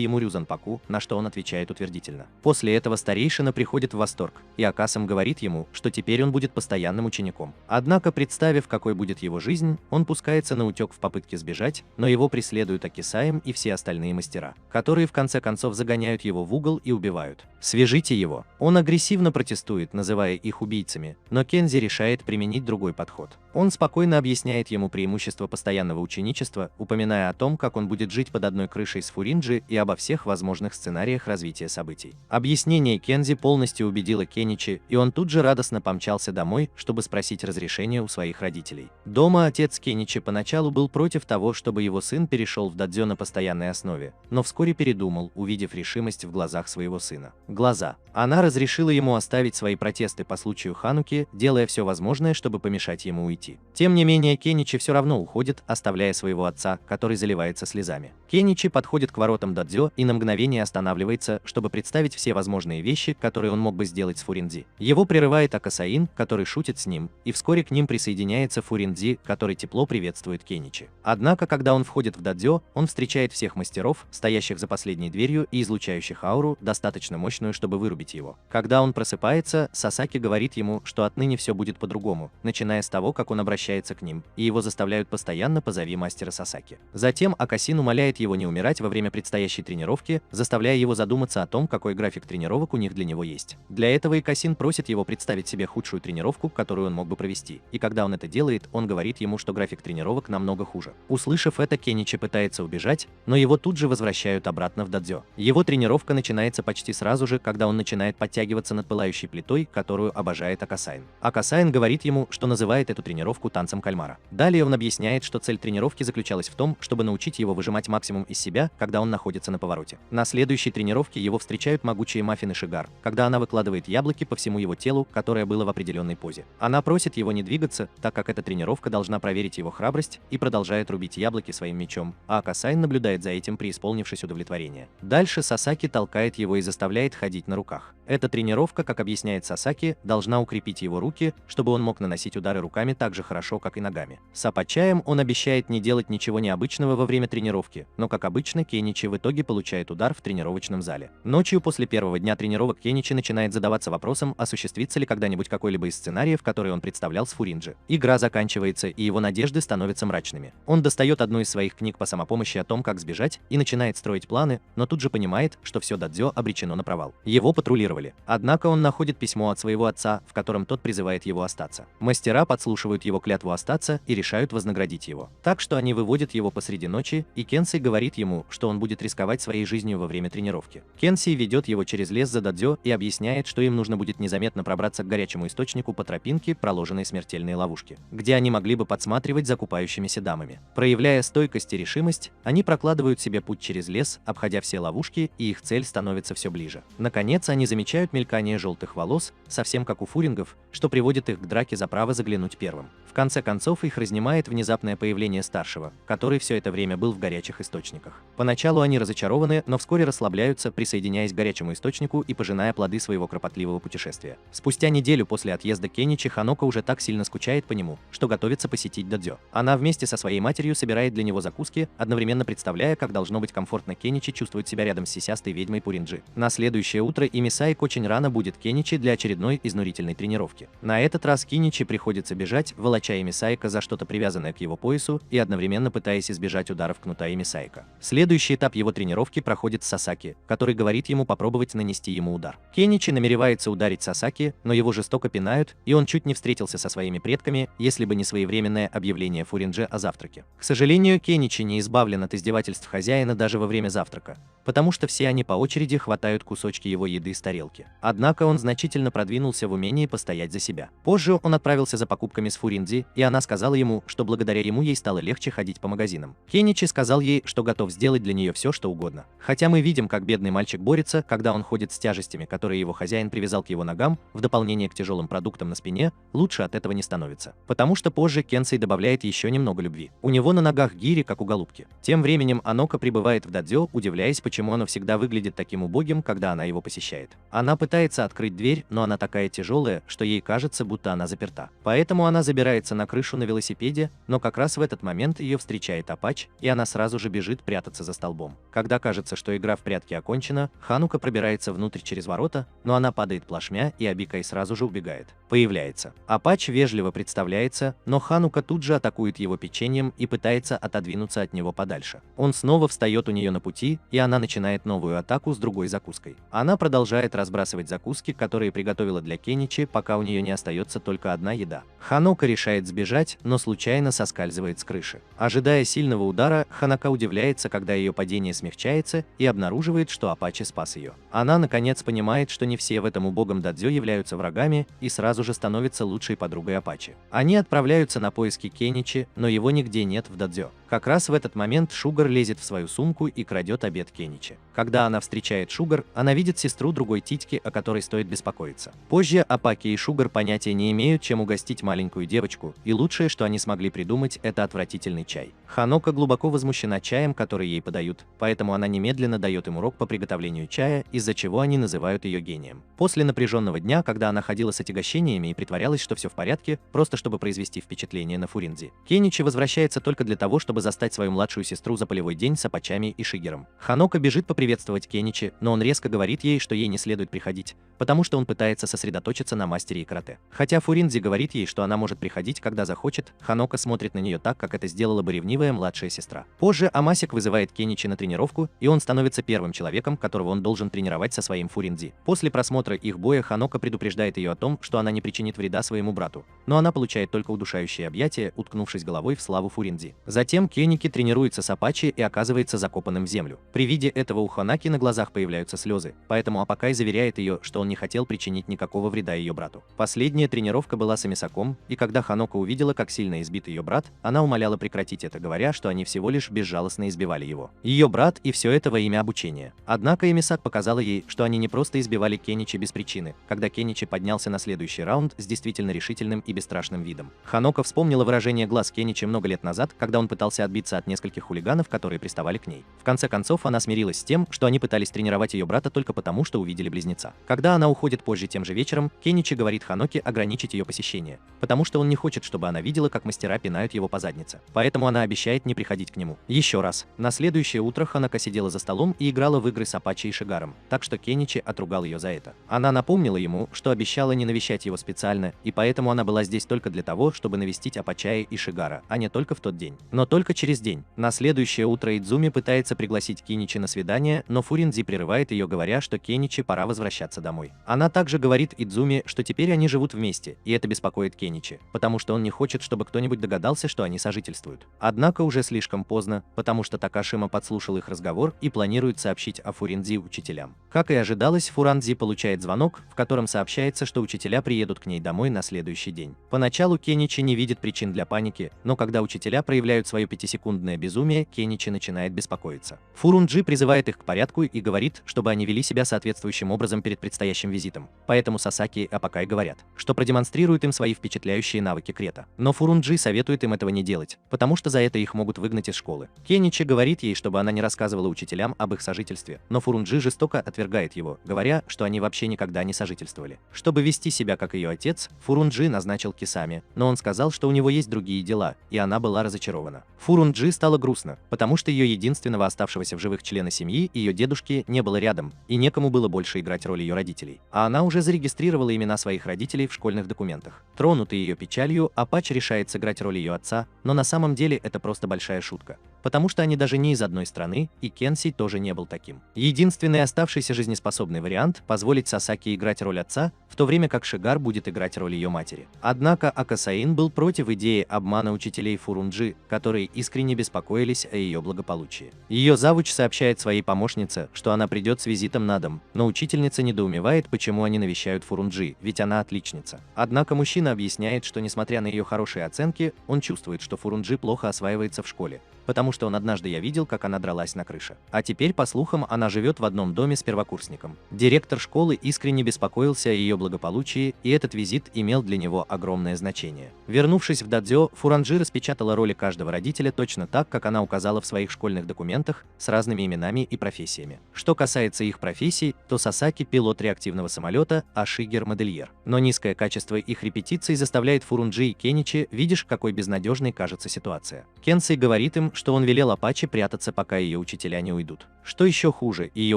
ему Рюзанпаку, на что он отвечает утвердительно. После этого старейшина приходит в восторг, и Акасам говорит ему, что теперь он будет постоянным учеником. Однако, представив, какой будет его жизнь, он пускается на утек в попытке сбежать, но его преследуют Акисаем и все остальные мастера, которые в конце концов загоняют его в угол и убивают. «Свяжите его!» Он агрессивно протестует, называя их убийцами, но Кензи решает применить другой подход. Он спокойно объясняет ему преимущество постоянного ученичества, упоминая о том, как он будет жить под одной крышей с Фуринджи и обо всех возможных сценариях развития событий. Объяснение Кензи полностью убедило Кеничи, и он тут же радостно помчался домой, чтобы спросить разрешения у своих родителей. Дома отец Кеничи поначалу был против того, чтобы его сын перешел в дадзё на постоянной основе, но вскоре передумал, увидев решимость в глазах своего сына. Глаза. Она разрешила ему оставить свои протесты по случаю Хануки, делая все возможное, чтобы помешать ему уйти. Тем не менее, Кеничи все равно уходит, оставляя своего отца, который заливается слезами. Кеничи подходит к воротам дадзё и на мгновение останавливается, чтобы представить все возможные вещи, которые он мог бы сделать с Фуриндзи. Его прерывает Акасаин, который шутит с ним, и вскоре к ним присоединяется Фуриндзи, который тепло приветствует Кеничи. Однако, когда он входит в дадзё, он встречает всех мастеров, стоящих за последней дверью и излучающих ауру, достаточно мощную, чтобы вырубить его. Когда он просыпается, Сасаки говорит ему, что отныне все будет по-другому, начиная с того, как он обращается к ним, и его заставляют постоянно «позови мастера Сасаки». Затем Акасин умоляет его не умирать во время предстоящей тренировки, заставляя его задуматься о том, какой график тренировок у них для него есть. Для этого Акасин просит его представить себе худшую тренировку, которую он мог бы провести, и когда он это делает, он говорит ему, что график тренировок намного хуже. Услышав это, Кеничи пытается убежать, но его тут же возвращают обратно в дадзё. Его тренировка начинается почти сразу же, когда он начинает подтягиваться над пылающей плитой, которую обожает Акасайн. Акасайн говорит ему, что называет эту тренировку танцем кальмара. Далее он объясняет, что цель тренировки заключалась в том, чтобы научить его выжимать максимум из себя, когда он находится на повороте. На следующей тренировке его встречают могучие маффины Шигар, когда она выкладывает яблоки по всему его телу, которое было в определенной позе. Она просит его не двигаться, так как эта тренировка должна проверить его храбрость, и продолжает рубить яблоки своим мечом, а Акасайн наблюдает за этим, преисполнившись удовлетворения. Дальше Сасаки толкает его и заставляет ходить на руках. Эта тренировка, как объясняет Сасаки, должна укрепить его руки, чтобы он мог наносить удары руками так же хорошо, как и ногами. С Апачаем он обещает не делать ничего необычного во время тренировки, но, как обычно, Кеничи в итоге получает удар в тренировочном зале. Ночью после первого дня тренировок Кеничи начинает задаваться вопросом, осуществится ли когда-нибудь какой-либо из сценариев, который он представлял с Фуринджи. Игра заканчивается, и его надежды становятся мрачными. Он достает одну из своих книг по самопомощи о том, как сбежать, и начинает строить планы, но тут же понимает, что все дадзё обречено на провал. Его патрулировали. Однако он находит письмо от своего отца, в котором тот призывает его остаться. Мастера подслушивают его клятву остаться и решают вознаградить его. Так что они выводят его посреди ночи, и Кенсей говорит ему, что он будет рисковать своей жизнью во время тренировки. Кенсей ведет его через лес за дадзё и объясняет, что им нужно будет незаметно пробраться к горячему источнику по тропинке, проложенной смертельной ловушки, где они могли бы подсматривать за купающимися дамами. Проявляя стойкость и решимость, они прокладывают себе путь через лес, обходя все ловушки, и их цель становится все ближе. Наконец, они замечают мелькание желтых волос, совсем как у фурингов, что приводит их к драке за право заглянуть первым. В конце концов, их разнимает внезапное появление старшего, который все это время был в горячих источниках. Поначалу они разочарованы, но вскоре расслабляются, присоединяясь к горячему источнику и пожиная плоды своего кропотливого путешествия. Спустя неделю после отъезда Кеничи, Ханока уже так сильно скучает по нему, что готовится посетить дадзё. Она вместе со своей матерью собирает для него закуски, одновременно представляя, как должно быть комфортно Кеничи чувствовать себя рядом с сисястой ведьмой Пуринджи. На следующее утро Ими Сайк очень рано будет Кеничи для очередной изнурительной тренировки. На этот раз Кеничи приходится бежать, волоча Ими Сайка за что-то привязанное к его поясу и одновременно пытаясь избежать ударов кнута Ими Сайка. Следующий этап его тренировки проходит с Сасаки, который говорит ему попробовать нанести ему удар. Кеничи намеревается ударить Сасаки, но его жестоко пинают, и он чуть не встретился со своими предками, если бы не своевременное объявление Фуринджи о завтраке. К сожалению, Кеничи не избавлен от издевательств хозяина даже во время завтрака, потому что все они по очереди хватают кусочки его еды с тарелки. Однако он значительно продвинулся в умении постоять за себя. Позже он отправился за покупками с Фуринзи, и она сказала ему, что благодаря ему ей стало легче ходить по магазинам. Кеничи сказал ей, что готов сделать для нее все, что угодно. Хотя мы видим, как бедный мальчик борется, когда он ходит с тяжестями, которые его хозяин привязал к его ногам, в дополнение к тяжелым продуктам на спине, лучше от этого не становится. Потому что позже Кенсей добавляет еще немного любви. У него на ногах гири, как у голубки. Тем временем Анока прибывает в дадзё, удивляясь, почему оно всегда выглядит таким убогим, когда она его посещает. Она пытается открыть дверь, но она такая тяжелая, что ей кажется, будто она заперта. Поэтому она забирается на крышу на велосипеде, но как раз в этот момент ее встречает Апач, и она сразу же бежит прятаться за столбом. Когда кажется, что игра в прятки окончена, Ханука пробирается внутрь через ворота, но она падает плашмя, и Абикай сразу же убегает. Появляется. Апач вежливо представляется, но Ханука тут же атакует его печеньем и пытается отодвинуться от него подальше. Он снова встает у нее на пути, и она начинает новую атаку с другой закуской. Она продолжает разбрасывать закуски, которые приготовила для Кеничи, пока у нее не остается только одна еда. Ханока решает сбежать, но случайно соскальзывает с крыши. Ожидая сильного удара, Ханока удивляется, когда ее падение смягчается, и обнаруживает, что Апачи спас ее. Она наконец понимает, что не все в этом убогом дадзё являются врагами, и сразу же становится лучшей подругой Апачи. Они отправляются на поиски Кеничи, но его нигде нет в дадзё. Как раз в этот момент Шугар лезет в свою сумку и крадет обед Кеничи. Когда она встречает Шугар, она видит сестру другой Титьки, о которой стоит беспокоиться. Позже Апаки и Шугар понятия не имеют, чем угостить маленькую девочку, и лучшее, что они смогли придумать, это отвратительный чай. Ханока глубоко возмущена чаем, который ей подают, поэтому она немедленно дает им урок по приготовлению чая, из-за чего они называют ее гением. После напряженного дня, когда она ходила с отягощениями и притворялась, что все в порядке, просто чтобы произвести впечатление на Фуринзи, Кеничи возвращается только для того, чтобы застать свою младшую сестру за полевой день с Апачами и Шигером. Ханока бежит поприветствовать Кеничи, но он резко говорит ей, что ей не следует приходить, потому что он пытается сосредоточиться на мастере и карате. Хотя Фуринзи говорит ей, что она может приходить, когда захочет, Ханока смотрит на нее так, как это сделала бы ревнивая младшая сестра. Позже Амасик вызывает Кеничи на тренировку, и он становится первым человеком, которого он должен тренировать со своим Фуринзи. После просмотра их боя Ханока предупреждает ее о том, что она не причинит вреда своему брату, но она получает только удушающее объятие, уткнувшись головой в славу Фуринзи. Затем Кеники тренируется с Апачи и оказывается закопанным в землю. При виде этого у Ханаки на глазах появляются слезы, поэтому Апакай заверяет ее, что он не хотел причинить никакого вреда ее брату. Последняя тренировка была с Амисаком, и когда Ханока увидела, как сильно избит ее брат, она умоляла прекратить это, говоря, что они всего лишь безжалостно избивали его. Ее брат, и все это во имя обучения. Однако Амисак показала ей, что они не просто избивали Кеничи без причины, когда Кеничи поднялся на следующий раунд с действительно решительным и бесстрашным видом. Ханока вспомнила выражение глаз Кеничи много лет назад, когда он пытался отбиться от нескольких хулиганов, которые приставали к ней. В конце концов, она смирилась с тем, что они пытались тренировать ее брата только потому, что увидели близнеца. Когда она уходит позже тем же вечером, Кеничи говорит Ханоке ограничить ее посещение, потому что он не хочет, чтобы она видела, как мастера пинают его по заднице. Поэтому она обещает не приходить к нему. Еще раз. На следующее утро Ханока сидела за столом и играла в игры с Апачи и Шигаром, так что Кеничи отругал ее за это. Она напомнила ему, что обещала не навещать его специально, и поэтому она была здесь только для того, чтобы навестить Апачая и Шигара, а не только в тот день. Но только через день. На следующее утро Идзуми пытается пригласить Кеничи на свидание, но Фуринзи прерывает ее, говоря, что Кеничи пора возвращаться домой. Она также говорит Идзуми, что теперь они живут вместе, и это беспокоит Кеничи, потому что он не хочет, чтобы кто-нибудь догадался, что они сожительствуют. Однако уже слишком поздно, потому что Такашима подслушал их разговор и планирует сообщить о Фуринзи учителям. Как и ожидалось, Фуранзи получает звонок, в котором сообщается, что учителя приедут к ней домой на следующий день. Поначалу Кеничи не видит причин для паники, но когда учителя проявляют свое 5-секундное безумие, Кеничи начинает беспокоиться. Фурунджи призывает их к порядку и говорит, чтобы они вели себя соответствующим образом перед предстоящим визитом. Поэтому Сасаки и Апакай говорят, что продемонстрируют им свои впечатляющие навыки крета. Но Фурунджи советует им этого не делать, потому что за это их могут выгнать из школы. Кеничи говорит ей, чтобы она не рассказывала учителям об их сожительстве, но Фурунджи жестоко отвергает его, говоря, что они вообще никогда не сожительствовали. Чтобы вести себя как ее отец, Фурунджи назначил Кисами, но он сказал, что у него есть другие дела, и она была разочарована. Фурунджи стало грустно, потому что ее единственного оставшегося в живых члена семьи, ее дедушки, не было рядом, и некому было больше играть роль ее родителей. А она уже зарегистрировала имена своих родителей в школьных документах. Тронутый ее печалью, Апач решает сыграть роль ее отца, но на самом деле это просто большая шутка. потому что они даже не из одной страны, и Кенсей тоже не был таким. Единственный оставшийся жизнеспособный вариант – позволить Сасаки играть роль отца, в то время как Шигар будет играть роль ее матери. Однако Акасаин был против идеи обмана учителей Фурунджи, которые искренне беспокоились о ее благополучии. Ее завуч сообщает своей помощнице, что она придет с визитом на дом, но учительница недоумевает, почему они навещают Фурунджи, ведь она отличница. Однако мужчина объясняет, что несмотря на ее хорошие оценки, он чувствует, что Фурунджи плохо осваивается в школе, потому что он однажды я видел, как она дралась на крыше. А теперь, по слухам, она живет в одном доме с первокурсником. Директор школы искренне беспокоился о ее благополучии, и этот визит имел для него огромное значение. Вернувшись в дадзё, Фурунджи распечатала роли каждого родителя точно так, как она указала в своих школьных документах, с разными именами и профессиями. Что касается их профессий, то Сасаки – пилот реактивного самолета, а Шигер – модельер. Но низкое качество их репетиций заставляет Фурунджи и Кеничи, видишь, какой безнадежной кажется ситуация. Кенсей говорит им, что он велел Апачи прятаться, пока ее учителя не уйдут. Что еще хуже, ее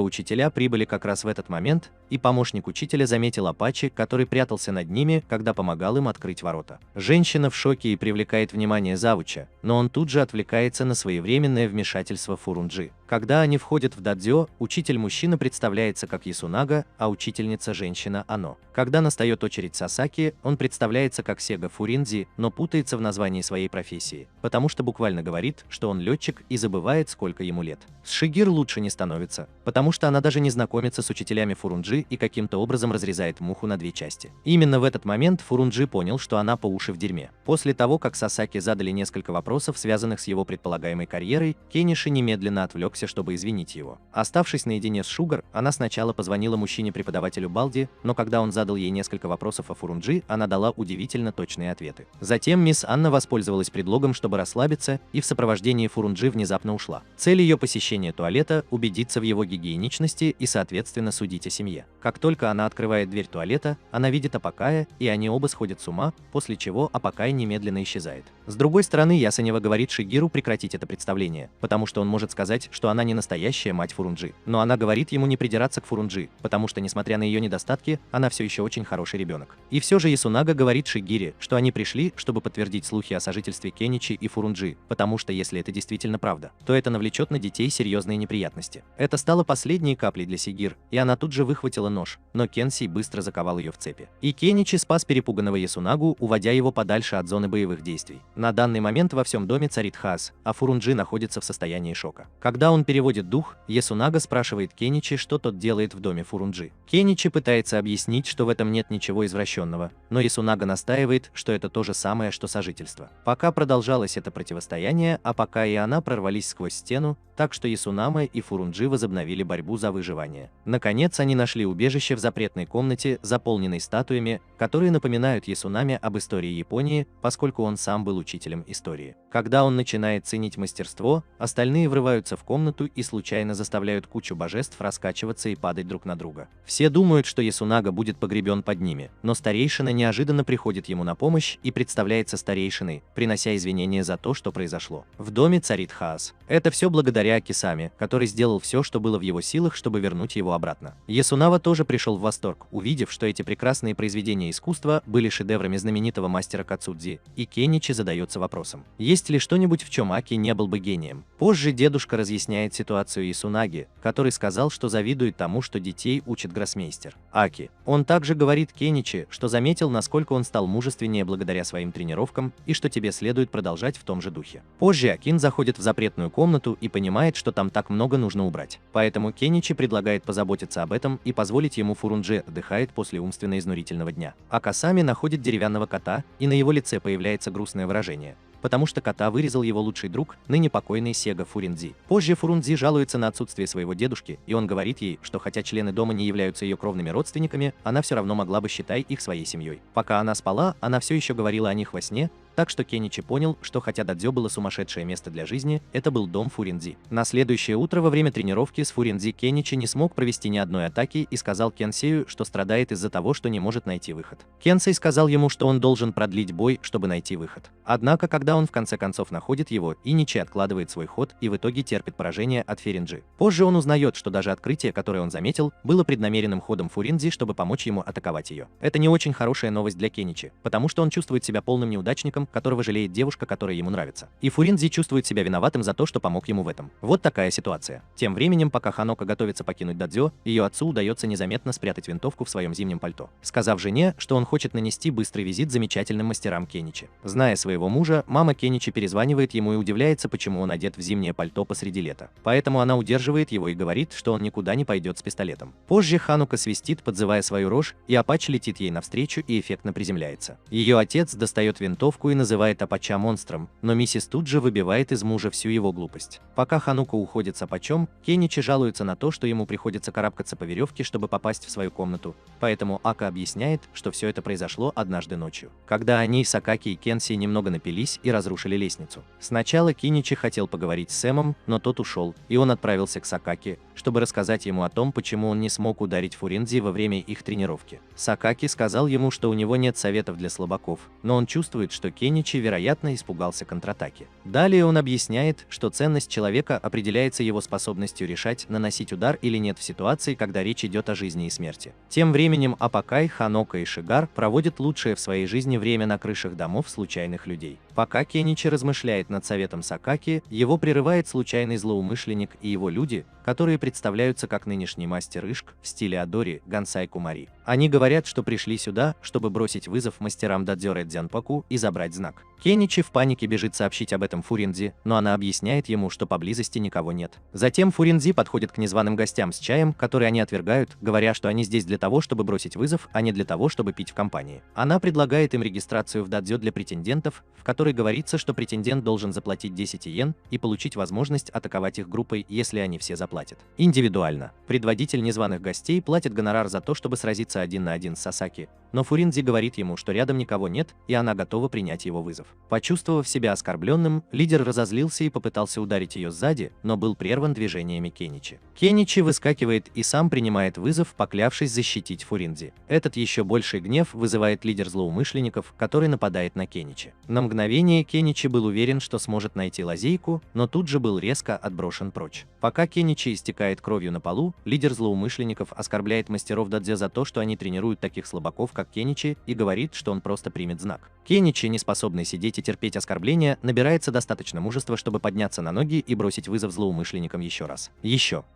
учителя прибыли как раз в этот момент, и помощник учителя заметил Апачи, который прятался над ними, когда помогал им открыть ворота. Женщина в шоке и привлекает внимание завуча, но он тут же отвлекается на своевременное вмешательство Фурунджи. Когда они входят в дадзё, учитель-мужчина представляется как Ясунага, а учительница женщина Ано. Когда настает очередь Сасаки, он представляется как Сега Фуринзи, но путается в названии своей профессии, потому что буквально говорит, что он летчик и забывает, сколько ему лет. С Шигир лучше не становится, потому что она даже не знакомится с учителями Фурунджи и каким-то образом разрезает муху на две части. Именно в этот момент Фурунджи понял, что она по уши в дерьме. После того, как Сасаки задали несколько вопросов, связанных с его предполагаемой карьерой, Кениши немедленно отвлекся, чтобы извинить его. Оставшись наедине с Шугар, она сначала позвонила мужчине-преподавателю Балди, но когда он задал ей несколько вопросов о Фурунджи, она дала удивительно точные ответы. Затем мисс Анна воспользовалась предлогом, чтобы расслабиться, и в сопровождении Фурунджи внезапно ушла. Цель ее посещения туалета – убедиться в его гигиеничности и, соответственно, судить о семье. Как только она открывает дверь туалета, она видит Апакая, и они оба сходят с ума, после чего Апакай немедленно исчезает. С другой стороны, Ясанева говорит Шигиру прекратить это представление, потому что он может сказать, что она не настоящая мать Фурунджи. Но она говорит ему не придираться к Фурунджи, потому что, несмотря на ее недостатки, она все еще очень хороший ребенок. И все же Ясунага говорит Шигире, что они пришли, чтобы подтвердить слухи о сожительстве Кеничи и Фурунджи, потому что если это действительно правда, то это навлечет на детей серьезные неприятности. Это стало последней каплей для Сигир, и она тут же выхватила нож, но Кенсей быстро заковал ее в цепи. И Кеничи спас перепуганного Ясунагу, уводя его подальше от зоны боевых действий. На данный момент во всем доме царит хаос, а Фурунджи находится в состоянии шока. Когда он переводит дух, Ясунага спрашивает Кеничи, что тот делает в доме Фурунджи. Кеничи пытается объяснить, что в этом нет ничего извращенного, но Ясунага настаивает, что это то же самое, что сожительство. Пока продолжалось это противостояние, а пока и она прорвались сквозь стену, так что Ясунама и Фурунджи возобновили борьбу за выживание. Наконец они нашли убежище в запретной комнате, заполненной статуями, которые напоминают Ясунаме об истории Японии, поскольку он сам был учителем истории. Когда он начинает ценить мастерство, остальные врываются в комнату и случайно заставляют кучу божеств раскачиваться и падать друг на друга. Все думают, что Ясунага будет погребен под ними, но старейшина неожиданно приходит ему на помощь и представляется старейшиной, принося извинения за то, что произошло. В доме царит хаос. Это все благодаря Акисаме, который сделал все, что было в его силах, чтобы вернуть его обратно. Ясунава тоже пришел в восторг, увидев, что эти прекрасные произведения искусства были шедеврами знаменитого мастера Кацудзи, и Кеничи задается вопросом: есть ли что-нибудь, в чем Аки не был бы гением? Позже дедушка разъясняет ситуацию Ясунаги, который сказал, что завидует тому, что детей учит гроссмейстер Аки. Он также говорит Кеничи, что заметил, насколько он стал мужественнее благодаря своим тренировкам, и что тебе следует продолжать в том же духе. Позже Акин заходит в запретную комнату и понимает, что там так много нужно убрать. Поэтому Кеничи предлагает позаботиться об этом и позволить ему. Фурунджи отдыхает после умственно-изнурительного дня. Акасами находит деревянного кота, и на его лице появляется грустное выражение, потому что кота вырезал его лучший друг, ныне покойный Сега Фуринзи. Позже Фурунзи жалуется на отсутствие своего дедушки, и он говорит ей, что хотя члены дома не являются ее кровными родственниками, она все равно могла бы считать их своей семьей. Пока она спала, она все еще говорила о них во сне, так что Кеничи понял, что хотя дадзё было сумасшедшее место для жизни, это был дом Фуринзи. На следующее утро во время тренировки с Фуринзи Кеничи не смог провести ни одной атаки и сказал Кенсею, что страдает из-за того, что не может найти выход. Кенсей сказал ему, что он должен продлить бой, чтобы найти выход. Однако, когда он в конце концов находит его, Иничи откладывает свой ход и в итоге терпит поражение от Феринджи. Позже он узнает, что даже открытие, которое он заметил, было преднамеренным ходом Фуринзи, чтобы помочь ему атаковать ее. Это не очень хорошая новость для Кеничи, потому что он чувствует себя полным неудачником, человеком, которого жалеет девушка, которая ему нравится. И Фуринзи чувствует себя виноватым за то, что помог ему в этом. Вот такая ситуация. Тем временем, пока Ханока готовится покинуть дадзё, ее отцу удается незаметно спрятать винтовку в своем зимнем пальто, сказав жене, что он хочет нанести быстрый визит замечательным мастерам Кеничи. Зная своего мужа, мама Кеничи перезванивает ему и удивляется, почему он одет в зимнее пальто посреди лета. Поэтому она удерживает его и говорит, что он никуда не пойдет с пистолетом. Позже Ханука свистит, подзывая свою рожь, и Апачи летит ей навстречу и эффектно приземляется. Ее отец достает винтовку и называет Апача монстром, но миссис тут же выбивает из мужа всю его глупость. Пока Ханука уходит с Апачом, Кеничи жалуется на то, что ему приходится карабкаться по веревке, чтобы попасть в свою комнату, поэтому Ака объясняет, что все это произошло однажды ночью, когда они, Сакаки и Кенси, немного напились и разрушили лестницу. Сначала Кеничи хотел поговорить с Сэмом, но тот ушел, и он отправился к Сакаки, чтобы рассказать ему о том, почему он не смог ударить Фуринзи во время их тренировки. Сакаки сказал ему, что у него нет советов для слабаков, но он чувствует, что Кеничи, вероятно, испугался контратаки. Далее он объясняет, что ценность человека определяется его способностью решать, наносить удар или нет в ситуации, когда речь идет о жизни и смерти. Тем временем Апакай, Ханока и Шигар проводят лучшее в своей жизни время на крышах домов случайных людей. Пока Кеничи размышляет над советом Сакаки, его прерывает случайный злоумышленник и его люди, которые представляются как нынешний мастер Ишк в стиле Адори, Гансай Кумари. Они говорят, что пришли сюда, чтобы бросить вызов мастерам Дадзё Редзянпаку и забрать знак. Кеничи в панике бежит сообщить об этом Фуринзи, но она объясняет ему, что поблизости никого нет. Затем Фуринзи подходит к незваным гостям с чаем, который они отвергают, говоря, что они здесь для того, чтобы бросить вызов, а не для того, чтобы пить в компании. Она предлагает им регистрацию в дадзё для претендентов, в которой говорится, что претендент должен заплатить 10 йен и получить возможность атаковать их группой, если они все заплатят. Индивидуально. Предводитель незваных гостей платит гонорар за то, чтобы сразиться 1 на 1 с Сасаки, но Фуринзи говорит ему, что рядом никого нет, и она готова принять его вызов. Почувствовав себя оскорбленным, лидер разозлился и попытался ударить ее сзади, но был прерван движениями Кеничи. Кеничи выскакивает и сам принимает вызов, поклявшись защитить Фуринзи. Этот еще больший гнев вызывает лидер злоумышленников, который нападает на Кеничи. На мгновение Кеничи был уверен, что сможет найти лазейку, но тут же был резко отброшен прочь. Пока Кеничи истекает кровью на полу, лидер злоумышленников оскорбляет мастеров дадзё за то, что они тренируют таких слабаков, как Кеничи, и говорит, что он просто примет знак. Кеничи, не способный сидеть и терпеть оскорбления, набирается достаточно мужества, чтобы подняться на ноги и бросить вызов злоумышленникам еще раз.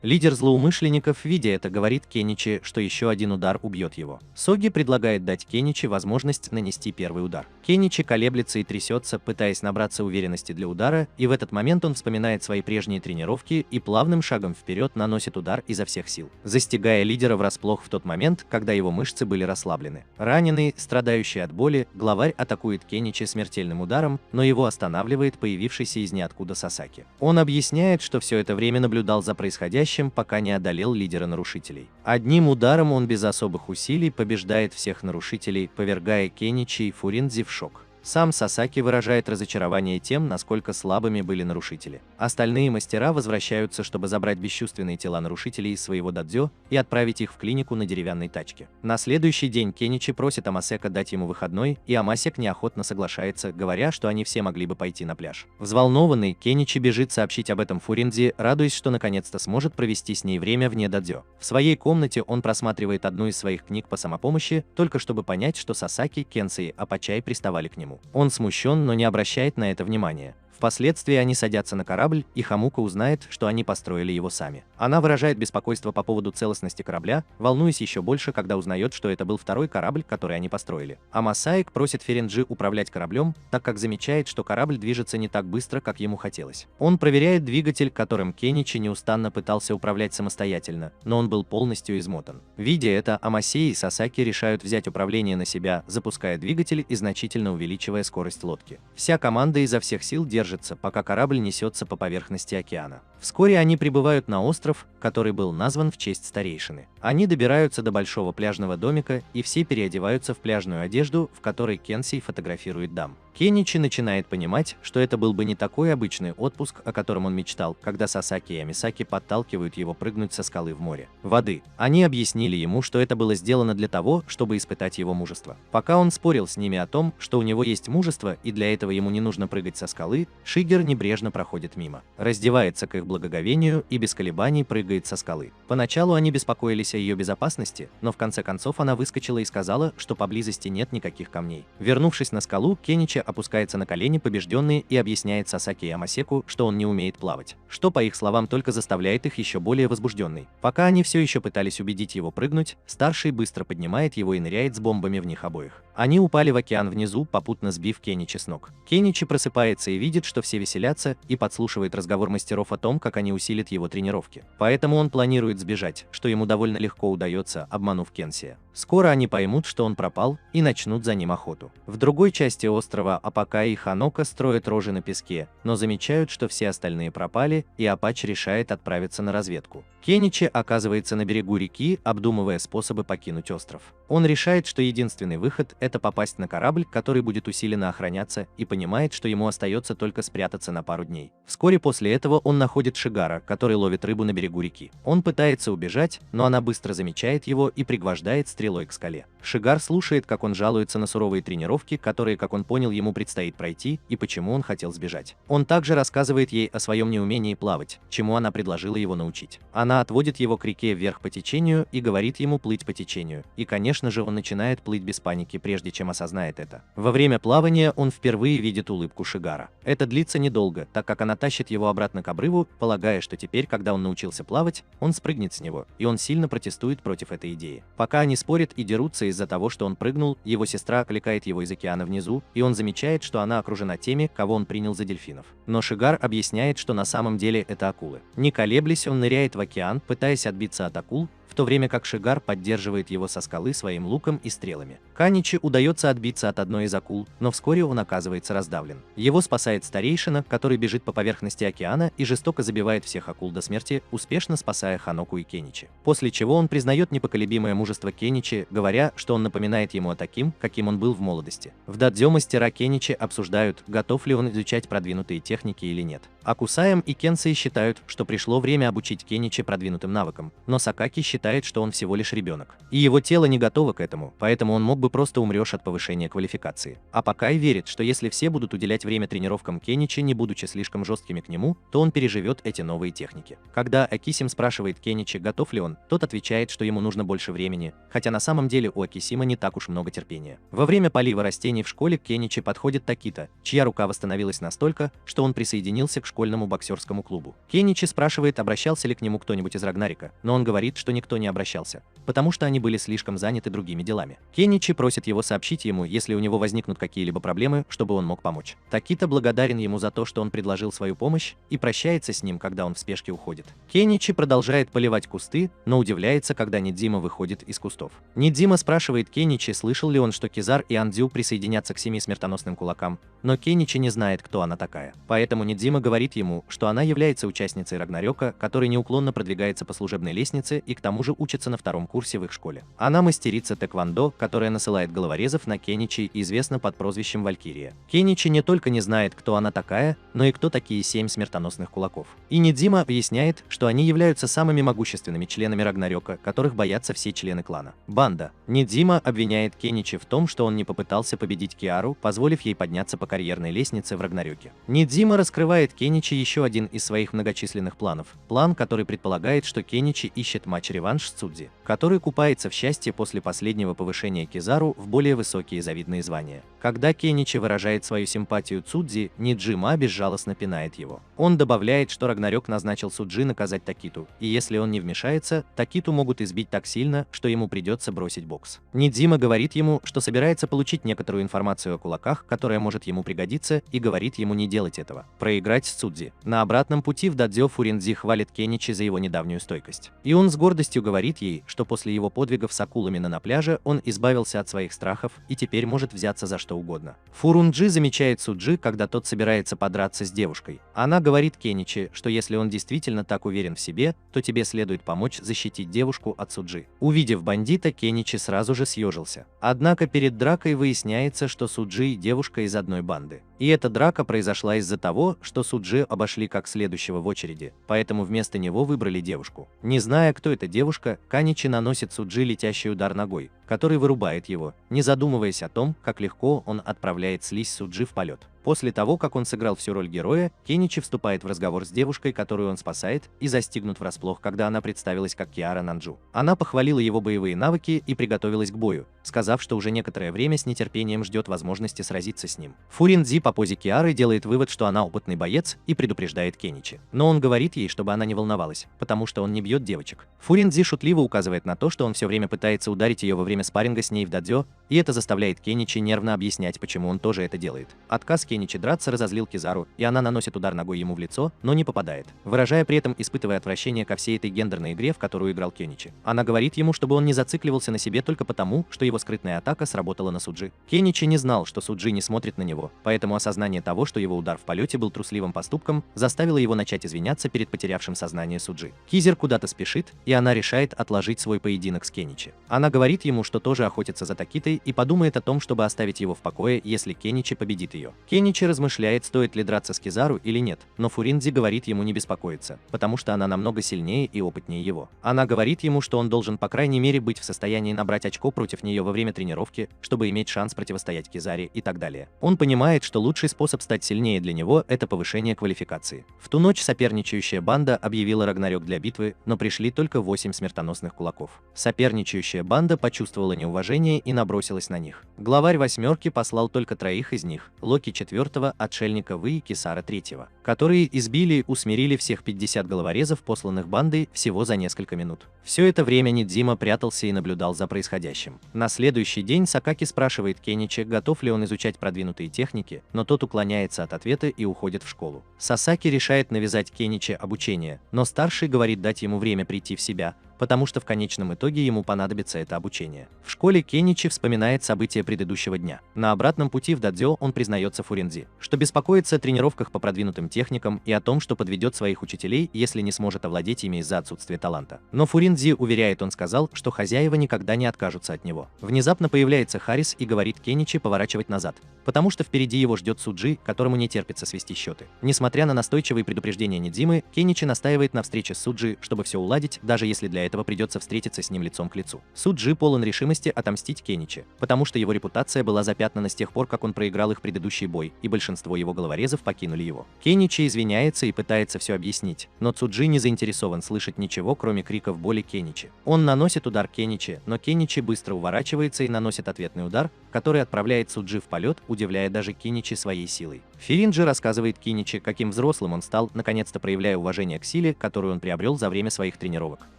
Лидер злоумышленников, видя это, говорит Кеничи, что еще один удар убьет его. Соги предлагает дать Кеничи возможность нанести первый удар. Кеничи колеблется и трясется, пытаясь набраться уверенности для удара, и в этот момент он вспоминает свои прежние тренировки и плавным шагом вперед наносит удар изо всех сил, застигая лидера врасплох в тот момент, когда его мышцы были расслаблены. Раненый, страдающий от боли, главарь атакует Кеничи смертельным ударом, но его останавливает появившийся из ниоткуда Сасаки. Он объясняет, что все это время наблюдал за происходящим, пока не одолел лидера нарушителей. Одним ударом он без особых усилий побеждает всех нарушителей, повергая Кеничи и Фуринзи в шок. Сам Сасаки выражает разочарование тем, насколько слабыми были нарушители. Остальные мастера возвращаются, чтобы забрать бесчувственные тела нарушителей из своего дадзё и отправить их в клинику на деревянной тачке. На следующий день Кеничи просит Амасека дать ему выходной, и Амасек неохотно соглашается, говоря, что они все могли бы пойти на пляж. Взволнованный, Кеничи бежит сообщить об этом Фуринзи, радуясь, что наконец-то сможет провести с ней время вне дадзё. В своей комнате он просматривает одну из своих книг по самопомощи, только чтобы понять, что Сасаки, Кенси и Апачай приставали к нему. Он смущен, но не обращает на это внимания. Впоследствии они садятся на корабль, и Хамука узнает, что они построили его сами. Она выражает беспокойство по поводу целостности корабля, волнуясь еще больше, когда узнает, что это был второй корабль, который они построили. А Масаик просит Ференджи управлять кораблем, так как замечает, что корабль движется не так быстро, как ему хотелось. Он проверяет двигатель, которым Кеничи неустанно пытался управлять самостоятельно, но он был полностью измотан. Видя это, Амасей и Сасаки решают взять управление на себя, запуская двигатель и значительно увеличивая скорость лодки. Вся команда изо всех сил держится, пока корабль несется по поверхности океана. Вскоре они прибывают на остров, который был назван в честь старейшины. Они добираются до большого пляжного домика, и все переодеваются в пляжную одежду, в которой Кенси фотографирует дам. Кеничи начинает понимать, что это был бы не такой обычный отпуск, о котором он мечтал, когда Сасаки и Амисаки подталкивают его прыгнуть со скалы в море воды. Они объяснили ему, что это было сделано для того, чтобы испытать его мужество. Пока он спорил с ними о том, что у него есть мужество и для этого ему не нужно прыгать со скалы, Шигер небрежно проходит мимо, раздевается к их благоговению и без колебаний прыгает со скалы. Поначалу они беспокоились беспокоились о ее безопасности, но в конце концов она выскочила и сказала, что поблизости нет никаких камней. Вернувшись на скалу, Кеничи опускается на колени побежденный и объясняет Сасаки и Ямасеку, что он не умеет плавать, что, по их словам, только заставляет их еще более возбужденной. Пока они все еще пытались убедить его прыгнуть, старший быстро поднимает его и ныряет с бомбами в них обоих. Они упали в океан внизу, попутно сбив Кеничи с ног. Кеничи просыпается и видит, что все веселятся, и подслушивает разговор мастеров о том, как они усилят его тренировки. Поэтому он планирует сбежать, что ему довольно легко удается, обманув Кенсия. Скоро они поймут, что он пропал, и начнут за ним охоту. В другой части острова Апакай и Ханока строят рожи на песке, но замечают, что все остальные пропали, и Апач решает отправиться на разведку. Кеничи оказывается на берегу реки, обдумывая способы покинуть остров. Он решает, что единственный выход – это попасть на корабль, который будет усиленно охраняться, и понимает, что ему остается только спрятаться на пару дней. Вскоре после этого он находит Шигара, который ловит рыбу на берегу реки. Он пытается убежать, но она быстро замечает его и пригвождает стрелой к скале. Шигар слушает, как он жалуется на суровые тренировки, которые, как он понял, ему предстоит пройти, и почему он хотел сбежать. Он также рассказывает ей о своем неумении плавать, чему она предложила его научить. Она отводит его к реке вверх по течению и говорит ему плыть по течению. И, конечно же, он начинает плыть без паники, прежде чем осознает это. Во время плавания он впервые видит улыбку Шигара. Это длится недолго, так как она тащит его обратно к обрыву, полагая, что теперь, когда он научился плавать, он спрыгнет с него, и он сильно протестует против этой идеи. Пока они спорят и дерутся из-за того, что он прыгнул, его сестра окликает его из океана внизу, и он замечает, что она окружена теми, кого он принял за дельфинов. Но Шигар объясняет, что на самом деле это акулы. Не колеблясь, он ныряет в океан, пытаясь отбиться от акул, в то время как Шигар поддерживает его со скалы своим луком и стрелами. Каничи удается отбиться от одной из акул, но вскоре он оказывается раздавлен. Его спасает старейшина, который бежит по поверхности океана и жестоко забивает всех акул до смерти, успешно спасая Ханоку и Кеничи. После чего он признает непоколебимое мужество Кеничи, говоря, что он напоминает ему о таким, каким он был в молодости. В дадзё мастера Кеничи обсуждают, готов ли он изучать продвинутые техники или нет. Акусаем и Кенсей считают, что пришло время обучить Кеничи продвинутым навыкам, но Сакаки считает, что он всего лишь ребенок. И его тело не готово к этому, поэтому он мог бы просто умрешь от повышения квалификации. Апакай верит, что если все будут уделять время тренировкам Кеничи, не будучи слишком жесткими к нему, то он переживет эти новые техники. Когда Акисим спрашивает Кеничи, готов ли он, тот отвечает, что ему нужно больше времени, хотя на самом деле у Акисима не так уж много терпения. Во время полива растений в школе к Кеничи подходит Такита, чья рука восстановилась настолько, что он присоединился к школьному боксерскому клубу. Кеничи спрашивает, обращался ли к нему кто-нибудь из Рагнарика, но он говорит, что никто не обращался, потому что они были слишком заняты другими делами. Кеничи просит его сообщить ему, если у него возникнут какие-либо проблемы, чтобы он мог помочь. Такита благодарен ему за то, что он предложил свою помощь, и прощается с ним, когда он в спешке уходит. Кеничи продолжает поливать кусты, но удивляется, когда Нидзима выходит из кустов. Нидзима спрашивает Кеничи, слышал ли он, что Кизар и Андзю присоединятся к 7 смертоносным кулакам, но Кеничи не знает, кто она такая. Поэтому Нидзима говорит ему, что она является участницей Рагнарёка, который неуклонно продвигается по служебной лестнице и к тому же учится на 2-м курсе в их школе. Она мастерица тэквондо, которая насылает головорезов на Кеничи и известна под прозвищем Валькирия. Кеничи не только не знает, кто она такая, но и кто такие 7 смертоносных кулаков. И Нидзима объясняет, что они являются самыми могущественными членами Рагнарёка, которых боятся все члены клана. Банда. Нидзима обвиняет Кеничи в том, что он не попытался победить Киару, позволив ей подняться по карьерной лестнице в Рагнарёке. Нидзима раскрывает Кеничи еще один из своих многочисленных планов. План, который предполагает, что Кеничи ищет матч-реванш с Цудзи, который купается в счастье после последнего повышения Кизару в более высокие завидные звания. Когда Кеничи выражает свою симпатию Цудзи, Ниджима безжалостно пинает его. Он добавляет, что Рагнарёк назначил Суджи наказать Такиту, и если он не вмешается, Такиту могут избить так сильно, что ему придется бросить бокс. Нидзима говорит ему, что собирается получить некоторую информацию о кулаках, которая может ему пригодиться, и говорит ему не делать этого. Проиграть с Цудзи. На обратном пути в дадзё Фуринзи хвалит Кеничи за его недавнюю стойкость. И он с гордостью говорит ей, что после его подвигов с акулами на пляже он избавился от своих страхов и теперь может взяться за что угодно. Фурунджи замечает Суджи, когда тот собирается подраться с девушкой. Она говорит Кеничи, что если он действительно так уверен в себе, то тебе следует помочь защитить девушку от Суджи. Увидев бандита, Кеничи сразу же съежился. Однако перед дракой выясняется, что Суджи – девушка из одной банды. И эта драка произошла из-за того, что Суджи обошли как следующего в очереди, поэтому вместо него выбрали девушку. Не зная, кто эта девушка, Каничи наносит Суджи летящий удар ногой, который вырубает его, не задумываясь о том, как легко он отправляет слизь Суджи в полет. После того, как он сыграл всю роль героя, Кеничи вступает в разговор с девушкой, которую он спасает, и застигнут врасплох, когда она представилась как Киара Нанджу. Она похвалила его боевые навыки и приготовилась к бою, сказав, что уже некоторое время с нетерпением ждет возможности сразиться с ним. Фурин-Дзи по позе Киары делает вывод, что она опытный боец, и предупреждает Кеничи. Но он говорит ей, чтобы она не волновалась, потому что он не бьет девочек. Фурин-Дзи шутливо указывает на то, что он все время пытается ударить ее во время спарринга с ней в дадзё, и это заставляет Кеничи нервно объяснять, почему он тоже это делает. Отказ Кеничи драться разозлил Кизару, и она наносит удар ногой ему в лицо, но не попадает, выражая при этом испытывая отвращение ко всей этой гендерной игре, в которую играл Кеничи. Она говорит ему, чтобы он не зацикливался на себе только потому, что его скрытная атака сработала на Суджи. Кеничи не знал, что Суджи не смотрит на него, поэтому осознание того, что его удар в полете был трусливым поступком, заставило его начать извиняться перед потерявшим сознание Суджи. Кизер куда-то спешит, и она решает отложить свой поединок с Кеничи. Она говорит ему, что тоже охотится за Такитой, и подумает о том, чтобы оставить его в покое, если Кеничи победит ее. Кеничи размышляет, стоит ли драться с Кизару или нет, но Фурин-Дзи говорит ему не беспокоиться, потому что она намного сильнее и опытнее его. Она говорит ему, что он должен по крайней мере быть в состоянии набрать очко против нее во время тренировки, чтобы иметь шанс противостоять Кизаре и так далее. Он понимает, что лучший способ стать сильнее для него – это повышение квалификации. В ту ночь соперничающая банда объявила Рагнарёк для битвы, но пришли только 8 смертоносных кулаков. Соперничающая банда почувствовала неуважение и набросилась на них. Главарь восьмерки послал только 3 из них – Локи 4-го, отшельника Вы и Кисара 3-го, которые избили и усмирили всех 50 головорезов, посланных бандой, всего за несколько минут. Все это время Нидзима прятался и наблюдал за происходящим. На следующий день Сакаки спрашивает Кеничи, готов ли он изучать продвинутые техники, но тот уклоняется от ответа и уходит в школу. Сасаки решает навязать Кеничи обучение, но старший говорит дать ему время прийти в себя, потому что в конечном итоге ему понадобится это обучение. В школе Кеничи вспоминает события предыдущего дня. На обратном пути в дадзё он признается Фурин-Дзи, что беспокоится о тренировках по продвинутым техникам и о том, что подведет своих учителей, если не сможет овладеть ими из-за отсутствия таланта. Но Фурин-Дзи уверяет, он сказал, что хозяева никогда не откажутся от него. Внезапно появляется Харис и говорит Кеничи поворачивать назад, потому что впереди его ждет Суджи, которому не терпится свести счеты. Несмотря на настойчивые предупреждения Нидзимы, Кеничи настаивает на встрече с Суджи, чтобы все уладить, даже если для этого придется встретиться с ним лицом к лицу. Суджи полон решимости отомстить Кеничи, потому что его репутация была запятнана с тех пор, как он проиграл их предыдущий бой, и большинство его головорезов покинули его. Кеничи извиняется и пытается все объяснить, но Суджи не заинтересован слышать ничего, кроме криков боли Кеничи. Он наносит удар Кеничи, но Кеничи быстро уворачивается и наносит ответный удар, который отправляет Суджи в полет, удивляя даже Кеничи своей силой. Фиринджи рассказывает Кеничи, каким взрослым он стал, наконец-то проявляя уважение к силе, которую он приобрел за время своих тренировок.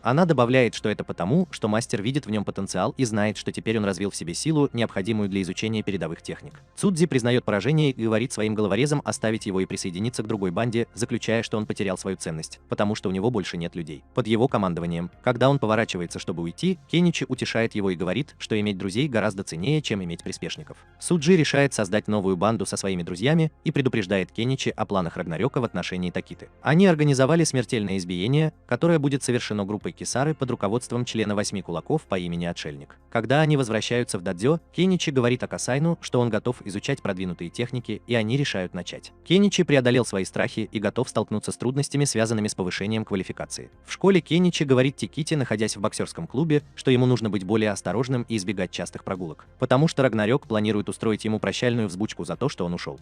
Она добавляет, что это потому, что мастер видит в нем потенциал и знает, что теперь он развил в себе силу, необходимую для изучения передовых техник. Цудзи признает поражение и говорит своим головорезам оставить его и присоединиться к другой банде, заключая, что он потерял свою ценность, потому что у него больше нет людей. Под его командованием, когда он поворачивается, чтобы уйти, Кеничи утешает его и говорит, что иметь друзей гораздо ценнее, чем иметь приспешников. Суджи решает создать новую банду со своими друзьями и предупреждает Кеничи о планах Рагнарёка в отношении Такиты. Они организовали смертельное избиение, которое будет совершено группой Кисары под руководством члена 8 кулаков по имени Отшельник. Когда они возвращаются в дадзё, Кеничи говорит Акасайну, что он готов изучать продвинутые техники, и они решают начать. Кеничи преодолел свои страхи и готов столкнуться с трудностями, связанными с повышением квалификации. В школе Кеничи говорит Тиките, находясь в боксерском клубе, что ему нужно быть более осторожным и избегать частых прогулок, потому что Рагнарёк планирует устроить ему прощальную взбучку за то, что он ушел.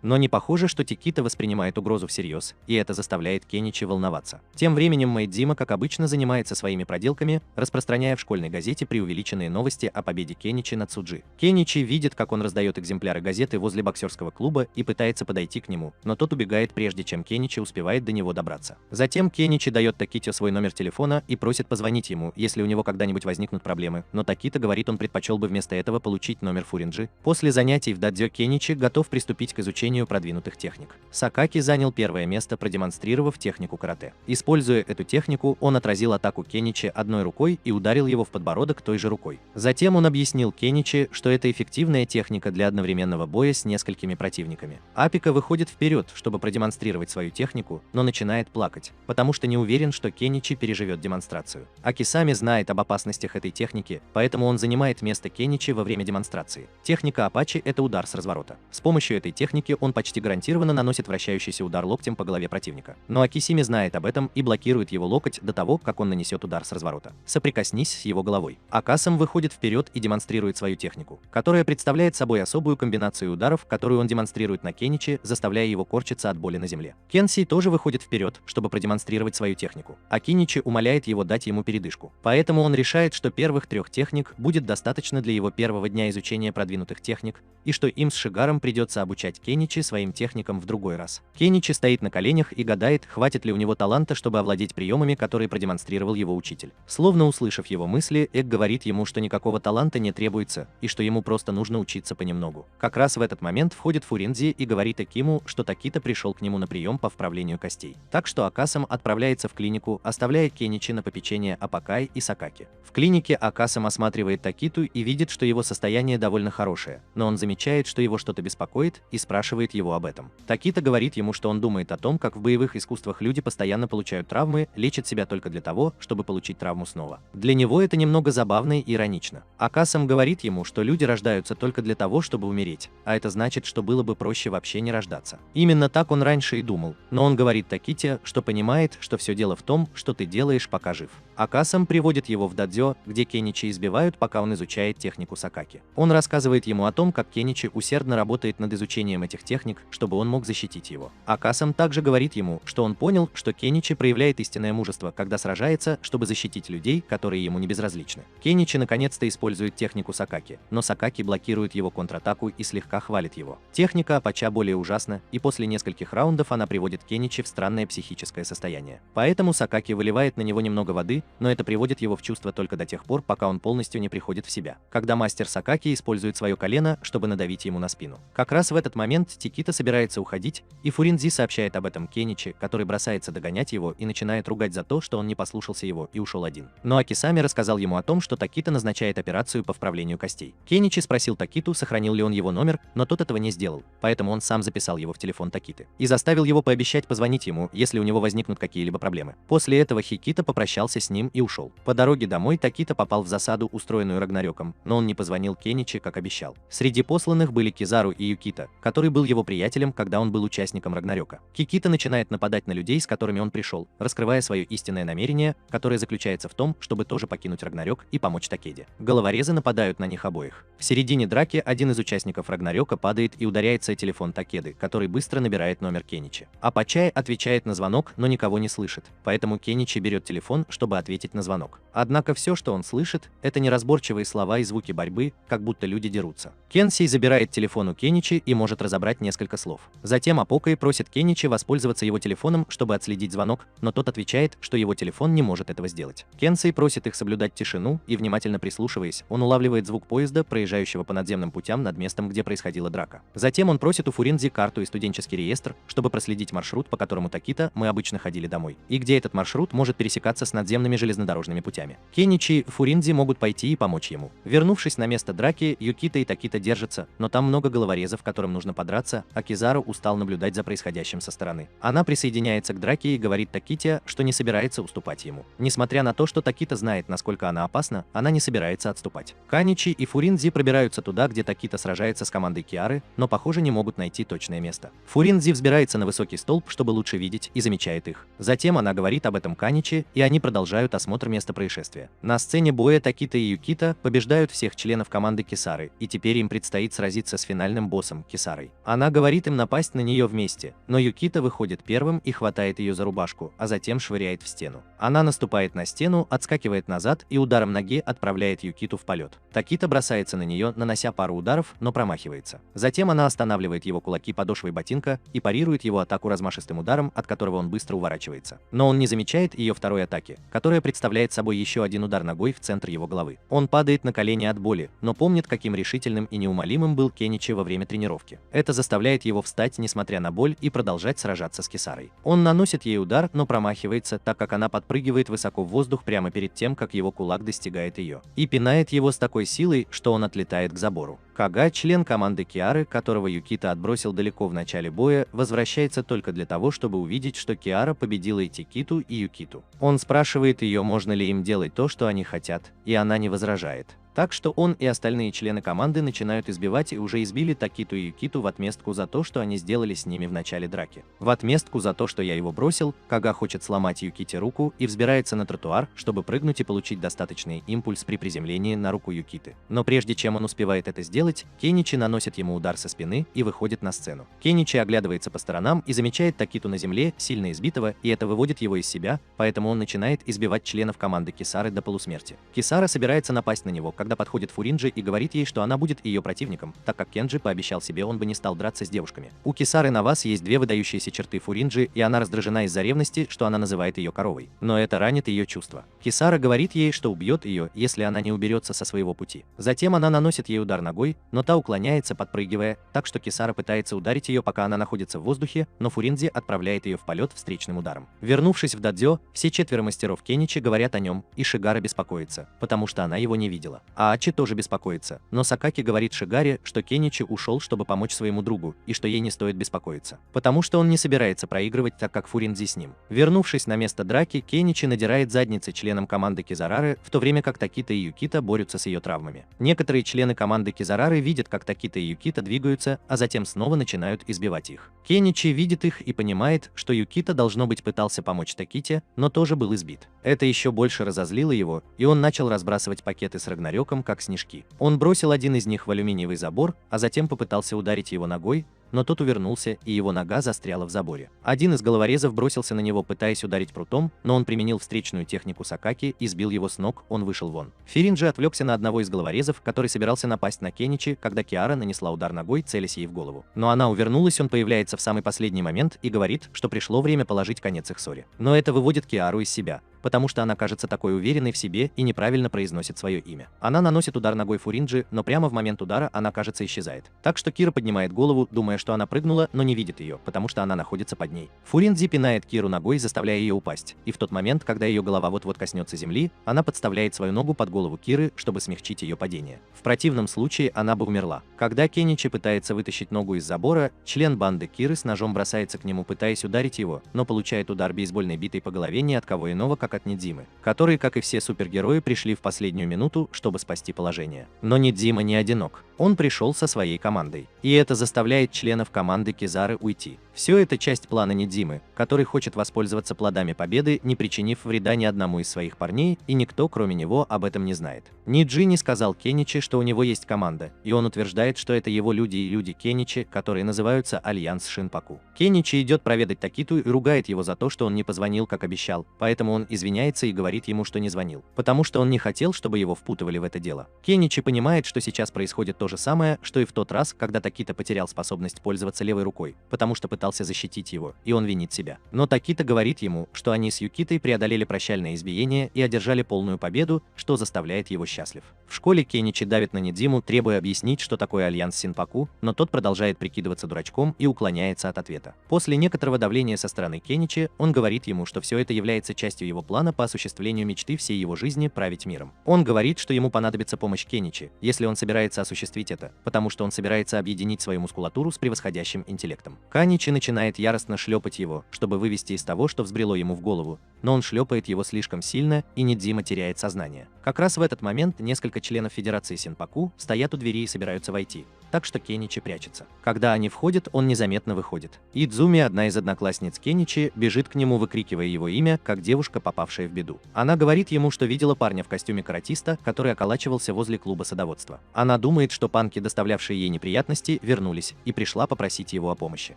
Но не похоже, что Тикита воспринимает угрозу всерьез, и это заставляет Кеничи волноваться. Тем временем Мэйдзима, как обычно, занимается своими проделками, распространяя в школьной газете преувеличенные новости о победе Кеничи над Суджи. Кеничи видит, как он раздает экземпляры газеты возле боксерского клуба и пытается подойти к нему, но тот убегает, прежде чем Кеничи успевает до него добраться. Затем Кеничи дает Таките свой номер телефона и просит позвонить ему, если у него когда-нибудь возникнут проблемы, но Такита говорит, он предпочел бы вместо этого получить номер Фуринджи. После занятий в дадзё Кеничи готов приступить к изучению продвинутых техник. Сакаки занял первое место, продемонстрировав технику карате. Используя эту технику, он отразил атаку Кеничи одной рукой и ударил его в подбородок той же рукой. Затем он объяснил Кеничи, что это эффективная техника для одновременного боя с несколькими противниками. Апика выходит вперед, чтобы продемонстрировать свою технику, но начинает плакать, потому что не уверен, что Кеничи переживет демонстрацию. Акисами знает об опасностях этой техники, поэтому он занимает место Кеничи во время демонстрации. Техника Апачи – это удар с разворота. С помощью этой техники он почти гарантированно наносит вращающийся удар локтем по голове противника. Но Акисими знает об этом и блокирует его локоть до того, как он нанесет удар с разворота. Соприкоснись с его головой. Акасом выходит вперед и демонстрирует свою технику, которая представляет собой особую комбинацию ударов, которую он демонстрирует на Кеничи, заставляя его корчиться от боли на земле. Кенсей тоже выходит вперед, чтобы продемонстрировать свою технику, а Киничи умоляет его дать ему передышку. Поэтому он решает, что первых 3 техник будет достаточно для его первого дня изучения продвинутых техник, и что им с Шигаром придется обучать Кеничи своим техникам в другой раз. Кеничи стоит на коленях и гадает, хватит ли у него таланта, чтобы овладеть приемами, которые продемонстрировал его учитель. Словно услышав его мысли, Эг говорит ему, что никакого таланта не требуется, и что ему просто нужно учиться понемногу. Как раз в этот момент входит Фуринзи и говорит Экиму, что Такита пришел к нему на прием по вправлению костей. Так что Акасам отправляется в клинику, оставляя Кеничи на попечение Апакай и Сакаки. В клинике Акасам осматривает Такиту и видит, что его состояние довольно хорошее, но он замечает, что его что-то беспокоит, и спрашивает его об этом. Такита говорит ему, что он думает о том, как в боевых искусствах люди постоянно получают травмы, лечат себя только для того, чтобы получить травму снова. Для него это немного забавно и иронично. Акасам говорит ему, что люди рождаются только для того, чтобы умереть, а это значит, что было бы проще вообще не рождаться. Именно так он раньше и думал, но он говорит Таките, что понимает, что все дело в том, что ты делаешь, пока жив. Акасам приводит его в дадзё, где Кеничи избивают, пока он изучает технику Сакаки. Он рассказывает ему о том, как Кеничи усердно работает над изучением этих техник, чтобы он мог защитить его. Акасам также говорит ему, что он понял, что Кеничи проявляет истинное мужество, когда сражается, чтобы защитить людей, которые ему не безразличны. Кеничи наконец-то использует технику Сакаки, но Сакаки блокирует его контратаку и слегка хвалит его. Техника Апача более ужасна, и после нескольких раундов она приводит Кеничи в странное психическое состояние. Поэтому Сакаки выливает на него немного воды, но это приводит его в чувство только до тех пор, пока он полностью не приходит в себя. Когда мастер Сакаки использует свое колено, чтобы надавить ему на спину. Как раз в этот момент Такита собирается уходить, и Фуринзи сообщает об этом Кеничи, который бросается догонять его и начинает ругать за то, что он не послушался его и ушел один. Но Акисами рассказал ему о том, что Такита назначает операцию по вправлению костей. Кеничи спросил Такиту, сохранил ли он его номер, но тот этого не сделал, поэтому он сам записал его в телефон Такиты и заставил его пообещать позвонить ему, если у него возникнут какие-либо проблемы. После этого Хикита попрощался с ним и ушел. По дороге домой Такита попал в засаду, устроенную Рагнарёком, но он не позвонил Кеничи, как обещал. Среди посланных были Кизару и Юкита, который был его приятелем, когда он был участником Рагнарёка. Кикита начинает нападать на людей, с которыми он пришел, раскрывая свое истинное намерение, которое заключается в том, чтобы тоже покинуть Рагнарёк и помочь Такеде. Головорезы нападают на них обоих. В середине драки один из участников Рагнарёка падает и ударяется о телефон Такеды, который быстро набирает номер Кеничи. Апачай отвечает на звонок, но никого не слышит, поэтому Кеничи берет телефон, чтобы ответить на звонок. Однако все, что он слышит, это неразборчивые слова и звуки борьбы, как будто люди дерутся. Кенсей забирает телефон у Кеничи и может разобрать несколько слов. Затем Апокай просит Кеничи воспользоваться его телефоном, чтобы отследить звонок, но тот отвечает, что его телефон не может этого сделать. Кенсей просит их соблюдать тишину, и внимательно прислушиваясь, он улавливает звук поезда, проезжающего по надземным путям над местом, где происходила драка. Затем он просит у Фуринзи карту и студенческий реестр, чтобы проследить маршрут, по которому Такита мы обычно ходили домой, и где этот маршрут может пересекаться с надземными железнодорожными путями. Кеничи и Фуринзи могут пойти и помочь ему. Вернувшись на место драки, Юкита и Такита держатся, но там много головорезов, которым нужно подраться, а Кизару устал наблюдать за происходящим со стороны. Она присоединяется к драке и говорит Таките, что не собирается уступать ему. Несмотря на то, что Такита знает, насколько она опасна, она не собирается отступать. Каничи и Фуринзи пробираются туда, где Такита сражается с командой Киары, но, похоже, не могут найти точное место. Фуринзи взбирается на высокий столб, чтобы лучше видеть, и замечает их. Затем она говорит об этом Каничи, и они продолжают осмотр места происшествия. На сцене боя Такита и Юкита побеждают всех членов команды Кисары, и теперь им предстоит сразиться с финальным боссом Кисарой. Она говорит им напасть на нее вместе, но Юкита выходит первым и хватает ее за рубашку, а затем швыряет в стену. Она наступает на стену, отскакивает назад и ударом ноги отправляет Юкиту в полет. Такита бросается на нее, нанося пару ударов, но промахивается. Затем она останавливает его кулаки подошвой ботинка и парирует его атаку размашистым ударом, от которого он быстро уворачивается. Но он не замечает ее второй атаки, которая представляет собой еще один удар ногой в центр его головы. Он падает на колени от боли, но помнит, каким решительным и неумолимым был Кеничи во время тренировки. Это заставляет его встать, несмотря на боль, и продолжать сражаться с Кисарой. Он наносит ей удар, но промахивается, так как она подпрыгивает высоко в воздух прямо перед тем, как его кулак достигает ее, и пинает его с такой силой, что он отлетает к забору. Кага, член команды Киары, которого Юкита отбросил далеко в начале боя, возвращается только для того, чтобы увидеть, что Киара победила и Такиту, и Юкиту. Он спрашивает ее, можно ли им делать то, что они хотят, и она не возражает. Так что он и остальные члены команды начинают избивать и уже избили Такиту и Юкиту в отместку за то, что они сделали с ними в начале драки. В отместку за то, что я его бросил, Кага хочет сломать Юките руку и взбирается на тротуар, чтобы прыгнуть и получить достаточный импульс при приземлении на руку Юкиты. Но прежде чем он успевает это сделать, Кеничи наносит ему удар со спины и выходит на сцену. Кеничи оглядывается по сторонам и замечает Такиту на земле, сильно избитого, и это выводит его из себя, поэтому он начинает избивать членов команды Кисары до полусмерти. Кисара собирается напасть на него, когда подходит Фуринджи и говорит ей, что она будет ее противником, так как Кенджи пообещал себе, он бы не стал драться с девушками. У Кисары на вас есть две выдающиеся черты Фуринджи, и она раздражена из-за ревности, что она называет ее коровой. Но это ранит ее чувства. Кисара говорит ей, что убьет ее, если она не уберется со своего пути. Затем она наносит ей удар ногой, но та уклоняется, подпрыгивая, так что Кисара пытается ударить ее, пока она находится в воздухе, но Фуринджи отправляет ее в полет встречным ударом. Вернувшись в дадзё, все четверо мастеров Кеничи говорят о нем, и Шигара беспокоится, потому что она его не видела. А Ачи тоже беспокоится, но Сакаки говорит Шигаре, что Кеничи ушел, чтобы помочь своему другу, и что ей не стоит беспокоиться, потому что он не собирается проигрывать, так как Фуринджи с ним. Вернувшись на место драки, Кеничи надирает задницы членам команды Кизарары, в то время как Такита и Юкита борются с ее травмами. Некоторые члены команды Кизарары видят, как Такита и Юкита двигаются, а затем снова начинают избивать их. Кеничи видит их и понимает, что Юкита, должно быть, пытался помочь Таките, но тоже был избит. Это еще больше разозлило его, и он начал разбрасывать пакеты с Рагнарёком как снежки. Он бросил один из них в алюминиевый забор, а затем попытался ударить его ногой, но тот увернулся, и его нога застряла в заборе. Один из головорезов бросился на него, пытаясь ударить прутом, но он применил встречную технику Сакаки и сбил его с ног, он вышел вон. Фиринджи отвлекся на одного из головорезов, который собирался напасть на Кеничи, когда Киара нанесла удар ногой, целясь ей в голову. Но она увернулась, он появляется в самый последний момент и говорит, что пришло время положить конец их ссоре. Но это выводит Киару из себя, потому что она кажется такой уверенной в себе и неправильно произносит свое имя. Она наносит удар ногой Фуринджи, но прямо в момент удара она, кажется, исчезает. Так что Кира поднимает голову, думая, что она прыгнула, но не видит ее, потому что она находится под ней. Фуринджи пинает Киру ногой, заставляя ее упасть, и в тот момент, когда ее голова вот-вот коснется земли, она подставляет свою ногу под голову Киры, чтобы смягчить ее падение. В противном случае она бы умерла. Когда Кеничи пытается вытащить ногу из забора, член банды Киры с ножом бросается к нему, пытаясь ударить его, но получает удар бейсбольной битой по голове ни от кого иного, как от Нидзимы, которые, как и все супергерои, пришли в последнюю минуту, чтобы спасти положение. Но Нидзима не одинок. Он пришел со своей командой. И это заставляет членов команды Кизары уйти. Все это часть плана Нидзимы, который хочет воспользоваться плодами победы, не причинив вреда ни одному из своих парней, и никто, кроме него, об этом не знает. Ниджи не сказал Кеничи, что у него есть команда, и он утверждает, что это его люди и люди Кеничи, которые называются Альянс Шинпаку. Кеничи идет проведать Такиту и ругает его за то, что он не позвонил, как обещал, поэтому он извиняется и говорит ему, что не звонил, потому что он не хотел, чтобы его впутывали в это дело. Кеничи понимает, что сейчас происходит то же самое, что и в тот раз, когда Такита потерял способность пользоваться левой рукой, потому что пытался защитить его, и он винит себя. Но Такита говорит ему, что они с Юкитой преодолели прощальное избиение и одержали полную победу, что заставляет его счастлив. В школе Кеничи давит на Нидзиму, требуя объяснить, что такое Альянс Синпаку, но тот продолжает прикидываться дурачком и уклоняется от ответа. После некоторого давления со стороны Кеничи, он говорит ему, что все это является частью его плана по осуществлению мечты всей его жизни править миром. Он говорит, что ему понадобится помощь Кеничи, если он собирается осуществить это, потому что он собирается объединить свою мускулатуру с превосходящим интеллектом. Каничи начинает яростно шлепать его, чтобы вывести из того, что взбрело ему в голову, но он шлепает его слишком сильно, и Нидзима теряет сознание. Как раз в этот момент несколько членов Федерации Синпаку стоят у двери и собираются войти, так что Кеничи прячется. Когда они входят, он незаметно выходит. Идзуми, одна из одноклассниц Кеничи, бежит к нему, выкрикивая его имя, как девушка, попавшая в беду. Она говорит ему, что видела парня в костюме каратиста, который околачивался возле клуба садоводства. Она думает, что панки, доставлявшие ей неприятности, вернулись, и пришла попросить его о помощи.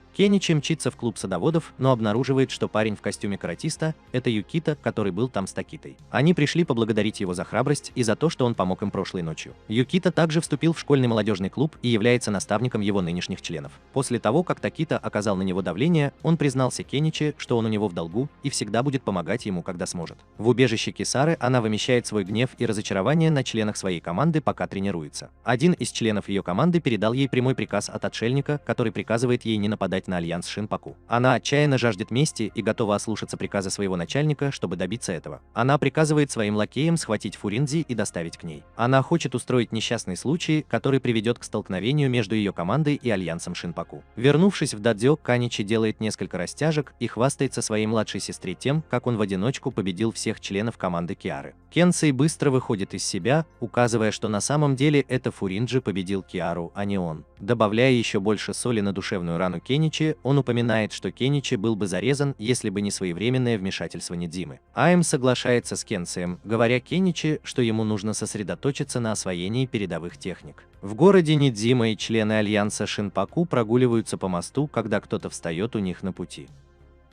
Кеничи мчится в клуб садоводов, но обнаруживает, что парень в костюме каратиста – это Юкита, который был там с Такитой. Они пришли поблагодарить его за храбрость и за то, что он помог им прошлой ночью. Юкита также вступил в школьный молодежный клуб и является наставником его нынешних членов. После того, как Такита оказал на него давление, он признался Кеничи, что он у него в долгу и всегда будет помогать ему, когда сможет. В убежище Кисары она вымещает свой гнев и разочарование на членах своей команды, пока тренируется. Один из членов ее команды передал ей прямой приказ от отшельника, который приказывает ей не нападать на Альянс Шинпаку. Она отчаянно жаждет мести и готова ослушаться приказа своего начальника, чтобы добиться этого. Она приказывает своим лакеям схватить Фуринзи и доставить к ней. Она хочет устроить несчастный случай, который приведет к столкновению столкновению между ее командой и альянсом Шинпаку. Вернувшись в дадзё, Каничи делает несколько растяжек и хвастается своей младшей сестре тем, как он в одиночку победил всех членов команды Киары. Кенсей быстро выходит из себя, указывая, что на самом деле это Фуринджи победил Киару, а не он. Добавляя еще больше соли на душевную рану Кеничи, он упоминает, что Кеничи был бы зарезан, если бы не своевременное вмешательство Нидзимы. Аэм соглашается с Кенсеем, говоря Кеничи, что ему нужно сосредоточиться на освоении передовых техник. В городе Нидзима и члены альянса Шинпаку прогуливаются по мосту, когда кто-то встает у них на пути.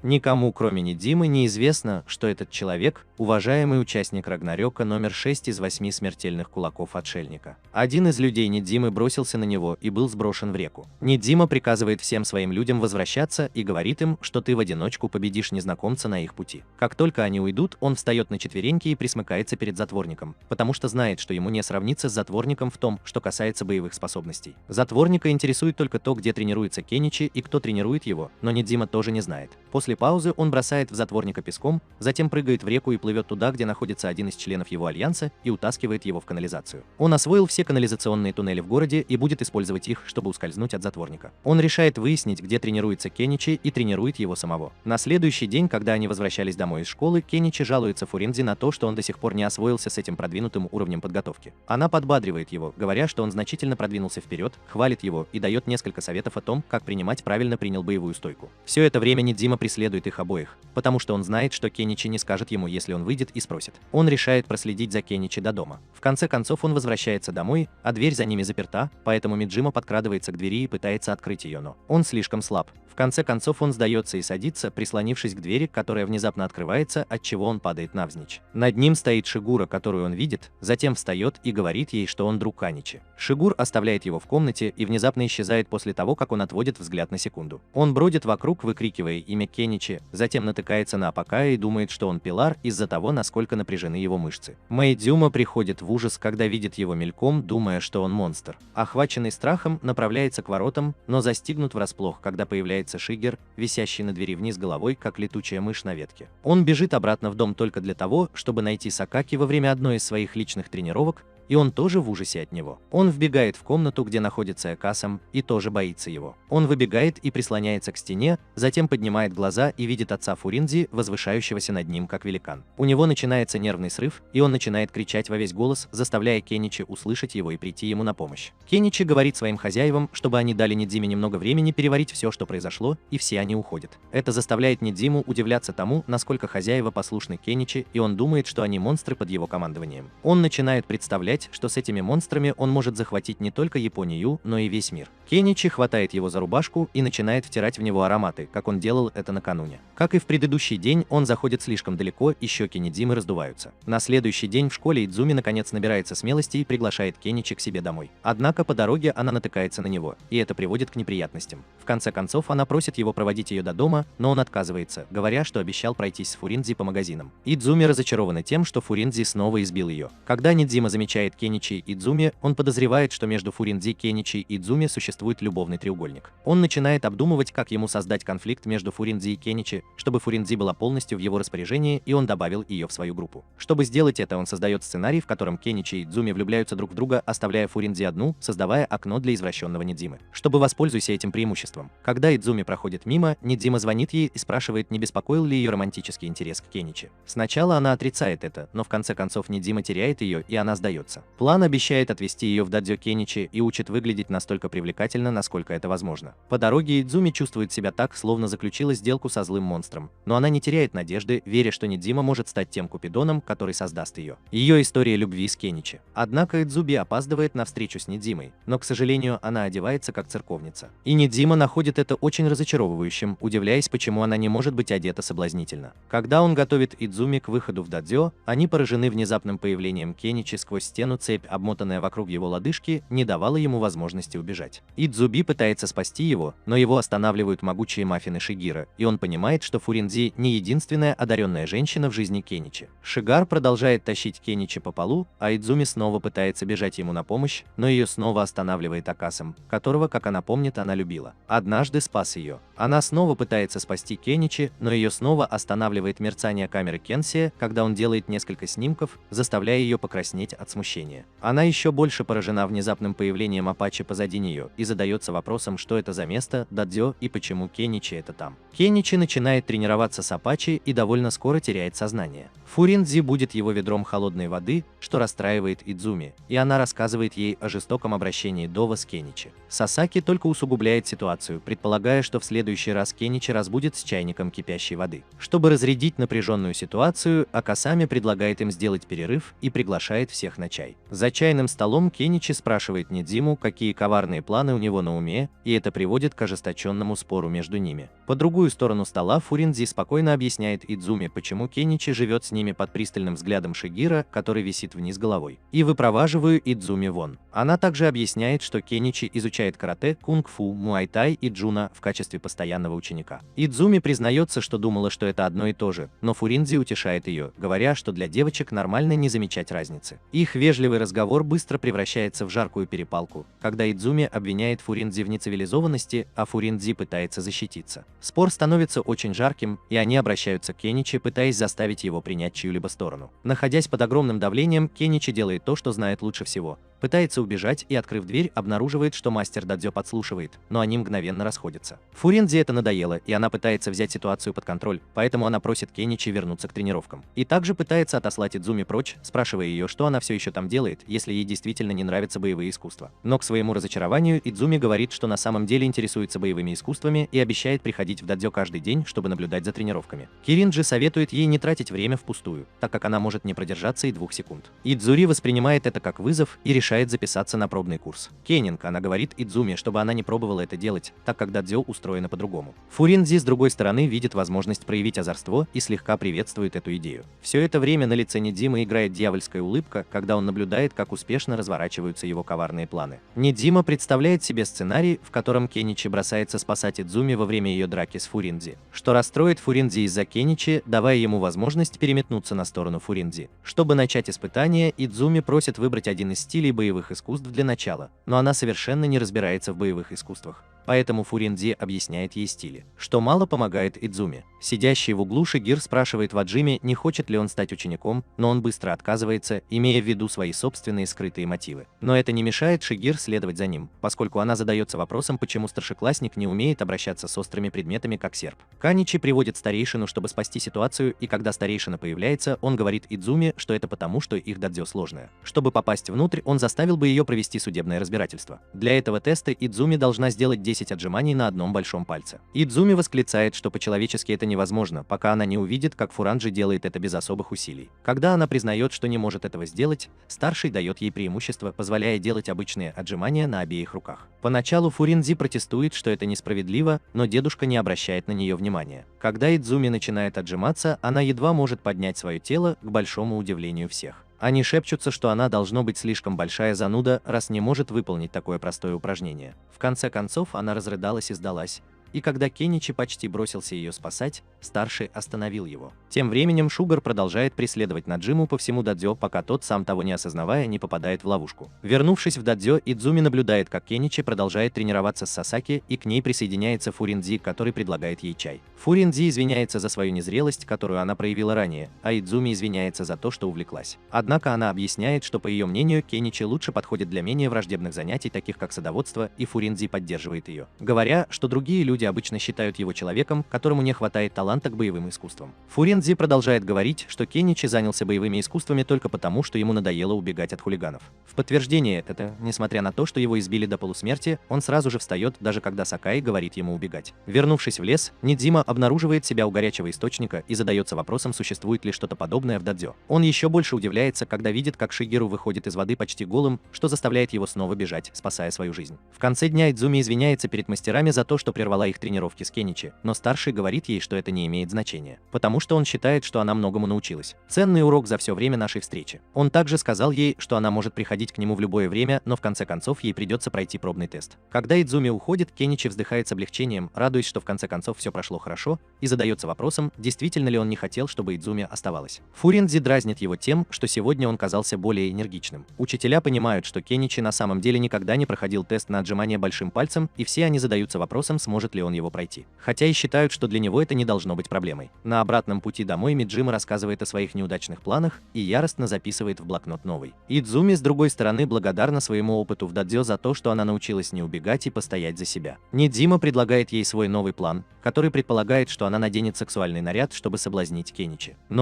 Никому, кроме Нидзимы, неизвестно, что этот человек – уважаемый участник Рагнарёка номер 6 из 8 смертельных кулаков Отшельника. Один из людей Нидзимы бросился на него и был сброшен в реку. Нидзима приказывает всем своим людям возвращаться и говорит им, что ты в одиночку победишь незнакомца на их пути. Как только они уйдут, он встает на четвереньки и присмыкается перед затворником, потому что знает, что ему не сравниться с затворником в том, что касается боевых способностей. Затворника интересует только то, где тренируется Кеничи и кто тренирует его, но Нидзима тоже не знает. После паузы он бросает в затворника песком, затем прыгает в реку и плывет туда, где находится один из членов его альянса, и утаскивает его в канализацию. Он освоил все канализационные туннели в городе и будет использовать их, чтобы ускользнуть от затворника. Он решает выяснить, где тренируется Кеничи, и тренирует его самого. На следующий день, когда они возвращались домой из школы, Кеничи жалуется Фуринзе на то, что он до сих пор не освоился с этим продвинутым уровнем подготовки. Она подбадривает его, говоря, что он значительно продвинулся вперед, хвалит его и дает несколько советов о том, как правильно принял боевую стойку. Все это время Нидзима преследует их обоих, потому что он знает, что Кеничи не скажет ему, если он выйдет и спросит. Он решает проследить за Кеничи до дома. В конце концов он возвращается домой, а дверь за ними заперта, поэтому Миджима подкрадывается к двери и пытается открыть ее, но он слишком слаб. В конце концов он сдается и садится, прислонившись к двери, которая внезапно открывается, отчего он падает навзничь. Над ним стоит Шигура, которую он видит, затем встает и говорит ей, что он друг Каничи. Шигур оставляет его в комнате и внезапно исчезает после того, как он отводит взгляд на секунду. Он бродит вокруг, выкрикивая имя Кеничи, затем натыкается на Апакая и думает, что он пилар из-за того, насколько напряжены его мышцы. Мэйдзюма приходит в ужас, когда видит его мельком, думая, что он монстр. Охваченный страхом, направляется к воротам, но застигнут врасплох, когда появляется Шигер, висящий на двери вниз головой, как летучая мышь на ветке. Он бежит обратно в дом только для того, чтобы найти Сакаки во время одной из своих личных тренировок, и он тоже в ужасе от него. Он вбегает в комнату, где находится Экасам, и тоже боится его. Он выбегает и прислоняется к стене, затем поднимает глаза и видит отца Фуринзи, возвышающегося над ним как великан. У него начинается нервный срыв, и он начинает кричать во весь голос, заставляя Кеничи услышать его и прийти ему на помощь. Кеничи говорит своим хозяевам, чтобы они дали Нидзиме немного времени переварить все, что произошло, и все они уходят. Это заставляет Нидзиму удивляться тому, насколько хозяева послушны Кеничи, и он думает, что они монстры под его командованием. Он начинает представлять, что с этими монстрами он может захватить не только Японию, но и весь мир. Кеничи хватает его за рубашку и начинает втирать в него ароматы, как он делал это накануне. Как и в предыдущий день, он заходит слишком далеко, и щеки Нидзимы раздуваются. На следующий день в школе Идзуми наконец набирается смелости и приглашает Кеничи к себе домой. Однако по дороге она натыкается на него, и это приводит к неприятностям. В конце концов она просит его проводить ее до дома, но он отказывается, говоря, что обещал пройтись с Фуринзи по магазинам. Идзуми разочарована тем, что Фуринзи снова избил ее. Когда Нидзима замечает Кеничи и Идзуми, он подозревает, что между Фуринзи, Кеничи и Идзуми существует любовный треугольник. Он начинает обдумывать, как ему создать конфликт между Фуринзи и Кеничи, чтобы Фуринзи была полностью в его распоряжении, и он добавил ее в свою группу. Чтобы сделать это, он создает сценарий, в котором Кеничи и Идзуми влюбляются друг в друга, оставляя Фуринзи одну, создавая окно для извращенного Нидзимы. Чтобы воспользуйся этим преимуществом. Когда Идзуми проходит мимо, Нидзима звонит ей и спрашивает, не беспокоил ли ее романтический интерес к Кеничи. Сначала она отрицает это, но в конце концов Нидзима теряет ее, и она сдается. План обещает отвезти ее в дадзё Кеничи и учит выглядеть настолько привлекательно, насколько это возможно. По дороге Идзуми чувствует себя так, словно заключила сделку со злым монстром, но она не теряет надежды, веря, что Нидзима может стать тем Купидоном, который создаст ее. Ее история любви с Кеничи. Однако Идзуби опаздывает на встречу с Нидзимой, но, к сожалению, она одевается как церковница. И Нидзима находит это очень разочаровывающим, удивляясь, почему она не может быть одета соблазнительно. Когда он готовит Идзуми к выходу в дадзё, они поражены внезапным появлением Кеничи сквозь стену. Цепь, обмотанная вокруг его лодыжки, не давала ему возможности убежать. Идзуби пытается спасти его, но его останавливают могучие маффины Шигира, и он понимает, что Фуринзи не единственная одаренная женщина в жизни Кеничи. Шигар продолжает тащить Кеничи по полу, а Идзуми снова пытается бежать ему на помощь, но ее снова останавливает Акасам, которого, как она помнит, она любила. Однажды спас ее. Она снова пытается спасти Кеничи, но ее снова останавливает мерцание камеры Кенсия, когда он делает несколько снимков, заставляя ее покраснеть от смущения. восхищение. Она еще больше поражена внезапным появлением Апачи позади нее и задается вопросом, что это за место, дадзё, и почему Кеничи это там. Кеничи начинает тренироваться с Апачи и довольно скоро теряет сознание. Фурин-Дзи будет его ведром холодной воды, что расстраивает Идзуми, и она рассказывает ей о жестоком обращении Дова с Кеничи. Сасаки только усугубляет ситуацию, предполагая, что в следующий раз Кеничи разбудит с чайником кипящей воды. Чтобы разрядить напряженную ситуацию, Акасами предлагает им сделать перерыв и приглашает всех на чай. За чайным столом Кеничи спрашивает Нидзиму, какие коварные планы у него на уме, и это приводит к ожесточенному спору между ними. По другую сторону стола Фурин-Дзи спокойно объясняет Идзуми, почему Кеничи живет с ними под пристальным взглядом Шигира, который висит вниз головой. И выпроваживаю Идзуми вон. Она также объясняет, что Кеничи изучает карате, кунг-фу, муай-тай и джуна в качестве постоянного ученика. Идзуми признается, что думала, что это одно и то же, но Фурин-Дзи утешает ее, говоря, что для девочек нормально не замечать разницы. Их вежливый разговор быстро превращается в жаркую перепалку, когда Идзуми обвиняет Фурин-Дзи в нецивилизованности, а Фурин-Дзи пытается защититься. Спор становится очень жарким, и они обращаются к Кеничи, пытаясь заставить его принять чью-либо сторону. Находясь под огромным давлением, Кеничи делает то, что знает лучше всего. Пытается убежать и, открыв дверь, обнаруживает, что мастер дадзё подслушивает, но они мгновенно расходятся. Фурин-Дзи это надоело, и она пытается взять ситуацию под контроль, поэтому она просит Кеничи вернуться к тренировкам. И также пытается отослать Идзуми прочь, спрашивая ее, что она все еще там делает, если ей действительно не нравятся боевые искусства. Но к своему разочарованию Идзуми говорит, что на самом деле интересуется боевыми искусствами и обещает приходить в дадзё каждый день, чтобы наблюдать за тренировками. Кирин же советует ей не тратить время впустую, так как она может не продержаться и 2 секунд. Идзури воспринимает это как вызов и решает записаться на пробный курс. Кенинг, она говорит Идзуми, чтобы она не пробовала это делать, так как дадзё устроено по-другому. Фурин-Дзи с другой стороны видит возможность проявить озорство и слегка приветствует эту идею. Все это время на лице Нидзимы играет дьявольская улыбка, когда он наблюдает, как успешно разворачиваются его коварные планы. Нидзима представляет себе сценарий, в котором Кеничи бросается спасать Идзуми во время ее драки с Фурин-Дзи, что расстроит Фурин-Дзи из-за Кеничи, давая ему возможность переметнуться на сторону Фурин-Дзи. Чтобы начать испытание, Идзуми просит выбрать один из стилей боевых искусств для начала, но она совершенно не разбирается в боевых искусствах. Поэтому Фурин-Дзи объясняет ей стили, что мало помогает Идзуми. Сидящий в углу Шигир спрашивает Ваджими, не хочет ли он стать учеником, но он быстро отказывается, имея в виду свои собственные скрытые мотивы. Но это не мешает Шигир следовать за ним, поскольку она задается вопросом, почему старшеклассник не умеет обращаться с острыми предметами, как серп. Каничи приводит старейшину, чтобы спасти ситуацию, и когда старейшина появляется, он говорит Идзуми, что это потому, что их дадзё сложное. Чтобы попасть внутрь, он заставил бы ее провести судебное разбирательство. Для этого теста Идзуми должна сделать 10 отжиманий на одном большом пальце. Идзуми восклицает, что по-человечески это невозможно, пока она не увидит, как Фуранджи делает это без особых усилий. Когда она признает, что не может этого сделать, старший дает ей преимущество, позволяя делать обычные отжимания на обеих руках. Поначалу Фурин-Дзи протестует, что это несправедливо, но дедушка не обращает на нее внимания. Когда Идзуми начинает отжиматься, она едва может поднять свое тело, к большому удивлению всех. Они шепчутся, что она должно быть слишком большая зануда, раз не может выполнить такое простое упражнение. В конце концов она разрыдалась и сдалась. И когда Кеничи почти бросился ее спасать, старший остановил его. Тем временем Шугар продолжает преследовать Наджиму по всему дадзё, пока тот, сам того не осознавая, не попадает в ловушку. Вернувшись в дадзё, Идзуми наблюдает, как Кеничи продолжает тренироваться с Сасаки, и к ней присоединяется Фурин-Дзи, который предлагает ей чай. Фурин-Дзи извиняется за свою незрелость, которую она проявила ранее, а Идзуми извиняется за то, что увлеклась. Однако она объясняет, что, по ее мнению, Кеничи лучше подходит для менее враждебных занятий, таких как садоводство, и Фурин-Дзи поддерживает ее, говоря, что другие люди обычно считают его человеком, которому не хватает таланта к боевым искусствам. Фурин-Дзи продолжает говорить, что Кеничи занялся боевыми искусствами только потому, что ему надоело убегать от хулиганов. В подтверждение это, несмотря на то, что его избили до полусмерти, он сразу же встает, даже когда Сакаи говорит ему убегать. Вернувшись в лес, Нидзима обнаруживает себя у горячего источника и задается вопросом, существует ли что-то подобное в дадзё. Он еще больше удивляется, когда видит, как Шигеру выходит из воды почти голым, что заставляет его снова бежать, спасая свою жизнь. В конце дня Идзуми извиняется перед мастерами за то, что прервала их тренировки с Кеничи, но старший говорит ей, что это не имеет значения, потому что он считает, что она многому научилась. Ценный урок за все время нашей встречи. Он также сказал ей, что она может приходить к нему в любое время, но в конце концов ей придется пройти пробный тест. Когда Идзуми уходит, Кеничи вздыхает с облегчением, радуясь, что в конце концов все прошло хорошо, и задается вопросом, действительно ли он не хотел, чтобы Идзуми оставалась. Фурин-Дзи дразнит его тем, что сегодня он казался более энергичным. Учителя понимают, что Кеничи на самом деле никогда не проходил тест на отжимание большим пальцем, и все они задаются вопросом, сможет ли ли он его пройти. Хотя и считают, что для него это не должно быть проблемой. На обратном пути домой Миджима рассказывает о своих неудачных планах и яростно записывает в блокнот новый. Идзуми, с другой стороны, благодарна своему опыту в дадзё за то, что она научилась не убегать и постоять за себя. Нидзима предлагает ей свой новый план, который предполагает, что она наденет сексуальный наряд, чтобы соблазнить Кеничи. Но